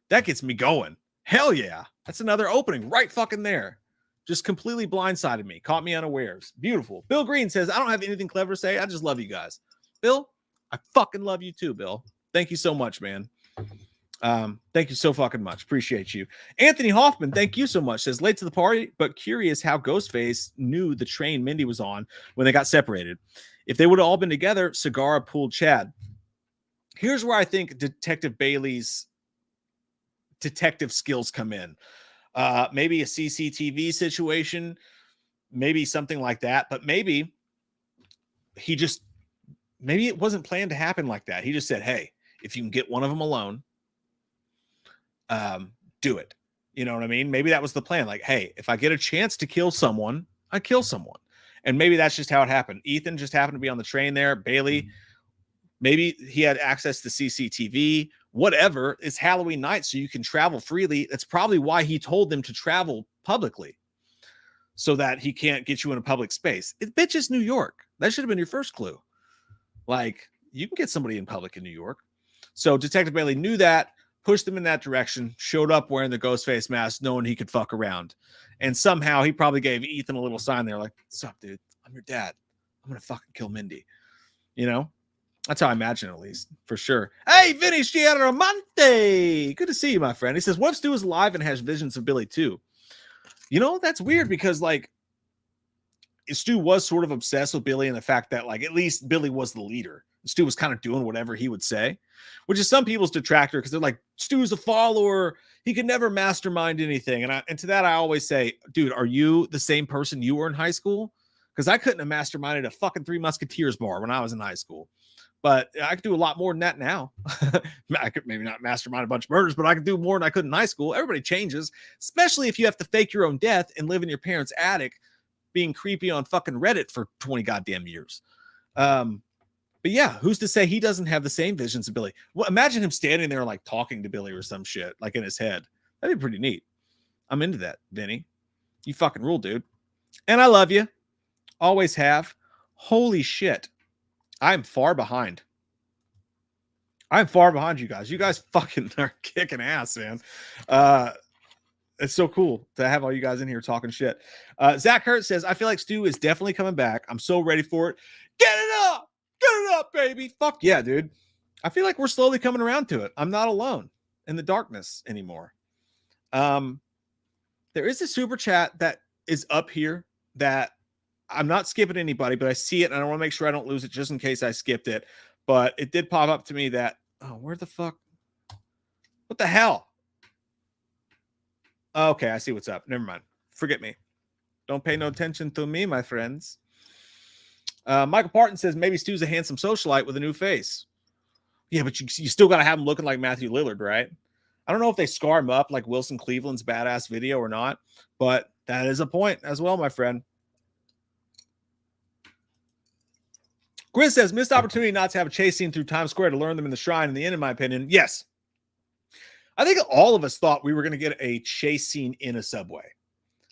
[SPEAKER 1] That gets me going. Hell yeah. That's another opening right fucking there. Just completely blindsided me. Caught me unawares. Beautiful. Bill Green says, I don't have anything clever to say. I just love you guys. Bill, I fucking love you too, Bill. Thank you so much, man. Thank you so fucking much. Appreciate you. Anthony Hoffman, thank you so much. Says, late to the party, but curious how Ghostface knew the train Mindy was on when they got separated. If they would have all been together, Segura pulled Chad. Here's where I think Detective Bailey's detective skills come in. Maybe a CCTV situation, maybe something like that, but maybe maybe it wasn't planned to happen like that. He just said, hey, if you can get one of them alone, do it. You know what I mean? Maybe that was the plan. Like, hey, if I get a chance to kill someone, I kill someone. And maybe that's just how it happened. Ethan just happened to be on the train there. Bailey, maybe he had access to CCTV, whatever. It's Halloween night, so you can travel freely. That's probably why he told them to travel publicly, so that he can't get you in a public space. It bitch is New York. That should have been your first clue. Like, you can get somebody in public in New York. So Detective Bailey knew that, pushed them in that direction, showed up wearing the Ghostface mask, knowing he could fuck around. And somehow he probably gave Ethan a little sign there, like, what's up, dude? I'm your dad. I'm going to fucking kill Mindy. You know? That's how I imagine it, at least, for sure. Hey, Vinny Schiaramonte. Good to see you, my friend. He says, what if Stu is alive and has visions of Billy too? You know, that's weird because, like, Stu was sort of obsessed with Billy and the fact that, like, at least Billy was the leader. Stu was kind of doing whatever he would say, which is some people's detractor because they're like, Stu's a follower. He could never mastermind anything. And to that, I always say, dude, are you the same person you were in high school? Because I couldn't have masterminded a fucking Three Musketeers bar when I was in high school. But I could do a lot more than that now. I could maybe not mastermind a bunch of murders, but I could do more than I could in high school. Everybody changes, especially if you have to fake your own death and live in your parents' attic being creepy on fucking Reddit for 20 goddamn years. But yeah, who's to say he doesn't have the same visions of Billy? Well, imagine him standing there like talking to Billy or some shit, like in his head. That'd be pretty neat. I'm into that, Vinny. You fucking rule, dude. And I love you. Always have. Holy shit. I'm far behind. I'm far behind you guys. You guys fucking are kicking ass, man. It's so cool to have all you guys in here talking shit. Zach Hurt says, I feel like Stu is definitely coming back. I'm so ready for it. Get it up! Get it up, baby! Fuck yeah, dude. I feel like we're slowly coming around to it. I'm not alone in the darkness anymore. There is a super chat that is up here that I'm not skipping anybody, but I see it and I want to make sure I don't lose it just in case I skipped it. But it did pop up to me that, oh, where the fuck? What the hell? Okay, I see what's up. Never mind. Forget me. Don't pay no attention to me, my friends. Michael Parton says maybe Stu's a handsome socialite with a new face. Yeah, but you still got to have him looking like Matthew Lillard, right? I don't know if they scar him up like Wilson Cleveland's badass video or not, but that is a point as well, my friend. Grizz says, missed opportunity not to have a chase scene through Times Square to learn them in the shrine in the end, in my opinion. Yes. I think all of us thought we were going to get a chase scene in a subway.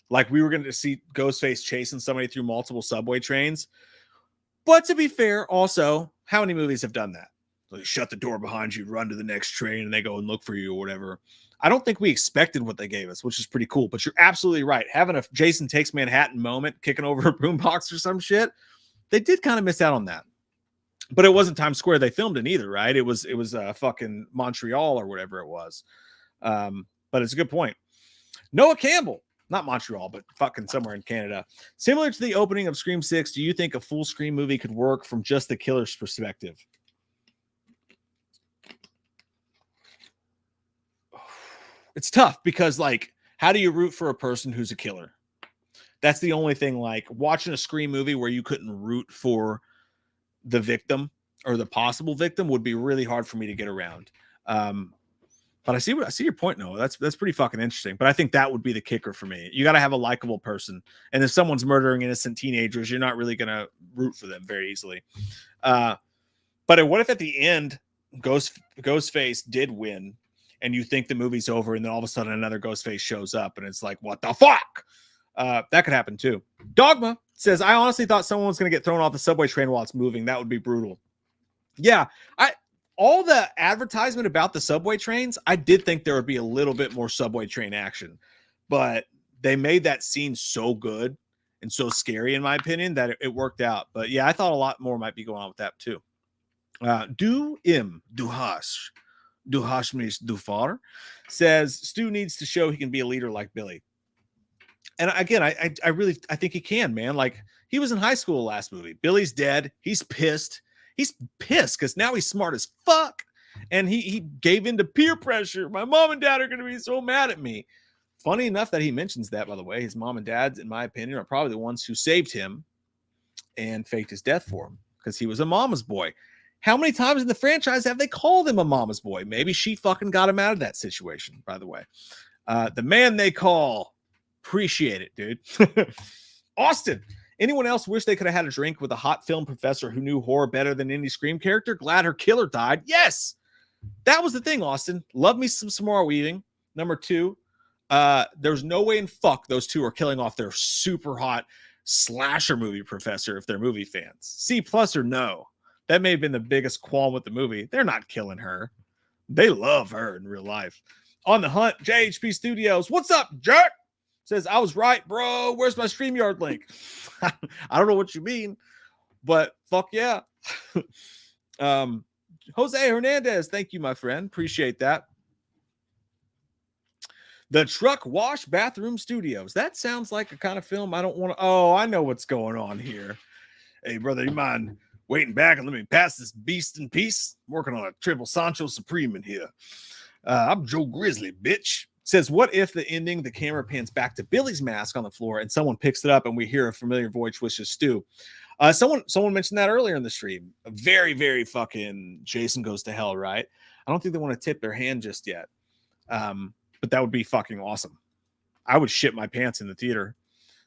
[SPEAKER 1] Like we were going to see Ghostface chasing somebody through multiple subway trains. But to be fair, also, how many movies have done that? So they shut the door behind you, run to the next train, and they go and look for you or whatever. I don't think we expected what they gave us, which is pretty cool. But you're absolutely right. Having a Jason Takes Manhattan moment, kicking over a boombox or some shit, they did kind of miss out on that. But it wasn't Times Square they filmed in either, right? It was fucking Montreal or whatever it was. But it's a good point. Noah Campbell, not Montreal, but fucking somewhere in Canada. Similar to the opening of Scream 6, do you think a full Scream movie could work from just the killer's perspective? It's tough because, like, how do you root for a person who's a killer? That's the only thing. Like, watching a Scream movie where you couldn't root for the victim or the possible victim would be really hard for me to get around. But I see your point, Noah. That's pretty fucking interesting. But I think that would be the kicker for me. You got to have a likable person. And if someone's murdering innocent teenagers, you're not really going to root for them very easily. But what if at the end Ghostface did win and you think the movie's over and then all of a sudden another Ghostface shows up and it's like, what the fuck? That could happen too. Dogma says, I honestly thought someone was going to get thrown off the subway train while it's moving. That would be brutal. Yeah, all the advertisement about the subway trains, I did think there would be a little bit more subway train action, but they made that scene so good and so scary, in my opinion, that it worked out. But yeah, I thought a lot more might be going on with that too. Du Hash Dufar says Stu needs to show he can be a leader like Billy. And again, I really think he can, man. Like, he was in high school last movie. Billy's dead. He's pissed. He's pissed because now he's smart as fuck. And he gave in to peer pressure. My mom and dad are going to be so mad at me. Funny enough that he mentions that, by the way. His mom and dad, in my opinion, are probably the ones who saved him and faked his death for him because he was a mama's boy. How many times in the franchise have they called him a mama's boy? Maybe she fucking got him out of that situation, by the way. The man they call. Appreciate it, dude. Austin, anyone else wish they could have had a drink with a hot film professor who knew horror better than any Scream character? Glad her killer died. Yes, that was the thing, Austin. Love me some Samara Weaving. Number 2, there's no way in fuck those two are killing off their super hot slasher movie professor if they're movie fans. C+ or no? That may have been the biggest qualm with the movie. They're not killing her. They love her in real life. On the Hunt, JHP Studios. What's up, jerk? Says, I was right, bro. Where's my StreamYard link? I don't know what you mean, but fuck yeah. Jose Hernandez, thank you, my friend. Appreciate that. The Truck Wash Bathroom Studios. That sounds like a kind of film I don't want to. Oh, I know what's going on here. Hey, brother, you mind Waiting back and let me pass this beast in peace. I'm working on a triple Sancho Supreme in here. I'm Joe Grizzly, bitch. Says, what if the ending, the camera pans back to Billy's mask on the floor and someone picks it up and we hear a familiar voice, which is Stu? Someone mentioned that earlier in the stream. A very, very fucking Jason Goes to Hell, right? I don't think they want to tip their hand just yet. But that would be fucking awesome. I would shit my pants in the theater.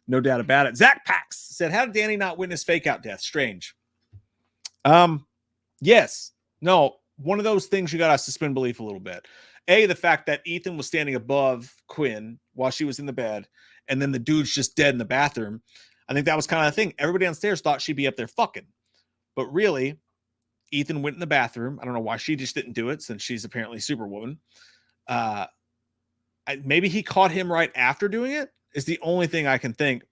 [SPEAKER 1] No doubt about it. Zach Pax said, how did Danny not witness fake out death? Strange. Yes. No, one of those things you got to suspend belief a little bit. The fact that Ethan was standing above Quinn while she was in the bed, and then the dude's just dead in the bathroom. I think that was kind of the thing. Everybody downstairs thought she'd be up there fucking. But really, Ethan went in the bathroom. I don't know why she just didn't do it, since she's apparently Superwoman. Maybe he caught him right after doing it is the only thing I can think.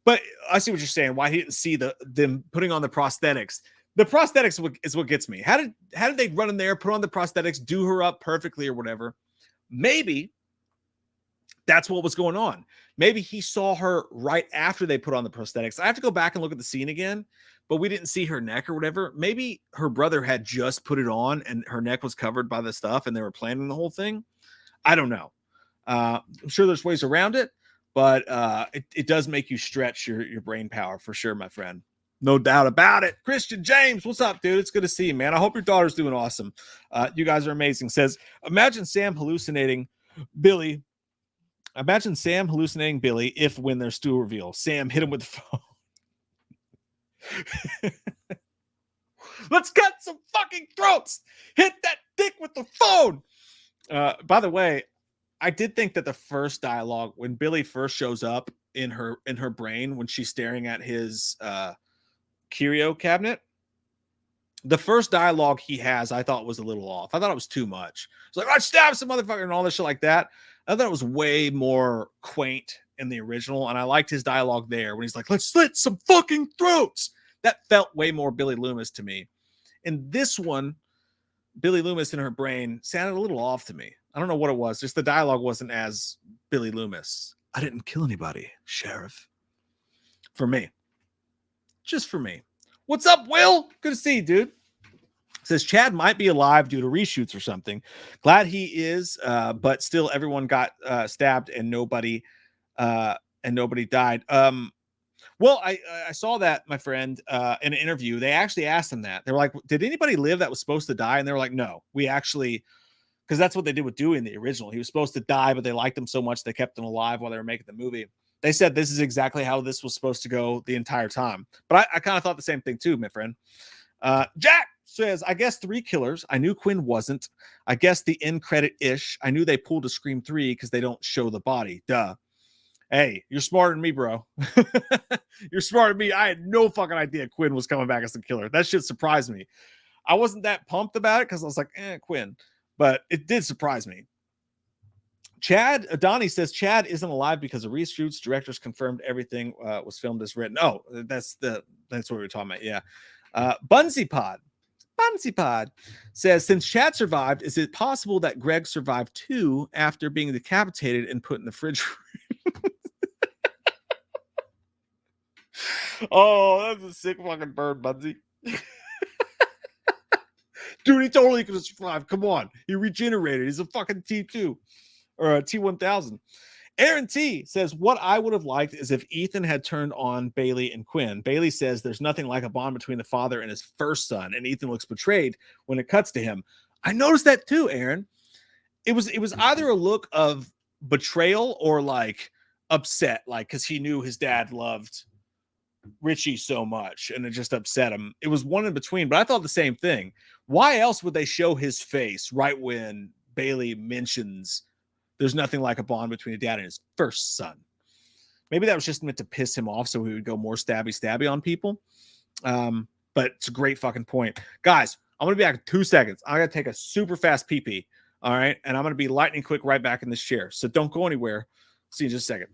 [SPEAKER 1] But I see what you're saying. Why he didn't see them putting on the prosthetics. The prosthetics is what gets me. How did they run in there, put on the prosthetics, do her up perfectly or whatever? Maybe that's what was going on. Maybe he saw her right after they put on the prosthetics. I have to go back and look at the scene again, but we didn't see her neck or whatever. Maybe her brother had just put it on and her neck was covered by the stuff and they were planning the whole thing. I don't know. I'm sure there's ways around it, but it does make you stretch your brain power for sure, my friend. No doubt about it. Christian James, what's up, dude? It's good to see you, man. I hope your daughter's doing awesome. You guys are amazing. Says, imagine Sam hallucinating Billy. Imagine Sam hallucinating Billy if when there's Stu reveal. Sam hit him with the phone. Let's cut some fucking throats. Hit that dick with the phone. By the way, I did think that the first dialogue, when Billy first shows up in her brain, when she's staring at his curio cabinet, the first dialogue he has, I thought was a little off. I thought it was too much. It's like, I stabbed some motherfucker and all this shit like that. I thought it was way more quaint in the original, and I liked his dialogue there when he's like, let's slit some fucking throats. That felt way more Billy Loomis to me. In this one, Billy Loomis in her brain sounded a little off to me. I don't know what it was. Just the dialogue wasn't as Billy Loomis. I didn't kill anybody, Sheriff. For me. Just for me. What's up, Will? Good to see you, dude. Says Chad might be alive due to reshoots or something. Glad he is, but still everyone got stabbed and nobody died. Well, I saw that, my friend, in an interview. They actually asked him that. They were like, did anybody live that was supposed to die? And they were like, no, we actually, because that's what they did with Dewey in the original. He was supposed to die, but they liked him so much they kept him alive while they were making the movie. They said this is exactly how this was supposed to go the entire time. But I kind of thought the same thing too, my friend. Jack says, I guess 3 killers. I knew Quinn wasn't. I guess the end credit-ish. I knew they pulled a Scream 3 because they don't show the body. Duh. Hey, you're smarter than me, bro. You're smarter than me. I had no fucking idea Quinn was coming back as the killer. That shit surprised me. I wasn't that pumped about it because I was like, Quinn. But it did surprise me. Donnie says Chad isn't alive because of reshoots. Directors confirmed everything was filmed as written. Oh, that's what we were talking about. Yeah. Bunsy Pod says, since Chad survived, is it possible that Greg survived too after being decapitated and put in the fridge? Oh, that's a sick fucking bird, Bunsy. Dude, he totally could have survived. Come on. He regenerated. He's a fucking T2 or a T1000. Aaron T says, what I would have liked is if Ethan had turned on Bailey and Quinn. Bailey says there's nothing like a bond between the father and his first son, and Ethan looks betrayed when it cuts to him. I noticed that too, Aaron. It was either a look of betrayal or like upset, like because he knew his dad loved Richie so much and it just upset him. It was one in between, but I thought the same thing. Why else would they show his face right when Bailey mentions there's nothing like a bond between a dad and his first son? Maybe that was just meant to piss him off so he would go more stabby on people. But it's a great fucking point. Guys, I'm going to be back in 2 seconds. I got to take a super fast pee-pee. All right. And I'm going to be lightning quick right back in this chair. So don't go anywhere. See you in just a second.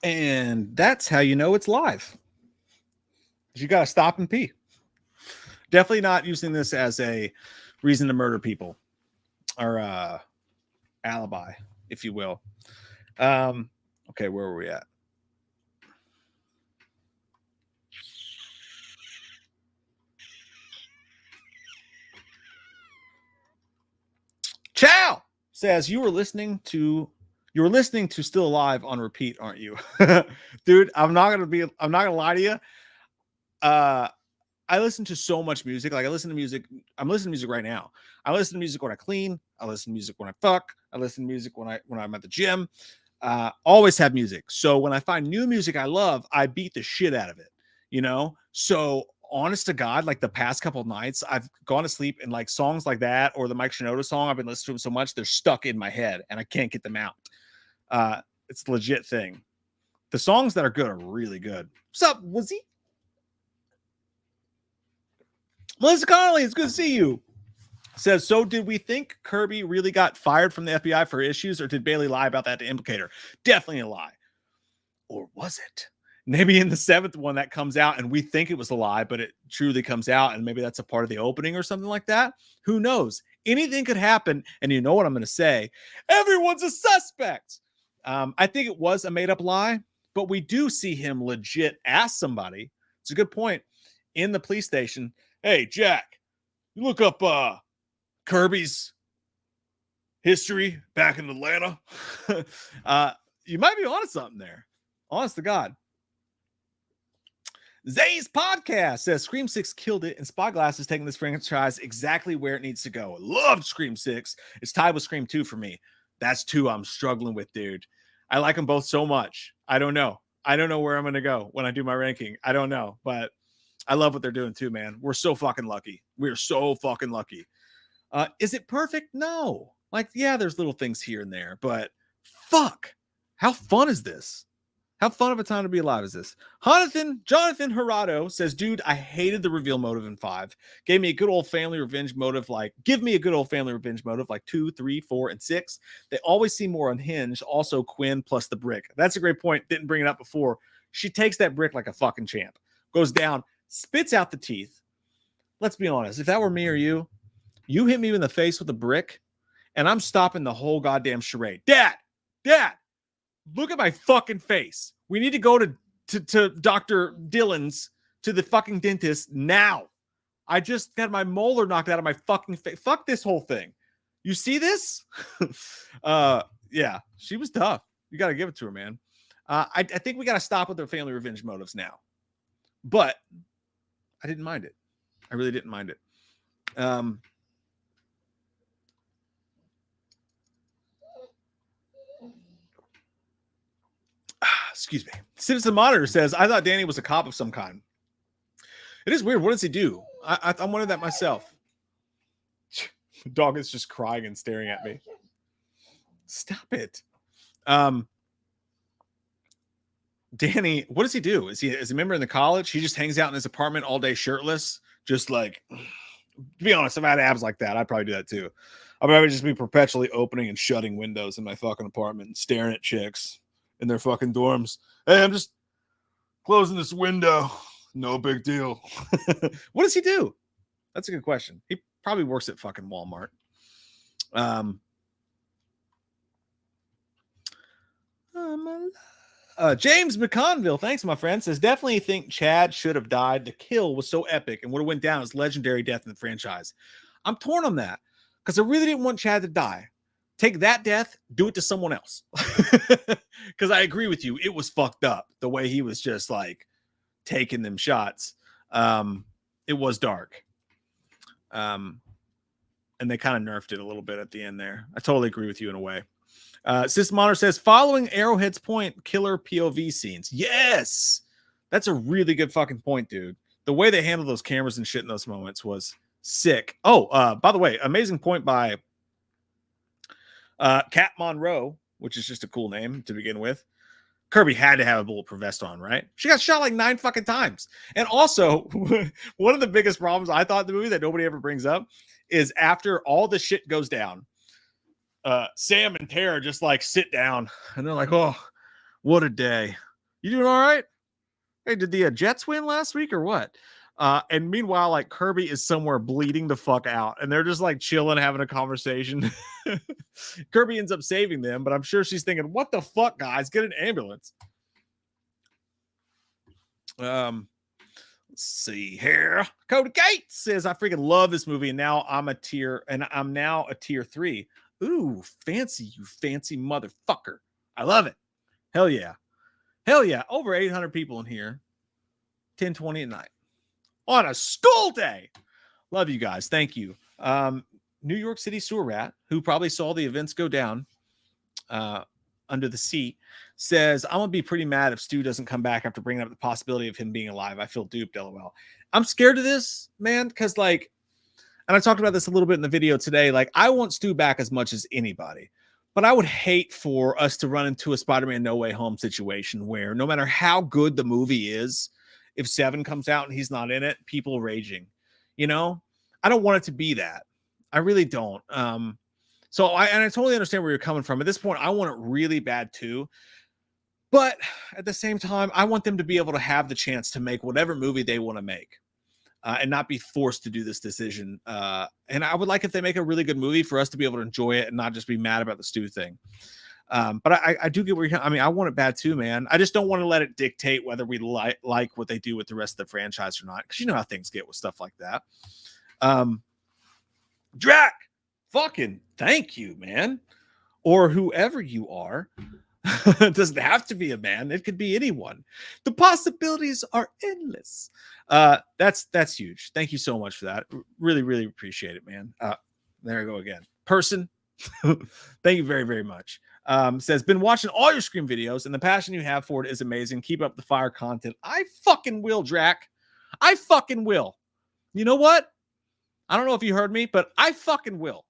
[SPEAKER 1] And that's how you know it's live. You got to stop and pee. Definitely not using this as a reason to murder people or alibi, if you will. Okay, where were we at? Chow says you were listening to Still Alive on repeat, aren't you? Dude, I'm not gonna lie to you. I listen to so much music. Like I listen to music. I'm listening to music right now. I listen to music when I clean. I listen to music when I fuck. I listen to music when I'm at the gym. Always have music. So when I find new music I love, I beat the shit out of it. You know. So honest to God, like the past couple of nights, I've gone to sleep and like songs like that or the Mike Shinoda song. I've been listening to them so much they're stuck in my head and I can't get them out. It's a legit thing. The songs that are good are really good. What's up, Woozy? Melissa Connolly, it's good to see you. Says, so did we think Kirby really got fired from the FBI for issues, or did Bailey lie about that to implicate her? Definitely a lie. Or was it? Maybe in the 7th one that comes out and we think it was a lie, but it truly comes out and maybe that's a part of the opening or something like that. Who knows? Anything could happen. And you know what I'm going to say? Everyone's a suspect. I think it was a made up lie, but we do see him legit ask somebody. It's a good point. In the police station. Hey, Jack, you look up Kirby's history back in Atlanta. You might be onto something there. Honest to God. Zay's podcast says Scream 6 killed it, and Spyglass is taking this franchise exactly where it needs to go. I loved Scream 6. It's tied with Scream 2 for me. That's 2 I'm struggling with, dude. I like them both so much. I don't know. I don't know where I'm going to go when I do my ranking. I don't know, but I love what they're doing too, man. We're so fucking lucky. We're so fucking lucky. Is it perfect? No. Like, yeah, there's little things here and there, but fuck. How fun is this? How fun of a time to be alive is this? Jonathan Hirado says, dude, I hated the reveal motive in 5. Gave me a good old family revenge motive, give me a good old family revenge motive like 2, 3, 4, and 6. They always seem more unhinged. Also, Quinn plus the brick. That's a great point. Didn't bring it up before. She takes that brick like a fucking champ. Goes down, spits out the teeth. Let's be honest. If that were me or you hit me in the face with a brick, and I'm stopping the whole goddamn charade. Dad, look at my fucking face. We need to go to Dr. Dillon's, to the fucking dentist now. I just got my molar knocked out of my fucking face. Fuck this whole thing. You see this? Yeah, she was tough. You got to give it to her, man. I think we got to stop with their family revenge motives now. But I didn't mind it. I really didn't mind it. Excuse me. Citizen Monitor says, I thought Danny was a cop of some kind. It is weird. What does he do? I'm wondering that myself. Dog is just crying and staring at me. Stop it. Danny, what does he do? Is he a member in the college? He just hangs out in his apartment all day shirtless. Just like, to be honest, if I had abs like that, I'd probably do that too. I'd probably just be perpetually opening and shutting windows in my fucking apartment and staring at chicks in their fucking dorms. Hey, I'm just closing this window. No big deal. What does he do? That's a good question. He probably works at fucking Walmart. James McConville, thanks, my friend, says, definitely think Chad should have died. The kill was so epic and would have went down as legendary death in the franchise. I'm torn on that because I really didn't want Chad to die. Take that death, do it to someone else. Because I agree with you. It was fucked up the way he was just like taking them shots. It was dark. And they kind of nerfed it a little bit at the end there. I totally agree with you in a way. Sis Monitor says, following Arrowhead's point, killer POV scenes. Yes! That's a really good fucking point, dude. The way they handled those cameras and shit in those moments was sick. Oh, by the way, amazing point by Cat Monroe, which is just a cool name to begin with. Kirby had to have a bulletproof vest on, right? She got shot like 9 fucking times. And also, one of the biggest problems I thought in the movie that nobody ever brings up is after all the shit goes down, Sam and Tara just like sit down and they're like, oh, what a day. You doing all right? Hey, did the Jets win last week or what? And meanwhile, like Kirby is somewhere bleeding the fuck out, and they're just like chilling, having a conversation. Kirby ends up saving them, but I'm sure she's thinking, "What the fuck, guys? Get an ambulance." Let's see here. Cody Gates says, "I freaking love this movie, and now I'm now a tier 3. Ooh, fancy, you fancy motherfucker! I love it. Hell yeah, hell yeah! Over 800 people in here. 10:20 at night on a school day. Love you guys. Thank you. New York City sewer rat, who probably saw the events go down under the sea, says, I'm going to be pretty mad if Stu doesn't come back after bringing up the possibility of him being alive. I feel duped, LOL. I'm scared of this, man, because like, and I talked about this a little bit in the video today, like I want Stu back as much as anybody, but I would hate for us to run into a Spider-Man No Way Home situation where no matter how good the movie is, if 7 comes out and he's not in it, people raging, you know, I don't want it to be that. I really don't. So I totally understand where you're coming from. At this point, I want it really bad too. But at the same time, I want them to be able to have the chance to make whatever movie they want to make and not be forced to do this decision. And I would like if they make a really good movie for us to be able to enjoy it and not just be mad about the Stu thing. But I do get where you're. I mean, I want it bad too, man. I just don't want to let it dictate whether we like what they do with the rest of the franchise or not, because you know how things get with stuff like that. Drac, fucking thank you, man, or whoever you are. It doesn't have to be a man. It could be anyone. The possibilities are endless. That's huge. Thank you so much for that. Really, really appreciate it, man. There I go again. Person. Thank you very, very much. Says, been watching all your Scream videos, and the passion you have for it is amazing. Keep up the fire content. I fucking will, Drac. I fucking will. You know what? I don't know if you heard me, but I fucking will.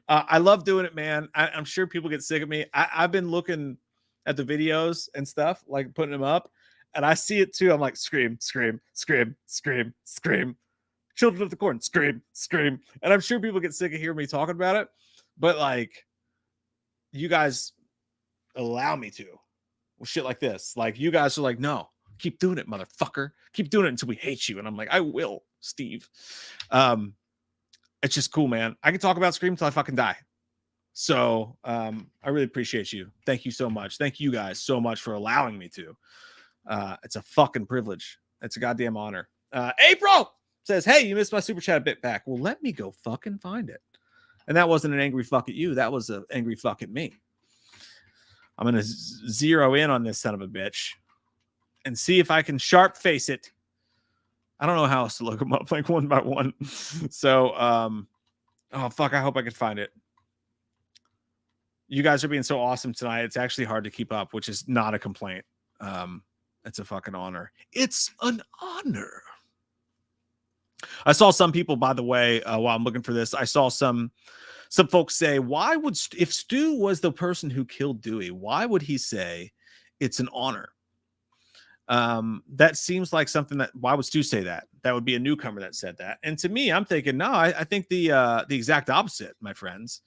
[SPEAKER 1] I love doing it, man. I'm sure people get sick of me. I've been looking at the videos and stuff, like putting them up, and I see it too. I'm like, scream, scream, scream, scream, scream. Children of the Corn, scream, scream. And I'm sure people get sick of hearing me talking about it, but like, you guys allow me to. Well, shit like this. Like, you guys are like, no, keep doing it, motherfucker. Keep doing it until we hate you. And I'm like, I will, Steve. It's just cool, man. I can talk about Scream until I fucking die. So I really appreciate you. Thank you so much. Thank you guys so much for allowing me to. It's a fucking privilege. It's a goddamn honor. April says, hey, you missed my super chat a bit back. Well, let me go fucking find it. And that wasn't an angry fuck at you. That was an angry fuck at me. I'm going to zero in on this son of a bitch and see if I can sharp face it. I don't know how else to look them up, like one by one. So, oh, fuck, I hope I can find it. You guys are being so awesome tonight. It's actually hard to keep up, which is not a complaint. It's a fucking honor. It's an honor. I saw some people, by the way, while I'm looking for this, I saw some folks say, why would, if Stu was the person who killed Dewey, why would he say it's an honor? That seems like something that, why would Stu say that? That would be a newcomer that said that. And to me, I'm thinking, no, I think the exact opposite, my friends.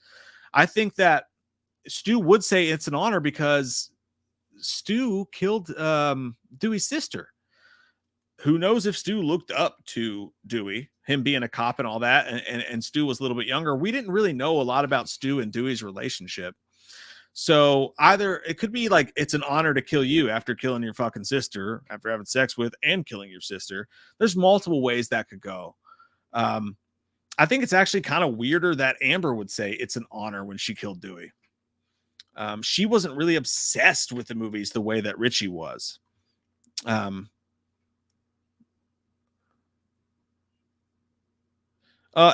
[SPEAKER 1] I think that Stu would say it's an honor because Stu killed Dewey's sister. Who knows if Stu looked up to Dewey, him being a cop and all that, and Stu was a little bit younger. We didn't really know a lot about Stu and Dewey's relationship. So either it could be like, it's an honor to kill you after killing your fucking sister, after having sex with and killing your sister. There's multiple ways that could go. I think it's actually kind of weirder that Amber would say it's an honor when she killed Dewey. She wasn't really obsessed with the movies the way that Richie was.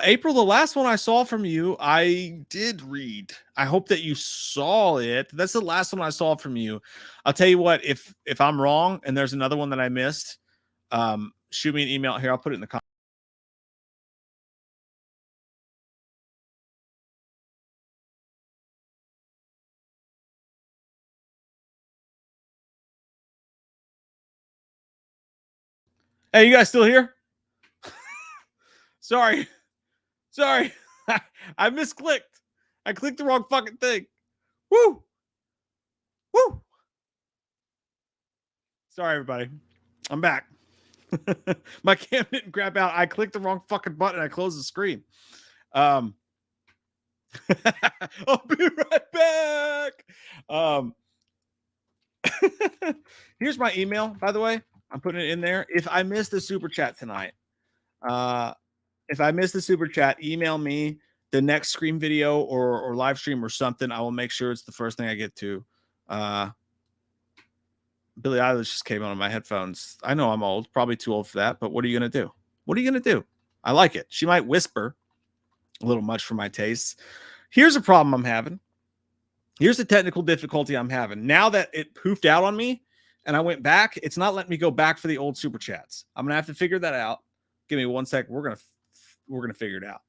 [SPEAKER 1] April, the last one I saw from you, I did read. I hope that you saw it. That's the last one I saw from you. I'll tell you what, if I'm wrong and there's another one that I missed, shoot me an email here. I'll put it in the comments. Hey, you guys still here? Sorry. I misclicked. I clicked the wrong fucking thing. Woo. Sorry, everybody. I'm back. My cam didn't grab out. I clicked the wrong fucking button. I closed the screen. I'll be right back. Here's my email, by the way. I'm putting it in there. If I missed the super chat tonight, if I missed the super chat, email me the next Scream video or live stream or something. I will make sure it's the first thing I get to. Billie Eilish just came on my headphones. I know I'm old, probably too old for that, but what are you going to do? What are you going to do? I like it. She might whisper a little much for my tastes. Here's a problem I'm having. Here's the technical difficulty I'm having. Now that it poofed out on me and I went back, it's not letting me go back for the old super chats. I'm going to have to figure that out. Give me 1 sec. We're going to figure it out.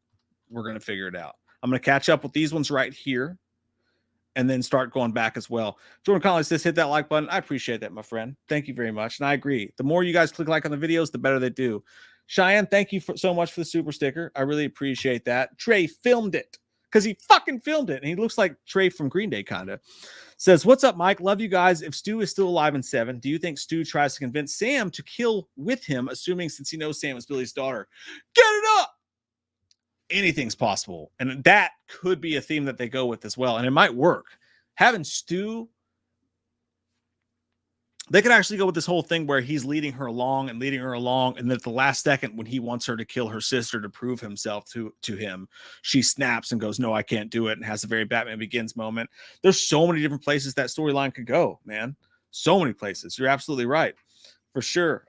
[SPEAKER 1] We're going to figure it out. I'm going to catch up with these ones right here and then start going back as well. Jordan Collins says, hit that like button. I appreciate that, my friend. Thank you very much. And I agree. The more you guys click like on the videos, the better they do. Cheyenne, thank you so much for the super sticker. I really appreciate that. Trey filmed it because he fucking filmed it. And he looks like Trey from Green Day, kind of. Says, what's up, Mike? Love you guys. If Stu is still alive in 7, do you think Stu tries to convince Sam to kill with him, assuming since he knows Sam is Billy's daughter? Get it up! Anything's possible. And that could be a theme that they go with as well. And it might work. Having Stu, they could actually go with this whole thing where he's leading her along. And then at the last second, when he wants her to kill her sister to prove himself to him, she snaps and goes, no, I can't do it. And has a very Batman Begins moment. There's so many different places that storyline could go, man. So many places. You're absolutely right. For sure.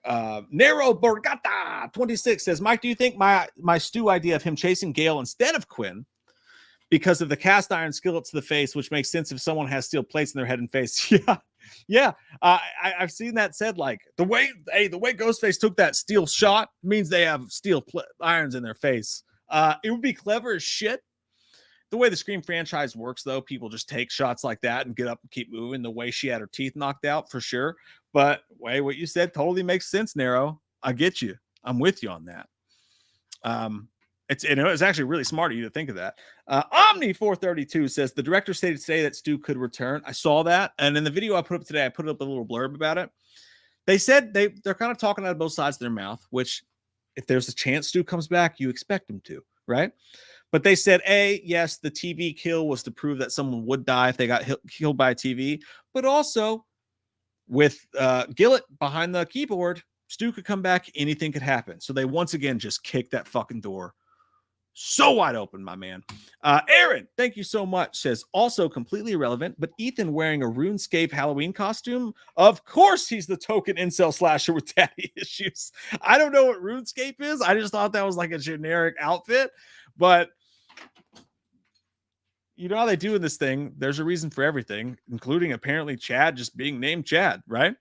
[SPEAKER 1] Nero Borgata 26 says, Mike, do you think my Stu idea of him chasing Gale instead of Quinn because of the cast iron skillet to the face, which makes sense if someone has steel plates in their head and face? Yeah. I've seen that said, like the way Ghostface took that steel shot means they have steel irons in their face. It would be clever as shit. The way the Scream franchise works, though, people just take shots like that and get up and keep moving. The way she had her teeth knocked out, for sure. But way what you said totally makes sense, Nero. I get you. I'm with you on that. It's actually really smart of you to think of that. Omni 432 says the director stated today that Stu could return. I saw that, and in the video I put up today, I put up a little blurb about it. They said they're kind of talking out of both sides of their mouth. Which, if there's a chance Stu comes back, you expect him to, right? But they said, yes, the TV kill was to prove that someone would die if they got killed by a TV. But also, with Gillett behind the keyboard, Stu could come back. Anything could happen. So they once again just kicked that fucking door so wide open, my man. Aaron, thank you so much. Says, also completely irrelevant, but Ethan wearing a RuneScape Halloween costume. Of course he's the token incel slasher with daddy issues. I don't know what RuneScape is. I just thought that was like a generic outfit. But you know how they do in this thing. There's a reason for everything, including apparently Chad just being named Chad, right?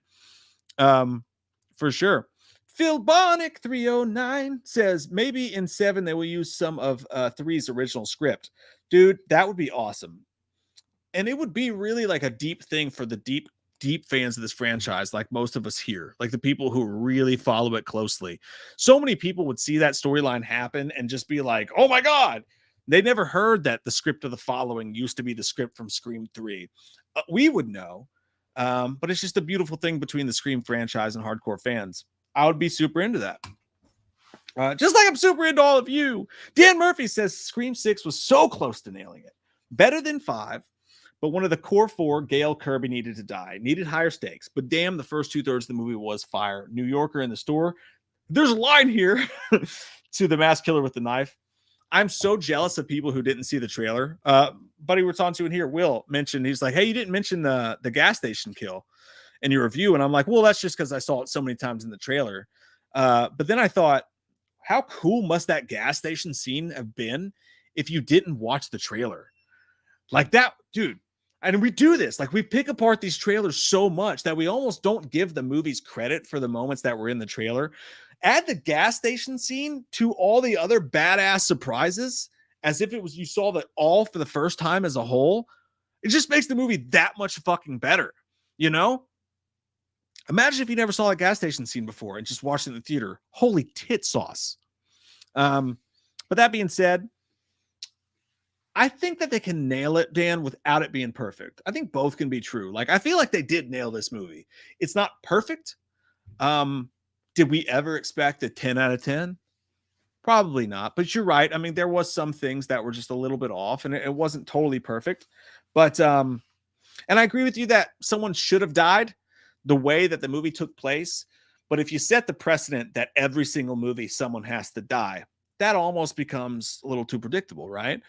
[SPEAKER 1] For sure. Phil Bonick 309 says maybe in 7 they will use some of 3's original script. Dude, that would be awesome. And it would be really like a deep thing for the deep fans of this franchise, like most of us here, like the people who really follow it closely. So many people would see that storyline happen and just be like, oh my God, they never heard that the script of the following used to be the script from Scream 3. We would know, but it's just a beautiful thing between the Scream franchise and hardcore fans. I would be super into that. Just like I'm super into all of you. Dan Murphy says Scream 6 was so close to nailing it. Better than 5. But one of the core 4, Gail Kirby, needed to die. Needed higher stakes. But damn, the first 2/3 of the movie was fire. New Yorker in the store. There's a line here to the mass killer with the knife. I'm so jealous of people who didn't see the trailer. Buddy we're talking to in here, Will, mentioned, he's like, hey, you didn't mention the gas station kill in your review. And I'm like, well, that's just because I saw it so many times in the trailer. But then I thought, how cool must that gas station scene have been if you didn't watch the trailer? Like that, dude. And we do this, like we pick apart these trailers so much that we almost don't give the movies credit for the moments that were in the trailer. Add the gas station scene to all the other badass surprises as if it was you saw that all for the first time as a whole. It just makes the movie that much fucking better, you know? Imagine if you never saw a gas station scene before and just watched it in the theater. Holy tit sauce. But that being said, I think that they can nail it, Dan, without it being perfect. I think both can be true. Like, I feel like they did nail this movie. It's not perfect, Did we ever expect a 10 out of 10? Probably not, but you're right. I mean, there was some things that were just a little bit off, and it wasn't totally perfect. But and I agree with you that someone should have died the way that the movie took place. But if you set the precedent that every single movie someone has to die, that almost becomes a little too predictable, right?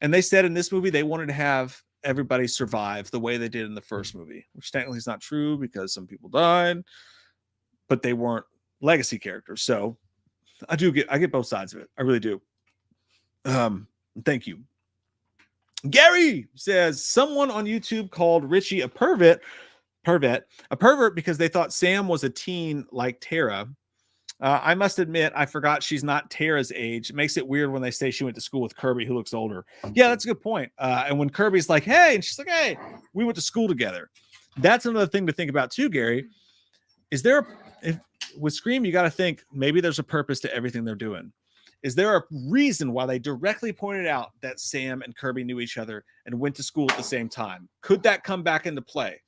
[SPEAKER 1] And they said in this movie they wanted to have everybody survive the way they did in the first movie, which technically is not true because some people died, but they weren't legacy characters. So I get both sides of it. I really do. Thank you. Gary says someone on YouTube called Richie a pervert because they thought Sam was a teen like Tara. I must admit, I forgot she's not Tara's age. It makes it weird when they say she went to school with Kirby, who looks older. Yeah, that's a good point. And when Kirby's like, hey, and she's like, hey, we went to school together. That's another thing to think about too, Gary. Is there, with Scream, you got to think maybe there's a purpose to everything they're doing. Is there a reason why they directly pointed out that Sam and Kirby knew each other and went to school at the same time? Could that come back into play?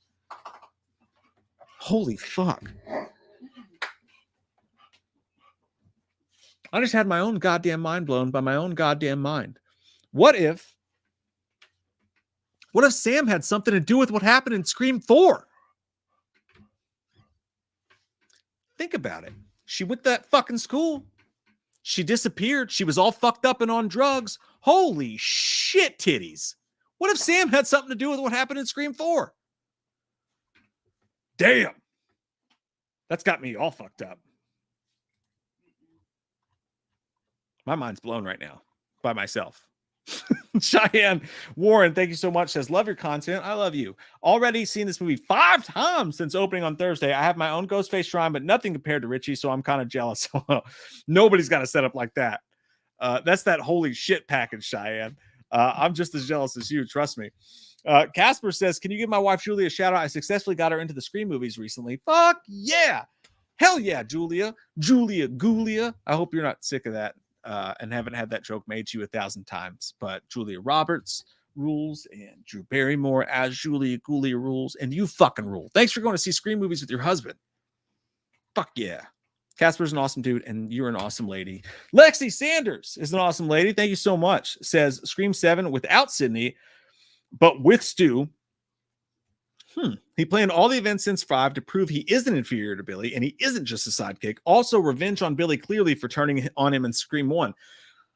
[SPEAKER 1] Holy fuck. I just had my own goddamn mind blown by my own goddamn mind. What if Sam had something to do with what happened in Scream 4? Think about it. She went to that fucking school. She disappeared. She was all fucked up and on drugs. Holy shit titties. What if Sam had something to do with what happened in Scream 4? Damn. That's got me all fucked up. My mind's blown right now by myself. Cheyenne Warren, thank you so much. Says, love your content. I love you. Already seen this movie 5 times since opening on Thursday. I have my own Ghostface shrine, but nothing compared to Richie, so I'm kind of jealous. Nobody's got a setup like that. That's that holy shit package, Cheyenne. I'm just as jealous as you. Trust me. Casper says, can you give my wife Julia a shout out? I successfully got her into the Scream movies recently. Fuck yeah. Hell yeah, Julia. Julia Gulia. I hope you're not sick of that. And haven't had that joke made to you 1,000 times. But Julia Roberts rules, and Drew Barrymore as Julia Gulia rules, and you fucking rule. Thanks for going to see Scream movies with your husband. Fuck yeah. Casper's an awesome dude, and you're an awesome lady. Lexi Sanders is an awesome lady. Thank you so much. Says Scream 7 without Sydney, but with Stu. He planned all the events since 5 to prove he isn't inferior to Billy, and he isn't just a sidekick. Also, revenge on Billy clearly for turning on him in Scream 1.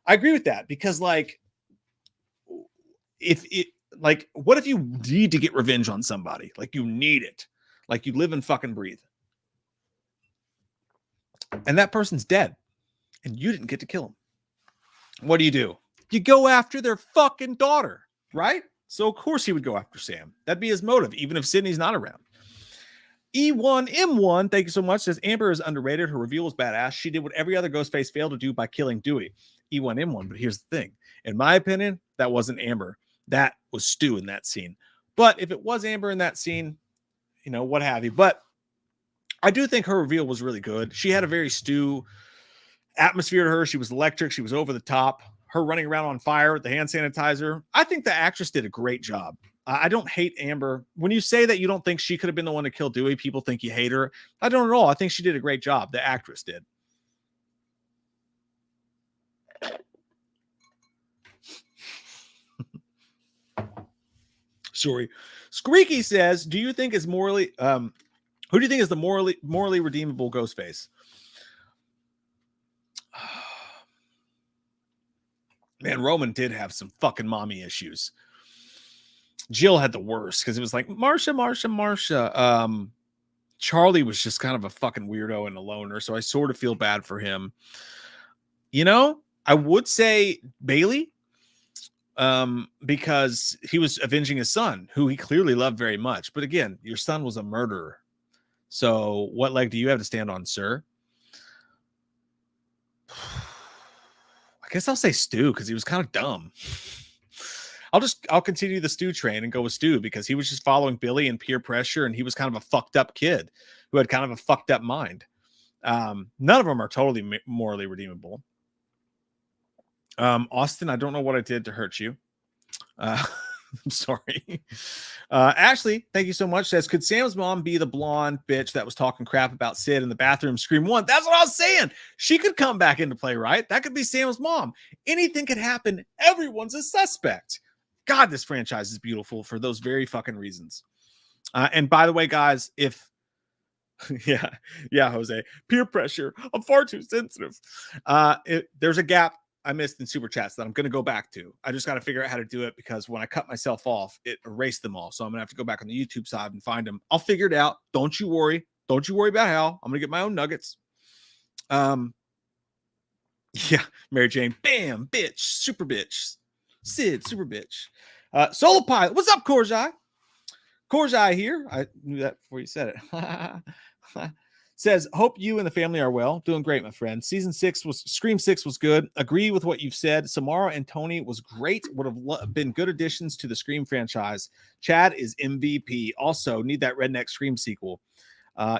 [SPEAKER 1] I agree with that because, like, what if you need to get revenge on somebody? Like, you need it. Like, you live and fucking breathe. And that person's dead, and you didn't get to kill him. What do? You go after their fucking daughter, right? So, of course, he would go after Sam. That'd be his motive, even if Sydney's not around. E1M1, thank you so much, says Amber is underrated. Her reveal was badass. She did what every other Ghostface failed to do by killing Dewey. E1M1, but here's the thing. In my opinion, that wasn't Amber. That was Stu in that scene. But if it was Amber in that scene, you know, what have you. But I do think her reveal was really good. She had a very Stu atmosphere to her. She was electric. She was over the top. Her running around on fire with the hand sanitizer. I think the actress did a great job. I don't hate Amber. When you say that you don't think she could have been the one to kill Dewey, people think you hate her. I don't at all. I think she did a great job. The actress did. Sorry. Squeaky says, do you think is morally, who do you think is the morally redeemable Ghostface? Man, Roman did have some fucking mommy issues. Jill had the worst because it was like, Marsha. Charlie was just kind of a fucking weirdo and a loner, so I sort of feel bad for him. You know, I would say Bailey, because he was avenging his son, who he clearly loved very much. But again, your son was a murderer. So what leg do you have to stand on, sir? I guess I'll say Stu because he was kind of dumb. I'll continue the Stu train and go with Stu because he was just following Billy and peer pressure, and he was kind of a fucked up kid who had kind of a fucked up mind. None of them are totally morally redeemable. Austin, I don't know what I did to hurt you. I'm sorry. Ashley, thank you so much. Says, could Sam's mom be the blonde bitch that was talking crap about Sid in the bathroom Scream 1? That's what I was saying. She could come back into play, right? That could be Sam's mom. Anything could happen. Everyone's a suspect. God, this franchise is beautiful for those very fucking reasons. And by the way, guys, if yeah, Jose, peer pressure. I'm far too sensitive. There's a gap I missed in super chats that I'm going to go back to. I just got to figure out how to do it because when I cut myself off, it erased them all. So I'm going to have to go back on the YouTube side and find them. I'll figure it out. Don't you worry. Don't you worry about how. I'm going to get my own nuggets. Yeah, Mary Jane, bam, bitch, super bitch. Sid, super bitch. Solo Pilot, what's up, Korjai? Korjai here. I knew that before you said it. Says, hope you and the family are well. Doing great, my friend. Scream 6 was good. Agree with what you've said. Samara and Tony was great. Would have been good additions to the Scream franchise. Chad is MVP. Also, need that Redneck Scream sequel.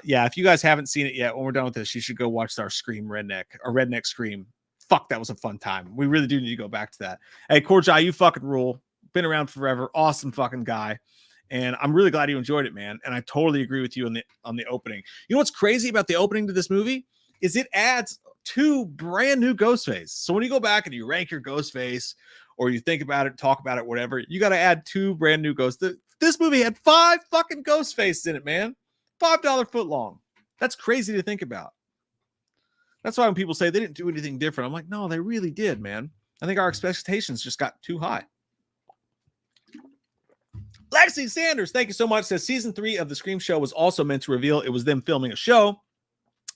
[SPEAKER 1] Yeah, if you guys haven't seen it yet, when we're done with this, you should go watch our Redneck Scream. Fuck, that was a fun time. We really do need to go back to that. Hey, Korjai, you fucking rule. Been around forever. Awesome fucking guy. And I'm really glad you enjoyed it, man. And I totally agree with you on the opening. You know what's crazy about the opening to this movie is it adds 2 brand new Ghostface. So when you go back and you rank your Ghostface or you think about it, talk about it, whatever, you got to add 2 brand new ghosts. This movie had 5 fucking Ghostfaces in it, man. $5 foot long. That's crazy to think about. That's why when people say they didn't do anything different, I'm like, no, they really did, man. I think our expectations just got too high. Lexi Sanders, thank you so much. Says season 3 of the Scream show was also meant to reveal it was them filming a show.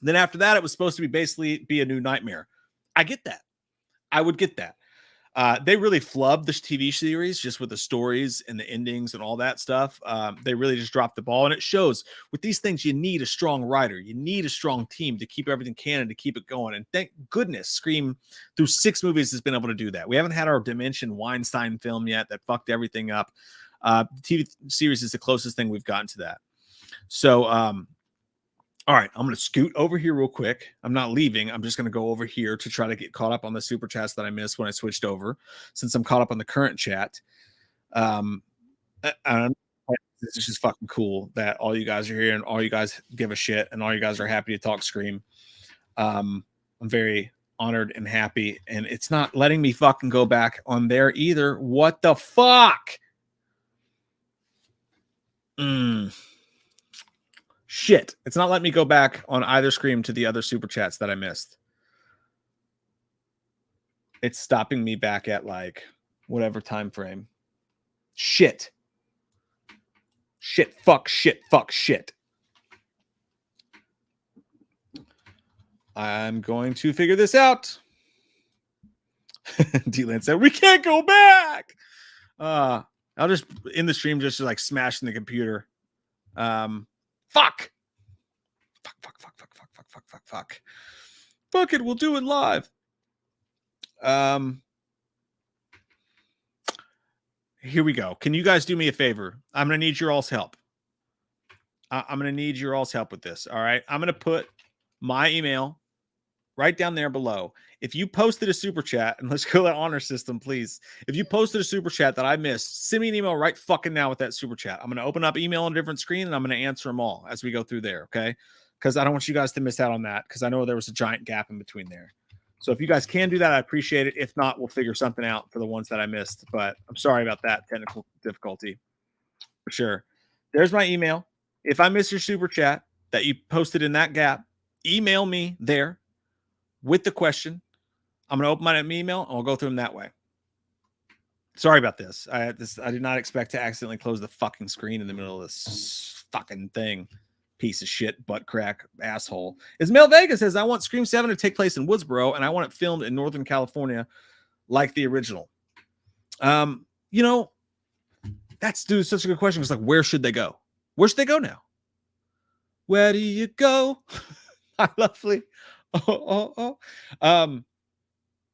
[SPEAKER 1] Then after that, it was supposed to be basically a new nightmare. I get that. I would get that. They really flubbed this TV series just with the stories and the endings and all that stuff. They really just dropped the ball, and it shows. With these things, you need a strong writer. You need a strong team to keep everything canon, to keep it going. And thank goodness Scream, through 6 movies, has been able to do that. We haven't had our Dimension Weinstein film yet that fucked everything up. The TV series is the closest thing we've gotten to that. So, all right, I'm going to scoot over here real quick. I'm not leaving. I'm just going to go over here to try to get caught up on the super chats that I missed when I switched over, since I'm caught up on the current chat. This is just fucking cool that all you guys are here and all you guys give a shit and all you guys are happy to talk Scream. I'm very honored and happy, and it's not letting me fucking go back on there either. What the fuck? Shit. It's not letting me go back on either Scream to the other super chats that I missed. It's stopping me back at like whatever time frame. Shit. Fuck shit. I'm going to figure this out. D-Land said, we can't go back. I'll just in the stream just like smashing the computer. Fuck it, we'll do it live. Here we go. Can you guys do me a favor? I'm gonna need your all's help. I'm gonna need your all's help with this. All right, I'm gonna put my email right down there below. If you posted a super chat, and let's go to the honor system, please. If you posted a super chat that I missed, send me an email right fucking now with that super chat. I'm going to open up email on a different screen, and I'm going to answer them all as we go through there, okay? Because I don't want you guys to miss out on that, because I know there was a giant gap in between there. So if you guys can do that, I appreciate it. If not, we'll figure something out for the ones that I missed. But I'm sorry about that technical difficulty. For sure. There's my email. If I miss your super chat that you posted in that gap, email me there with the question. I'm going to open my email and we'll go through them that way. Sorry about this. I did not expect to accidentally close the fucking screen in the middle of this fucking thing. Piece of shit, butt crack, asshole. Ismail Vega says, I want Scream 7 to take place in Woodsboro and I want it filmed in Northern California like the original. You know, that's such a good question. It's like, where should they go? Where should they go now? Where do you go? Lovely.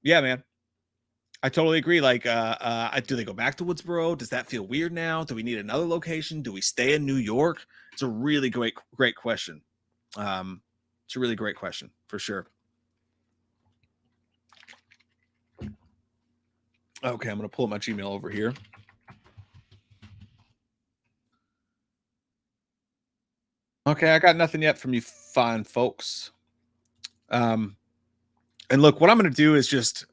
[SPEAKER 1] Yeah, man. I totally agree. Like, do they go back to Woodsboro? Does that feel weird now? Do we need another location? Do we stay in New York? It's a really great question. It's a really great question for sure. Okay, I'm going to pull up my Gmail over here. Okay, I got nothing yet from you fine folks. And look, what I'm going to do is just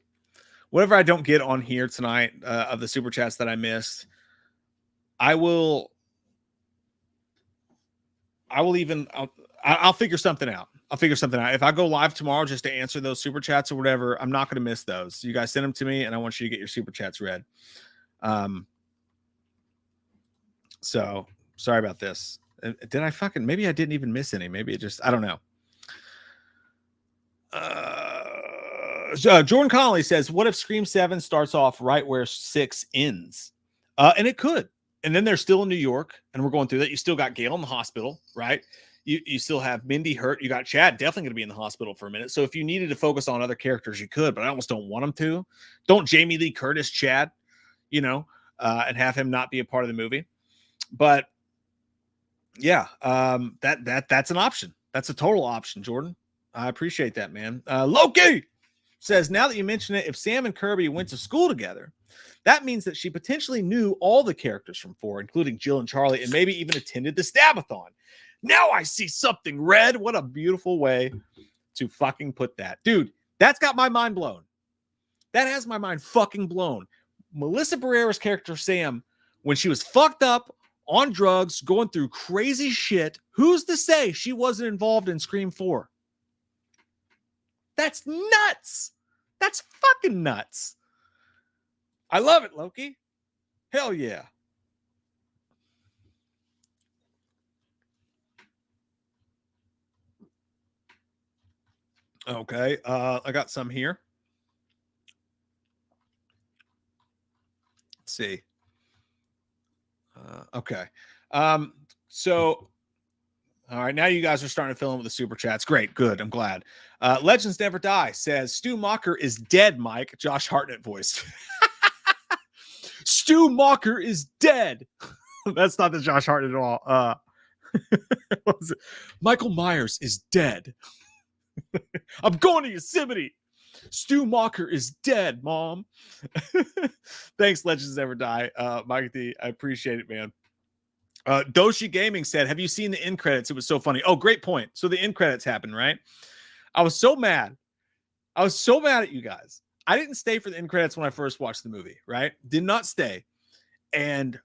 [SPEAKER 1] whatever I don't get on here tonight of the super chats that I missed, I will even I'll figure something out. I'll figure something out. If I go live tomorrow just to answer those super chats or whatever, I'm not going to miss those. You guys send them to me, and I want you to get your super chats read. So sorry about this. Did I maybe I didn't even miss any. Maybe it just, I don't know. Jordan Connolly says, what if Scream 7 starts off right where 6 ends? And it could. And then they're still in New York, and we're going through that. You still got Gail in the hospital, right? You still have Mindy hurt. You got Chad definitely going to be in the hospital for a minute. So if you needed to focus on other characters, you could, but I almost don't want them to. Don't Jamie Lee Curtis Chad, and have him not be a part of the movie. But yeah, that's an option. That's a total option, Jordan. I appreciate that, man. Loki says, now that you mention it, if Sam and Kirby went to school together, that means that she potentially knew all the characters from 4, including Jill and Charlie, and maybe even attended the Stabathon. Now I see something red. What a beautiful way to fucking put that. Dude, that's got my mind blown. That has my mind fucking blown. Melissa Barrera's character, Sam, when she was fucked up, on drugs, going through crazy shit, who's to say she wasn't involved in Scream 4? That's nuts. That's fucking nuts. I love it, Loki. Hell yeah. Okay, I got some here. Let's see. Okay. So, all right, now you guys are starting to fill in with the super chats. Great, good. I'm glad. Legends Never Die says, Stu Mocker is dead, Mike. Josh Hartnett voice. Stu Mocker is dead. That's not the Josh Hartnett at all. What was it? Michael Myers is dead. I'm going to Yosemite. Stu Mocker is dead, Mom. Thanks, Legends Never Die. Mike D, I appreciate it, man. Doshi Gaming said, have you seen the end credits? It was so funny. Oh, great point. So the end credits happened, right? I was so mad. I was so mad at you guys. I didn't stay for the end credits when I first watched the movie, right? Did not stay. And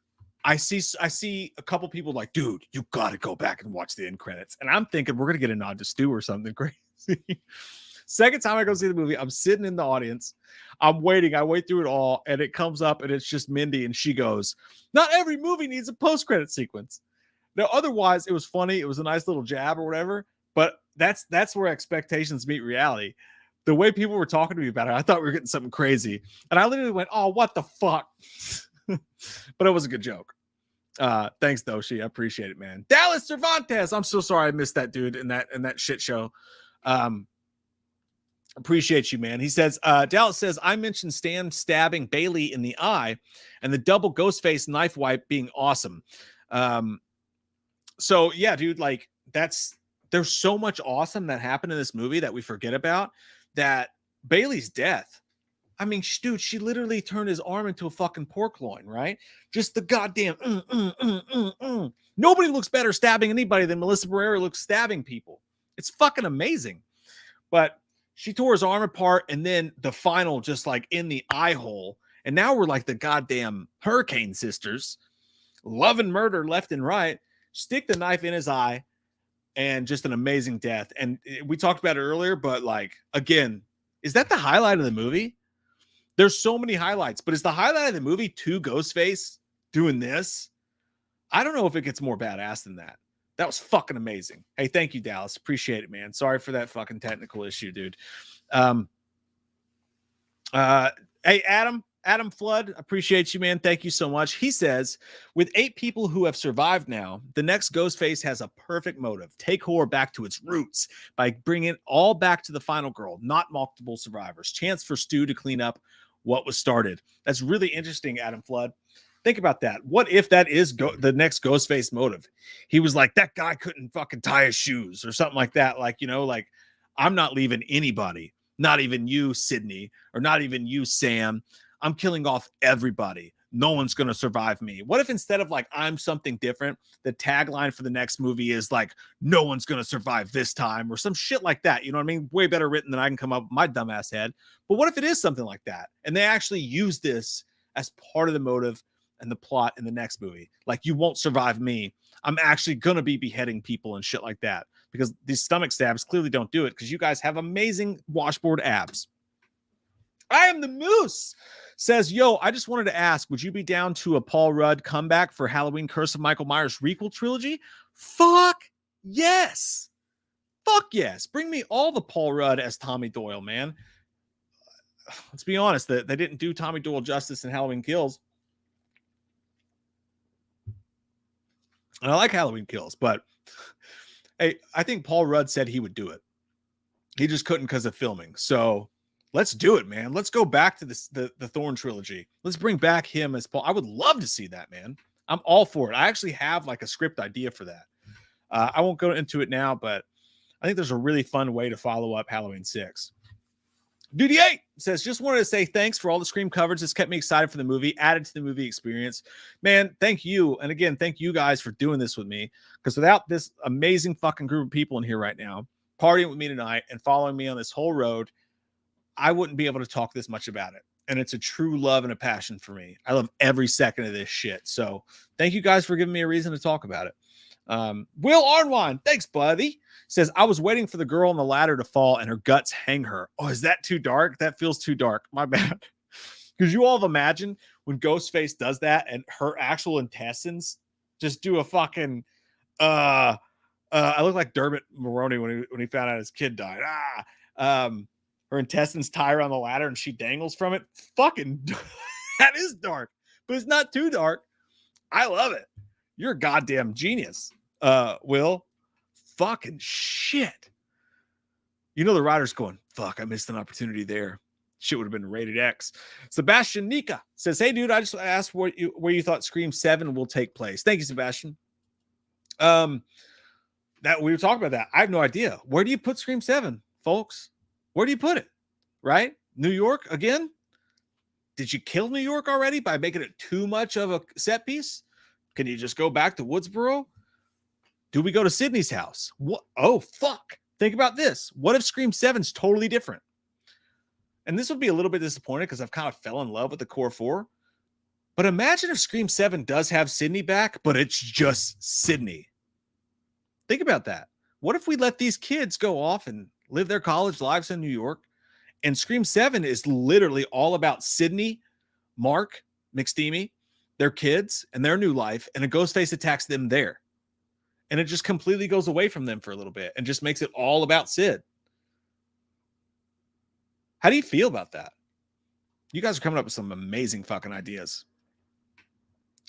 [SPEAKER 1] I see a couple people like, dude, you got to go back and watch the end credits. And I'm thinking we're going to get a nod to Stu or something crazy. Second time I go see the movie, I'm sitting in the audience. I'm waiting. I wait through it all, and it comes up, and it's just Mindy, and she goes, not every movie needs a post-credit sequence. Now, otherwise, it was funny. It was a nice little jab or whatever, but that's where expectations meet reality. The way people were talking to me about it, I thought we were getting something crazy. And I literally went, oh, what the fuck? But it was a good joke. Thanks, Doshi. I appreciate it, man. Dallas Cervantes. I'm so sorry I missed that dude in that shit show. Appreciate you, man. He says, Dallas says, I mentioned Stan stabbing Bailey in the eye and the double Ghostface knife wipe being awesome. So yeah, dude, like there's so much awesome that happened in this movie that we forget about. That Bailey's death. I mean, dude, she literally turned his arm into a fucking pork loin, right? Just the goddamn. Nobody looks better stabbing anybody than Melissa Barrera looks stabbing people. It's fucking amazing. But she tore his arm apart, and then the final just like in the eye hole. And now we're like the goddamn Hurricane Sisters, love and murder left and right. Stick the knife in his eye, and just an amazing death. And we talked about it earlier, but like, again, is that the highlight of the movie? There's so many highlights, but is the highlight of the movie Ghostface doing this? I don't know if it gets more badass than that. That was fucking amazing. Hey, thank you, Dallas. Appreciate it, man. Sorry for that fucking technical issue, dude. Hey, Adam Flood, appreciate you, man. Thank you so much. He says, with 8 people who have survived now, the next Ghostface has a perfect motive. Take horror back to its roots by bringing it all back to the final girl, not multiple survivors. Chance for Stu to clean up what was started. That's really interesting, Adam Flood. Think about that. What if that is the next Ghostface motive? He was like, that guy couldn't fucking tie his shoes or something like that. Like, like I'm not leaving anybody, not even you, Sydney, or not even you, Sam. I'm killing off everybody. no one's going to survive me? What if instead of like, I'm something different, the tagline for the next movie is like, no one's going to survive this time, or some shit like that? You know what I mean? Way better written than I can come up with my dumbass head. But what if it is something like that? And they actually use this as part of the motive and the plot in the next movie. Like, you won't survive me. I'm actually going to be beheading people and shit like that, because these stomach stabs clearly don't do it, because you guys have amazing washboard abs. I am the Moose says, yo, I just wanted to ask, would you be down to a Paul Rudd comeback for Halloween Curse of Michael Myers requel trilogy? Fuck yes. Fuck yes. Bring me all the Paul Rudd as Tommy Doyle, man. Let's be honest, they didn't do Tommy Doyle justice in Halloween Kills. And I like Halloween Kills, but hey, I think Paul Rudd said he would do it. He just couldn't because of filming. So let's do it, man. Let's go back to the Thorn trilogy. Let's bring back him as Paul. I would love to see that, man. I'm all for it. I actually have like a script idea for that. I won't go into it now, but I think there's a really fun way to follow up Halloween 6. Duty 8 says, just wanted to say thanks for all the Scream coverage. It's kept me excited for the movie, added to the movie experience. Man, thank you. And again, thank you guys for doing this with me, because without this amazing fucking group of people in here right now, partying with me tonight and following me on this whole road, I wouldn't be able to talk this much about it. And it's a true love and a passion for me. I love every second of this shit. So thank you guys for giving me a reason to talk about it. Will Arnwine, thanks, buddy, says, I was waiting for the girl on the ladder to fall and her guts hang her. Oh, is that too dark? That feels too dark. My bad. Because you all have imagined when Ghostface does that and her actual intestines just do a fucking I look like Dermot Mulroney when he found out his kid died. Her intestines tie her on the ladder and she dangles from it. Fucking that is dark, but it's not too dark. I love it. You're a goddamn genius, Will. Fucking shit. You know the writer's going, fuck, I missed an opportunity there. Shit would have been rated X. Sebastian Nika says, hey, dude, I just asked where you thought Scream 7 will take place. Thank you, Sebastian. That we were talking about that. I have no idea. Where do you put Scream 7, folks? Where do you put it? Right? New York again? Did you kill New York already by making it too much of a set piece? Can you just go back to Woodsboro? Do we go to Sydney's house? What? Oh, fuck. Think about this. What if Scream 7's totally different? And this would be a little bit disappointing because I've kind of fell in love with the core 4. But imagine if Scream 7 does have Sydney back, but it's just Sydney. Think about that. What if we let these kids go off and live their college lives in New York, and Scream 7 is literally all about Sydney, Mark, McSteamy, their kids, and their new life, and a Ghostface attacks them there. And it just completely goes away from them for a little bit and just makes it all about Sid. How do you feel about that? You guys are coming up with some amazing fucking ideas.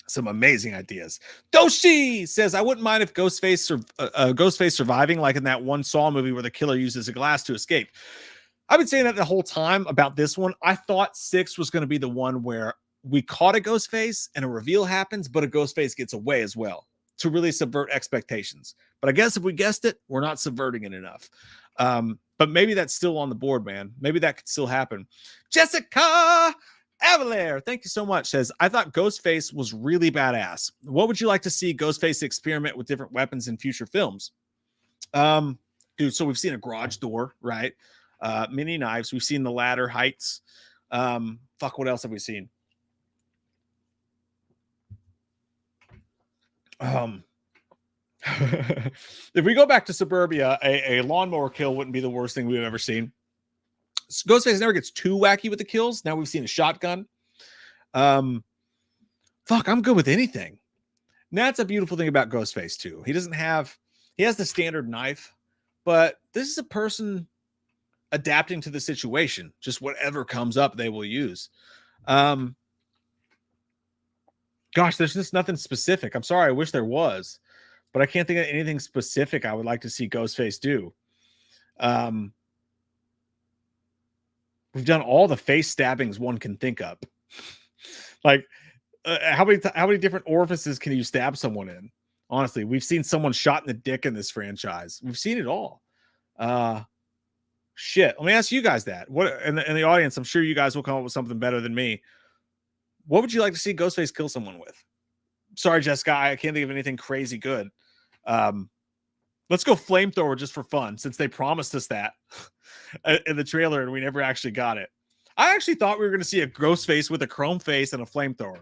[SPEAKER 1] Some amazing ideas. Doshi says, I wouldn't mind if Ghostface surviving, like in that one Saw movie where the killer uses a glass to escape. I've been saying that the whole time about this one. I thought 6 was going to be the one where we caught a Ghostface and a reveal happens, but a Ghostface gets away as well to really subvert expectations. But I guess if we guessed it, we're not subverting it enough. But maybe that's still on the board, man. Maybe that could still happen. Jessica Avalair, thank you so much, says, I thought Ghostface was really badass. What would you like to see Ghostface experiment with different weapons in future films? Dude, so we've seen a garage door, right? Mini knives. We've seen the ladder heights. Fuck, what else have we seen? If we go back to Suburbia, a lawnmower kill wouldn't be the worst thing we've ever seen. Ghostface never gets too wacky with the kills. Now we've seen a shotgun. Fuck, I'm good with anything. And that's a beautiful thing about Ghostface too. He has the standard knife, but this is a person adapting to the situation. Just whatever comes up, they will use. Gosh, there's just nothing specific. I'm sorry. I wish there was, but I can't think of anything specific I would like to see Ghostface do. We've done all the face stabbings one can think of. Like, how many different orifices can you stab someone in? Honestly, we've seen someone shot in the dick in this franchise. We've seen it all. Shit. Let me ask you guys that. What in the audience? I'm sure you guys will come up with something better than me. What would you like to see Ghostface kill someone with? Sorry, Jessica, I can't think of anything crazy good. Let's go flamethrower just for fun, since they promised us that in the trailer and we never actually got it. I actually thought we were going to see a Ghostface with a chrome face and a flamethrower.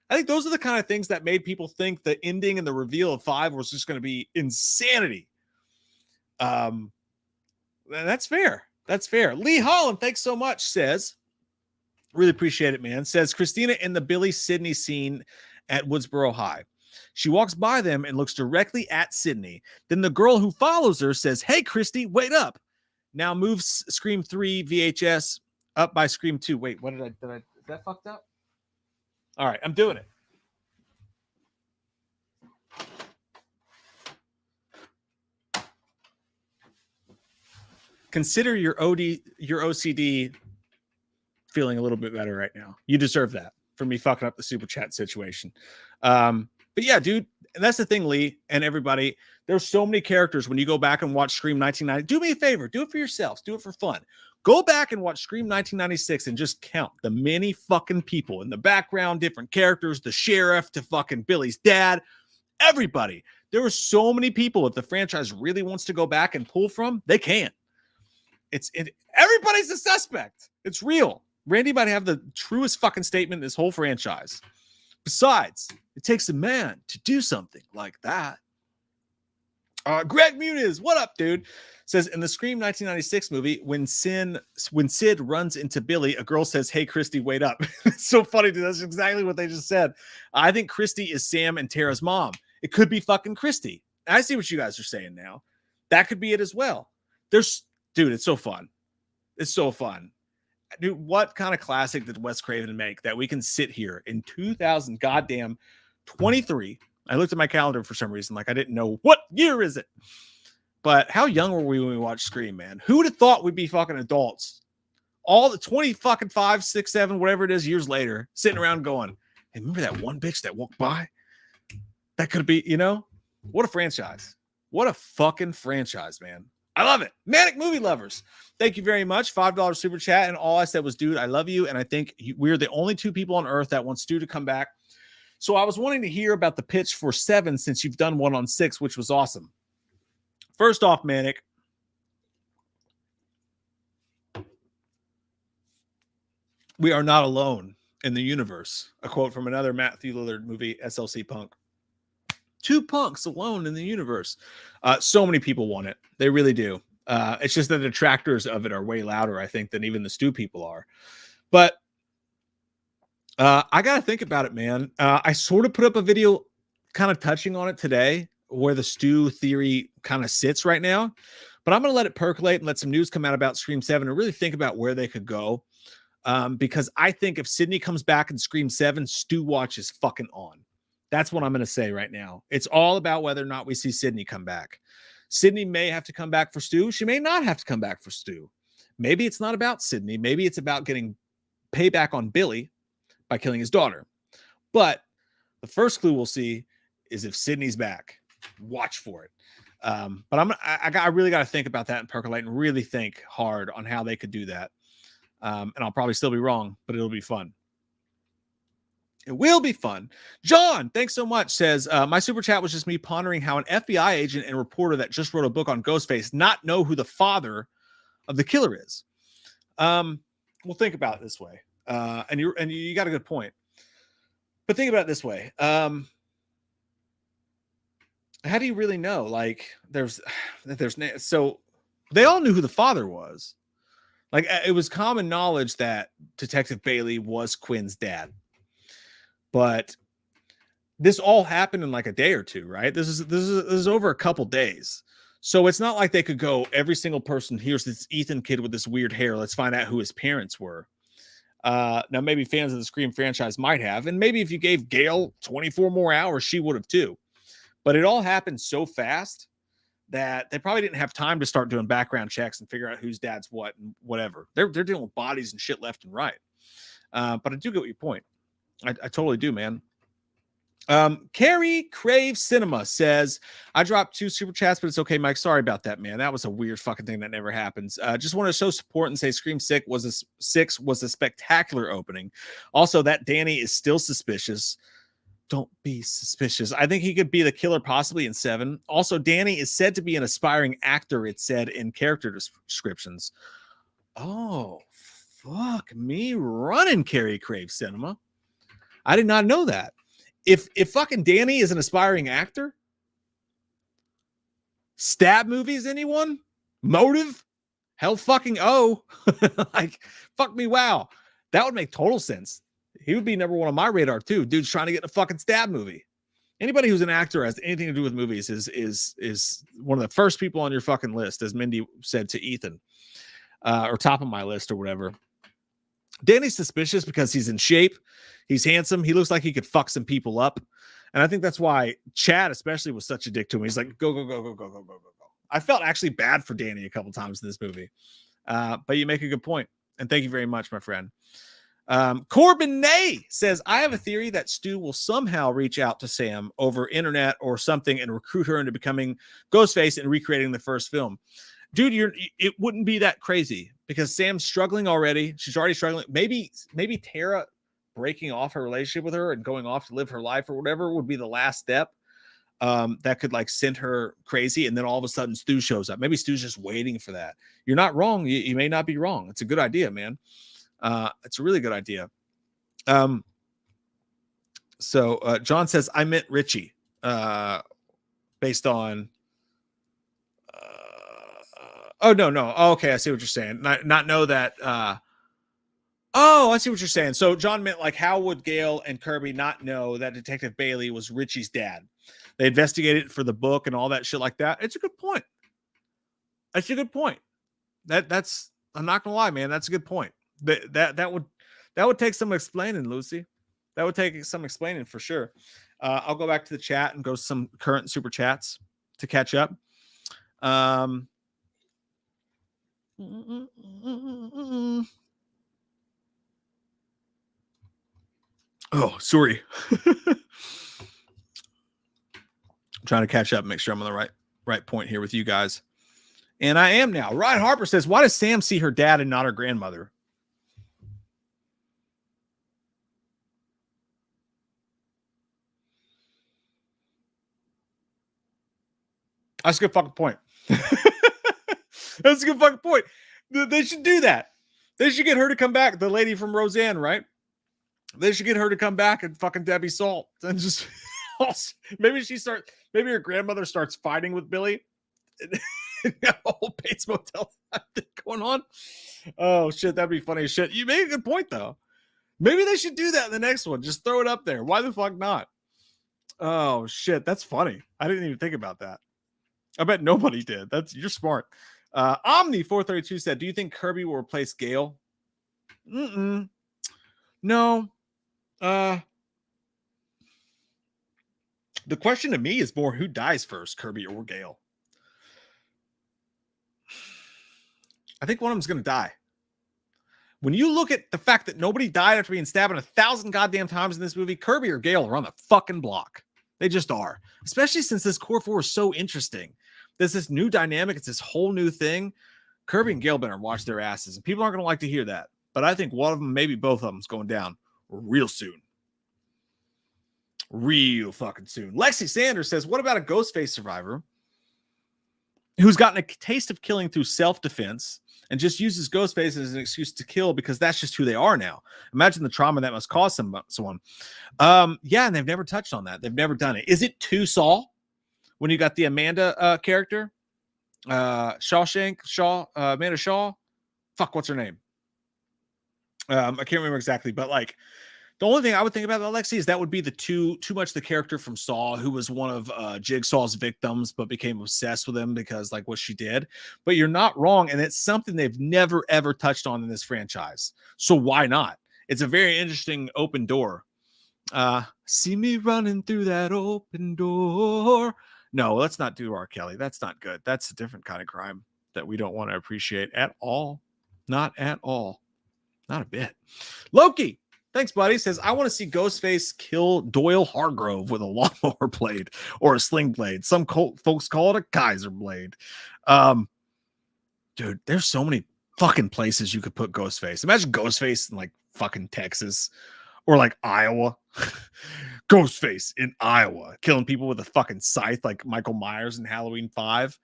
[SPEAKER 1] I think those are the kind of things that made people think the ending and the reveal of 5 was just going to be insanity. That's fair. That's fair. Lee Holland, thanks so much, says, really appreciate it, man. Says, Christina in the Billy Sydney scene at Woodsboro High. She walks by them and looks directly at Sydney. Then the girl who follows her says, hey, Christy, wait up. Now moves Scream 3 VHS up by Scream 2. Wait, what did I, is that fucked up? All right, I'm doing it. Consider your OCD feeling a little bit better right now. You deserve that for me fucking up the super chat situation. But yeah, dude, and that's the thing, Lee, and everybody. There's so many characters when you go back and watch Scream 1990. Do me a favor, do it for yourselves, do it for fun. Go back and watch Scream 1996 and just count the many fucking people in the background, different characters, the sheriff to fucking Billy's dad, everybody. There were so many people. If the franchise really wants to go back and pull from, they can. Everybody's a suspect. It's real. Randy might have the truest fucking statement in this whole franchise. Besides, it takes a man to do something like that. Greg Muniz, what up, dude? Says, in the Scream 1996 movie, when Sid runs into Billy, a girl says, hey, Christy, wait up. It's so funny, dude. That's exactly what they just said. I think Christy is Sam and Tara's mom. It could be fucking Christy. I see what you guys are saying now. That could be it as well. Dude, it's so fun. It's so fun. Dude, what kind of classic did Wes Craven make that we can sit here in 2023? I looked at my calendar for some reason, like I didn't know what year is it. But how young were we when we watched Scream, man? Who would have thought we'd be fucking adults? All the 20 fucking 5, 6, 7, whatever it is, years later, sitting around going, hey, remember that one bitch that walked by? That could be, what a franchise. What a fucking franchise, man. I love it. Manic Movie Lovers. Thank you very much. $5 super chat. And all I said was, dude, I love you. And I think we're the only 2 people on earth that want Stu to come back. So I was wanting to hear about the pitch for 7 since you've done one on 6, which was awesome. First off, Manic, we are not alone in the universe. A quote from another Matthew Lillard movie, SLC Punk. 2 punks alone in the universe. So many people want it. They really do. It's just the detractors of it are way louder, I think, than even the Stu people are. But I got to think about it, man. I sort of put up a video kind of touching on it today where the Stu theory kind of sits right now. But I'm going to let it percolate and let some news come out about Scream 7 and really think about where they could go. Because I think if Sydney comes back in Scream 7, Stu Watch is fucking on. That's what I'm going to say right now. It's all about whether or not we see Sydney come back. Sydney may have to come back for Stu. She may not have to come back for Stu. Maybe it's not about Sydney. Maybe it's about getting payback on Billy by killing his daughter. But the first clue we'll see is if Sydney's back. Watch for it. But I really got to think about that and percolate and really think hard on how they could do that. And I'll probably still be wrong, but it'll be fun. It will be fun. John, thanks so much, says, my super chat was just me pondering how an FBI agent and reporter that just wrote a book on Ghostface not know who the father of the killer is. Well, think about it this way. And you got a good point. But think about it this way. How do you really know? Like, so they all knew who the father was. Like, it was common knowledge that Detective Bailey was Quinn's dad. But this all happened in like a day or two, right? This is over a couple days. So it's not like they could go, every single person, here's this Ethan kid with this weird hair. Let's find out who his parents were. Now, maybe fans of the Scream franchise might have. And maybe if you gave Gail 24 more hours, she would have too. But it all happened so fast that they probably didn't have time to start doing background checks and figure out whose dad's what and whatever. They're dealing with bodies and shit left and right. But I do get your point. I totally do, man. Carrie Crave Cinema says, I dropped 2 super chats, but it's okay, Mike. Sorry about that, man. That was a weird fucking thing that never happens. Just want to show support and say Scream 6 was a spectacular opening. Also, that Danny is still suspicious. Don't be suspicious. I think he could be the killer possibly in 7. Also, Danny is said to be an aspiring actor, it said in character descriptions. Oh, fuck me running, Carrie Crave Cinema. I did not know that. If fucking Danny is an aspiring actor, stab movies, anyone? Motive? Hell fucking oh. Like, fuck me, wow. That would make total sense. He would be number 1 on my radar too. Dude's trying to get a fucking stab movie. Anybody who's an actor has anything to do with movies is one of the first people on your fucking list, as Mindy said to Ethan, or top of my list or whatever. Danny's suspicious because he's in shape. He's handsome. He looks like he could fuck some people up. And I think that's why Chad especially was such a dick to him. He's like, go, go, go, go, go, go, go, go, go. I felt actually bad for Danny a couple times in this movie. But you make a good point. And thank you very much, my friend. Corbin Nay says, I have a theory that Stu will somehow reach out to Sam over internet or something and recruit her into becoming Ghostface and recreating the first film. Dude, it wouldn't be that crazy because Sam's struggling already. She's already struggling. Maybe Tara breaking off her relationship with her and going off to live her life or whatever would be the last step that could like send her crazy. And then all of a sudden Stu shows up. Maybe Stu's just waiting for that. You're not wrong. You may not be wrong. It's a good idea, man. It's a really good idea. So John says, I meant Richie based on oh, no. Oh, okay, I see what you're saying. Not know that. Oh, I see what you're saying. So John meant like, how would Gail and Kirby not know that Detective Bailey was Richie's dad? They investigated for the book and all that shit like that. It's a good point. That's a good point. That's I'm not gonna lie, man. That's a good point. That would take some explaining, Lucy. That would take some explaining for sure. I'll go back to the chat and go some current super chats to catch up. Oh, sorry. I'm trying to catch up and make sure I'm on the right point here with you guys. And I am now. Ryan Harper says, why does Sam see her dad and not her grandmother? That's a good fucking point. That's a good fucking point. They should do that. They should get her to come back. The lady from Roseanne, right? They should get her to come back and fucking Debbie Salt and just maybe her grandmother starts fighting with Billy. A whole Bates Motel thing going on. Oh shit, that'd be funny as shit. You made a good point though. Maybe they should do that in the next one. Just throw it up there. Why the fuck not? Oh shit, that's funny. I didn't even think about that. I bet nobody did. You're smart. Omni 432 said, do you think Kirby will replace Gale? No. The question to me is more who dies first, Kirby or Gale. I think one of them's going to die. When you look at the fact that nobody died after being stabbed 1,000 goddamn times in this movie, Kirby or Gale are on the fucking block. They just are. Especially since this Core 4 is so interesting. There's this new dynamic. It's this whole new thing. Kirby and Gale better watch their asses. And people aren't going to like to hear that. But I think one of them, maybe both of them, is going down real soon. Real fucking soon. Lexi Sanders says, what about a Ghostface survivor who's gotten a taste of killing through self-defense and just uses Ghostface as an excuse to kill because that's just who they are now? Imagine the trauma that must cause someone. Yeah, and they've never touched on that. They've never done it. Is it too Saw when you got the Amanda character? Amanda Shaw? Fuck, what's her name? I can't remember exactly, but like, the only thing I would think about Alexi is that would be the too much the character from Saw, who was one of Jigsaw's victims, but became obsessed with him because like what she did. But you're not wrong, and it's something they've never ever touched on in this franchise. So why not? It's a very interesting open door. See me running through that open door. No, let's not do R. Kelly. That's not good. That's a different kind of crime that we don't want to appreciate at all. Not at all. Not a bit. Loki Thanks, buddy. Says, I want to see Ghostface kill Doyle Hargrove with a lawnmower blade or a sling blade. Some folks call it a Kaiser blade. Dude, there's so many fucking places you could put Ghostface. Imagine Ghostface in like fucking Texas or like Iowa. Ghostface in Iowa killing people with a fucking scythe like Michael Myers in Halloween 5.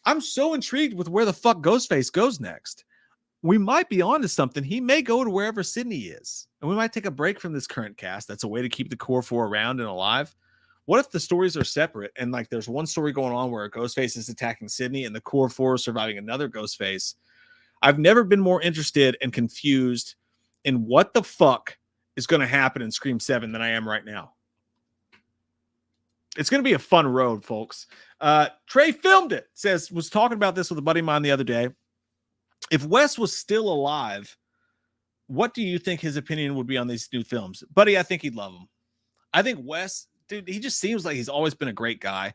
[SPEAKER 1] I'm so intrigued with where the fuck Ghostface goes next. We might be onto something. He may go to wherever Sydney is, and we might take a break from this current cast. That's a way to keep the core four around and alive. What if the stories are separate and like there's one story going on where Ghostface is attacking Sydney and the core four is surviving another Ghostface? I've never been more interested and confused in what the fuck is going to happen in Scream 7 than I am right now. It's going to be a fun road, folks. Trey filmed it. Was talking about this with a buddy of mine the other day. If Wes was still alive, what do you think his opinion would be on these new films? Buddy, I think he'd love them. I think Wes, dude, he just seems like he's always been a great guy.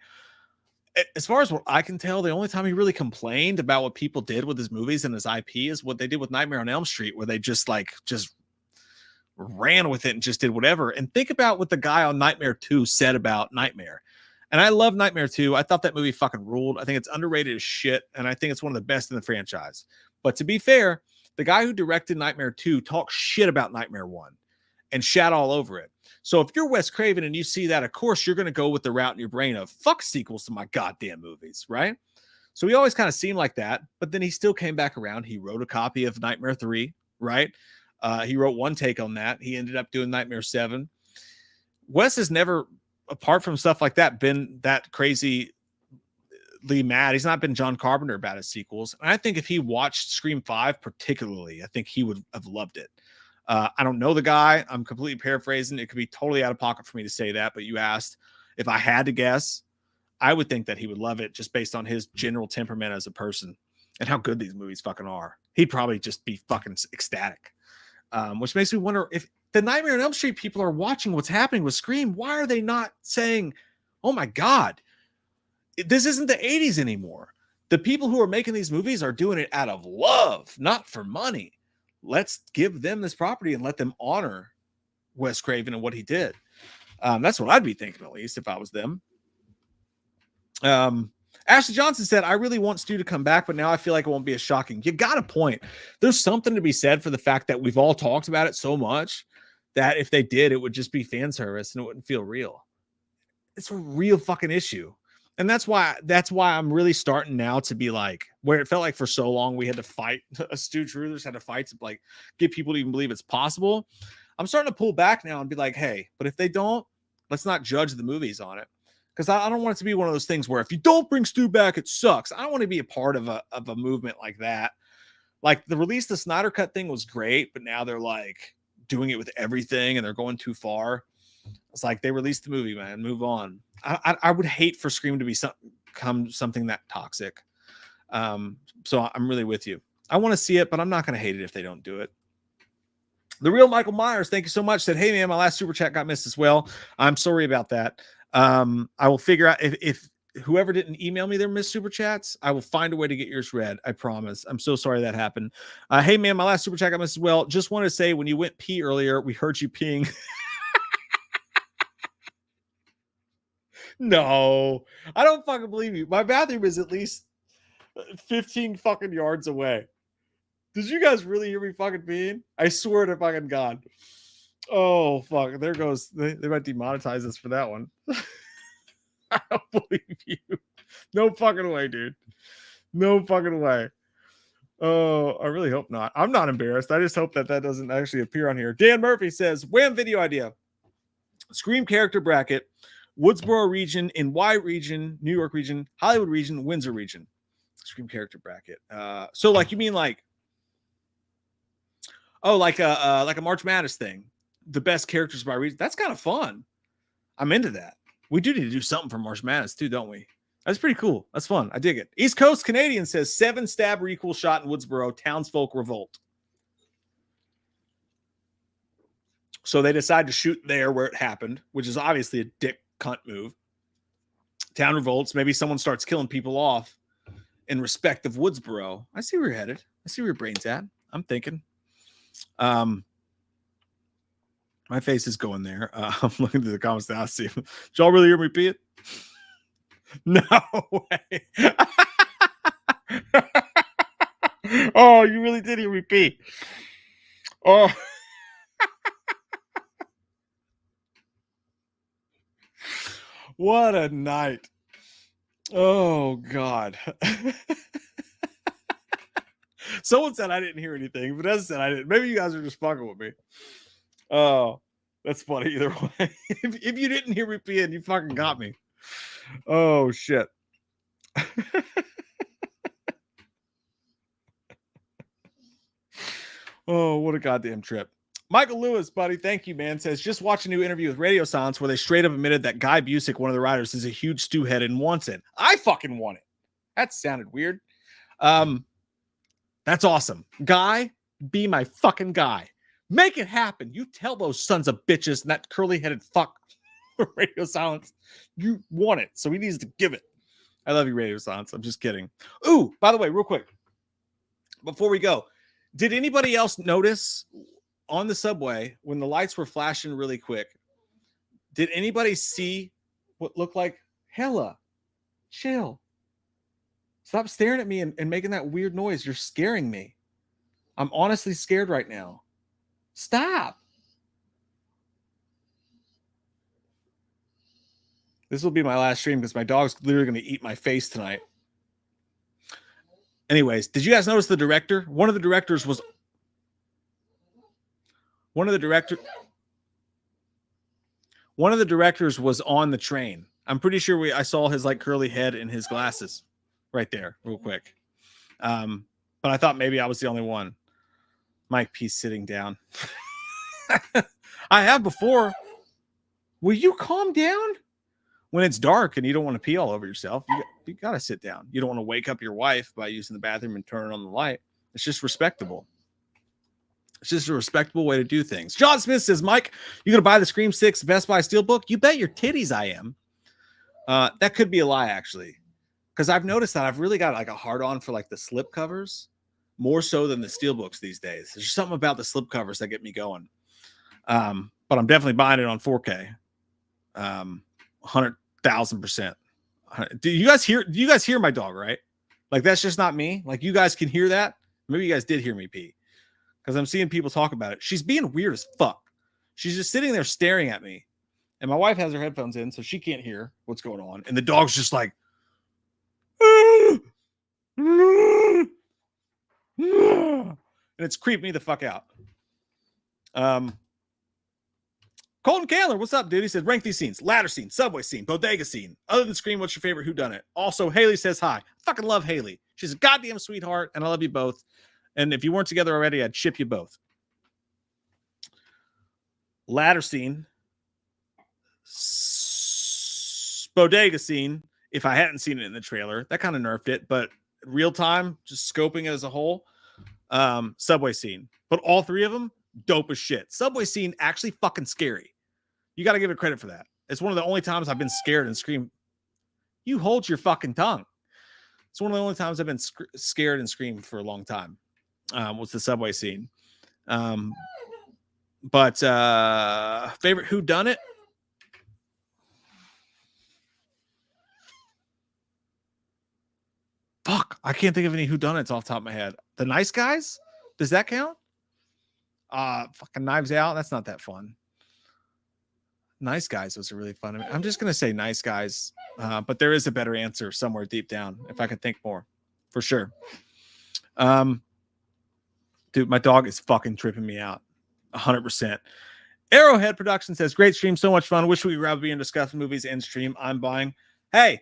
[SPEAKER 1] As far as what I can tell, the only time he really complained about what people did with his movies and his IP is what they did with Nightmare on Elm Street, where they just ran with it and just did whatever. And think about what the guy on Nightmare 2 said about Nightmare. And I love Nightmare 2. I thought that movie fucking ruled. I think it's underrated as shit, and I think it's one of the best in the franchise. But to be fair, the guy who directed Nightmare 2 talks shit about Nightmare 1 and shat all over it. So if you're Wes Craven and you see that, of course, you're going to go with the route in your brain of fuck sequels to my goddamn movies, right? So he always kind of seemed like that, but then he still came back around. He wrote a copy of Nightmare 3, right? He wrote one take on that. He ended up doing Nightmare 7. Wes has never, apart from stuff like that, been that crazy mad. He's not been John Carpenter about his sequels. And I think if he watched Scream 5 particularly, I think he would have loved it. I don't know the guy. I'm completely paraphrasing. It could be totally out of pocket for me to say that, but you asked. If I had to guess, I would think that he would love it just based on his general temperament as a person and how good these movies fucking are. He'd probably just be fucking ecstatic, which makes me wonder if the Nightmare on Elm Street people are watching what's happening with Scream. Why are they not saying, oh my God, this isn't the 80s anymore. The people who are making these movies are doing it out of love, not for money. Let's give them this property and let them honor Wes Craven and what he did. That's what I'd be thinking, at least, if I was them. Ashley Johnson said, I really want Stu to come back, but now I feel like it won't be as shocking. You got a point. There's something to be said for the fact that we've all talked about it so much that if they did, it would just be fan service and it wouldn't feel real. It's a real fucking issue. And that's why I'm really starting now to be like, where it felt like for so long we had to fight, Stu Truthers had to fight to like get people to even believe it's possible. I'm starting to pull back now and be like, hey, but if they don't, let's not judge the movies on it. Because I don't want it to be one of those things where if you don't bring Stu back, it sucks. I don't want to be a part of a movement like that. Like the release the Snyder Cut thing was great, but now they're like doing it with everything and they're going too far. It's like they released the movie, man. Move on. I would hate for Scream to be something that toxic. So I'm really with you. I want to see it, but I'm not going to hate it if they don't do it. The real Michael Myers, thank you so much. Said, hey man, my last super chat got missed as well. I'm sorry about that. I will figure out if whoever didn't email me their missed super chats, I will find a way to get yours read. I promise. I'm so sorry that happened. Hey man, my last super chat got missed as well. Just wanted to say, when you went pee earlier, we heard you peeing. No, I don't fucking believe you. My bathroom is at least 15 fucking yards away. Did you guys really hear me fucking peeing? I swear to fucking God. Oh, fuck. There goes. They might demonetize us for that one. I don't believe you. No fucking way, dude. No fucking way. Oh, I really hope not. I'm not embarrassed. I just hope that doesn't actually appear on here. Dan Murphy says, wham, video idea. Scream character bracket. Woodsboro region, in Y region, New York region, Hollywood region, Windsor region. Scream character bracket. So like you mean like, like a March Madness thing. The best characters by region. That's kind of fun. I'm into that. We do need to do something for March Madness too, don't we? That's pretty cool. That's fun. I dig it. East Coast Canadian says 7 stab equal shot in Woodsboro. Townsfolk revolt. So they decide to shoot there where it happened, which is obviously a dick cunt move. Town revolts. Maybe someone starts killing people off in respect of Woodsboro. I see where you're headed. I see where your brain's at. I'm thinking. My face is going there. I'm looking through the comments now. See, did y'all really hear me pee it? No way. Oh, you really did hear me pee. Oh. What a night. Oh, God. Someone said I didn't hear anything. Vanessa said I didn't. Maybe you guys are just fucking with me. Oh, that's funny either way. If you didn't hear me peeing, you fucking got me. Oh, shit. Oh, what a goddamn trip. Michael Lewis, buddy, thank you, man. Says, just watch a new interview with Radio Silence where they straight up admitted that Guy Busick, one of the writers, is a huge stew head and wants it. I fucking want it. That sounded weird. That's awesome. Guy, be my fucking guy. Make it happen. You tell those sons of bitches and that curly-headed fuck Radio Silence you want it, so he needs to give it. I love you, Radio Silence. I'm just kidding. Ooh, by the way, real quick, before we go, did anybody else notice on the subway when the lights were flashing really quick? Did anybody see what looked like hella? Chill. Stop staring at me and making that weird noise. You're scaring me. I'm honestly scared right now. Stop. This will be my last stream because my dog's literally going to eat my face tonight. Anyways, did you guys notice the director? One of the directors was on the train. I'm pretty sure I saw his like curly head and his glasses right there real quick. But I thought maybe I was the only one. Mike P sitting down. I have before. Will you calm down? When it's dark and you don't want to pee all over yourself, you got to sit down. You don't want to wake up your wife by using the bathroom and turning on the light. It's just respectable. It's just a respectable way to do things. John Smith says, Mike, you going to buy the Scream 6 Best Buy Steelbook? You bet your titties I am. That could be a lie, actually. Because I've noticed that I've really got like a hard on for like the slip covers more so than the Steelbooks these days. There's something about the slip covers that get me going. But I'm definitely buying it on 4K. 100,000%. Do you guys hear my dog, right? Like, that's just not me. Like, you guys can hear that. Maybe you guys did hear me pee because I'm seeing people talk about it. She's being weird as fuck. She's just sitting there staring at me, and my wife has her headphones in, so she can't hear what's going on. And the dog's just like, and it's creeped me the fuck out. Colton Candler, what's up, dude? He said, rank these scenes: ladder scene, subway scene, bodega scene. Other than Scream, what's your favorite whodunit? Also, Haley says hi. I fucking love Haley. She's a goddamn sweetheart, and I love you both. And if you weren't together already, I'd ship you both. Ladder scene. Bodega scene, if I hadn't seen it in the trailer. That kind of nerfed it, but real time, just scoping it as a whole. Subway scene. But all three of them, dope as shit. Subway scene, actually fucking scary. You got to give it credit for that. It's one of the only times I've been scared and screamed. You hold your fucking tongue. It's one of the only times I've been scared and screamed for a long time. Was the subway scene. But favorite whodunit? Fuck, I can't think of any whodunits off the top of my head. The Nice Guys? Does that count? Fucking Knives Out. That's not that fun. Nice Guys was a really fun. I'm just gonna say Nice Guys, but there is a better answer somewhere deep down if I could think more, for sure. Dude, my dog is fucking tripping me out, 100%. Arrowhead Production says, great stream, so much fun. Wish we could grab a beer and discuss movies and stream. I'm buying. Hey,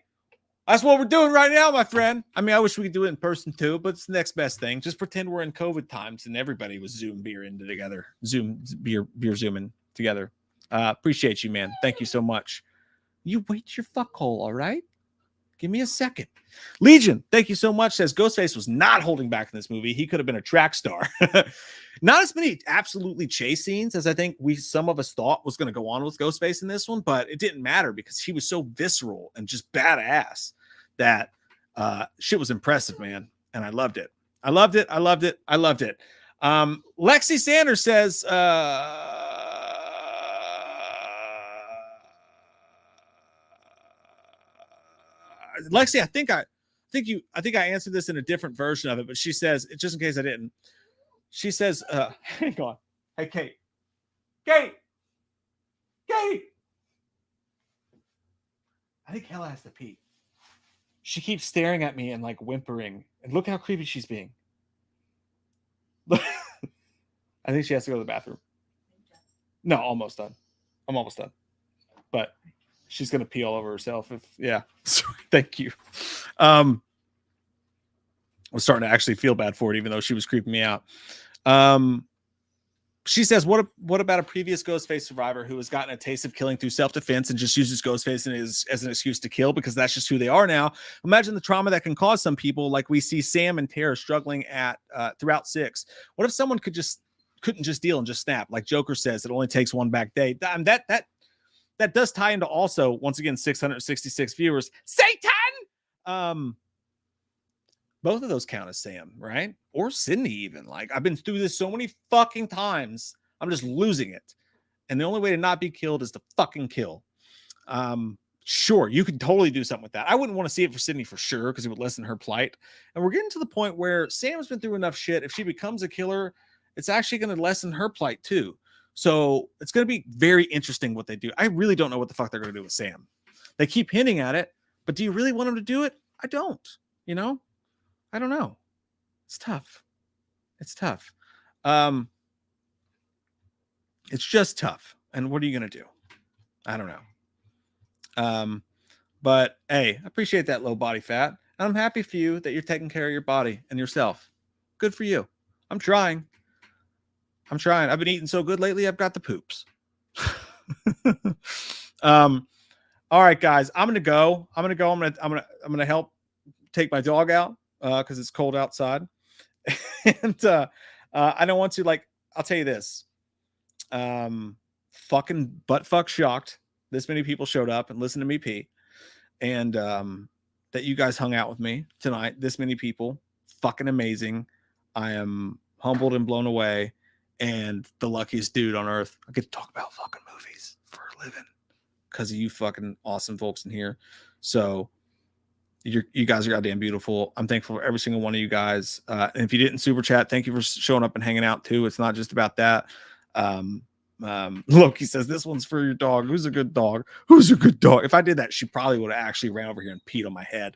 [SPEAKER 1] that's what we're doing right now, my friend. I mean, I wish we could do it in person too, but it's the next best thing. Just pretend we're in COVID times and everybody was Zoom beer into together. Zoom beer zooming together. Appreciate you, man. Thank you so much. You wait your fuck hole, all right? Give me a second. Legion, thank you so much. Says Ghostface was not holding back in this movie. He could have been a track star. Not as many absolutely chase scenes as I think some of us thought was going to go on with Ghostface in this one, but it didn't matter because he was so visceral and just badass that shit was impressive, man. And I loved it. I loved it. I loved it. I loved it. Lexi Sanders says, Lexi, I think I answered this in a different version of it, but she says, just in case I didn't, she says, hang on. Hey, Kate. I think Hella has to pee. She keeps staring at me and like whimpering. And look how creepy she's being. I think she has to go to the bathroom. No, almost done. I'm almost done. But she's gonna pee all over herself. Thank you. I was starting to actually feel bad for it, even though she was creeping me out. She says, what about a previous Ghostface survivor who has gotten a taste of killing through self-defense and just uses Ghostface as an excuse to kill because that's just who they are now? Imagine the trauma that can cause some people, like we see Sam and Tara struggling at throughout 6. What if someone couldn't just deal and just snap? Like Joker says, it only takes one back day. That does tie into also, once again, 666 viewers. Satan! Both of those count as Sam, right? Or Sydney even. Like, I've been through this so many fucking times. I'm just losing it. And the only way to not be killed is to fucking kill. Sure, you could totally do something with that. I wouldn't want to see it for Sydney for sure, because it would lessen her plight. And we're getting to the point where Sam's been through enough shit. If she becomes a killer, it's actually going to lessen her plight too. So it's going to be very interesting what they do. I really don't know what the fuck they're going to do with Sam. They keep hinting at it, but do you really want them to do it? I don't, I don't know. It's tough. It's just tough. And what are you going to do? I don't know. But hey, I appreciate that low body fat. And I'm happy for you that you're taking care of your body and yourself. Good for you. I'm trying. I've been eating so good lately. I've got the poops. All right, guys, I'm going to go. I'm going to help take my dog out. Because it's cold outside. And I don't want to, I'll tell you this. Fucking butt-fuck shocked this many people showed up and listened to me pee. And that you guys hung out with me tonight. This many people. Fucking amazing. I am humbled and blown away. And the luckiest dude on earth. I get to talk about fucking movies for a living. Because of you fucking awesome folks in here. So you guys are goddamn beautiful. I'm thankful for every single one of you guys. And if you didn't super chat, thank you for showing up and hanging out too. It's not just about that. Loki says, this one's for your dog. Who's a good dog? Who's a good dog? If I did that, she probably would have actually ran over here and peed on my head.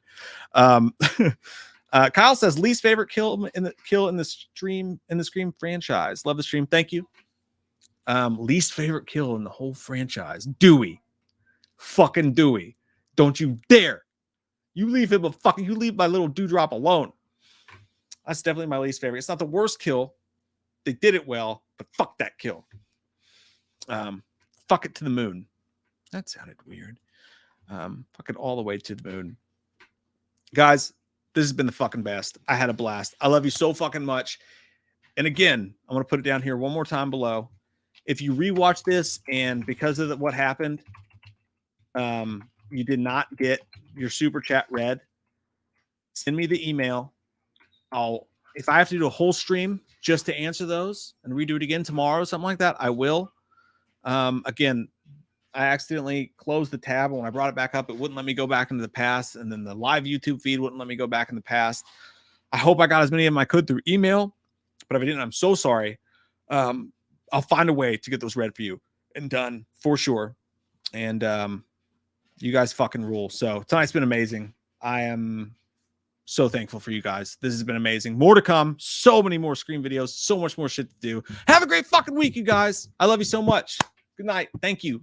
[SPEAKER 1] Kyle says, least favorite kill in the Scream franchise. Love the stream. Thank you. Least favorite kill in the whole franchise. Dewey. Fucking Dewey. Don't you dare. You leave my little dewdrop alone. That's definitely my least favorite. It's not the worst kill. They did it well, but fuck that kill. Fuck it to the moon. That sounded weird. Fuck it all the way to the moon. Guys, this has been the fucking best. I had a blast. I love you so fucking much. And again, I'm going to put it down here one more time below. If you rewatch this and because of what happened, you did not get your super chat read, send me the email. If I have to do a whole stream just to answer those and redo it again tomorrow, something like that, I will. Again, I accidentally closed the tab. When I brought it back up, it wouldn't let me go back into the past. And then the live YouTube feed wouldn't let me go back in the past. I hope I got as many of them I could through email, but if I didn't, I'm so sorry. I'll find a way to get those read for you and done for sure. And, you guys fucking rule. So tonight's been amazing. I am so thankful for you guys. This has been amazing. More to come. So many more Scream videos. So much more shit to do. Have a great fucking week, you guys. I love you so much. Good night. Thank you.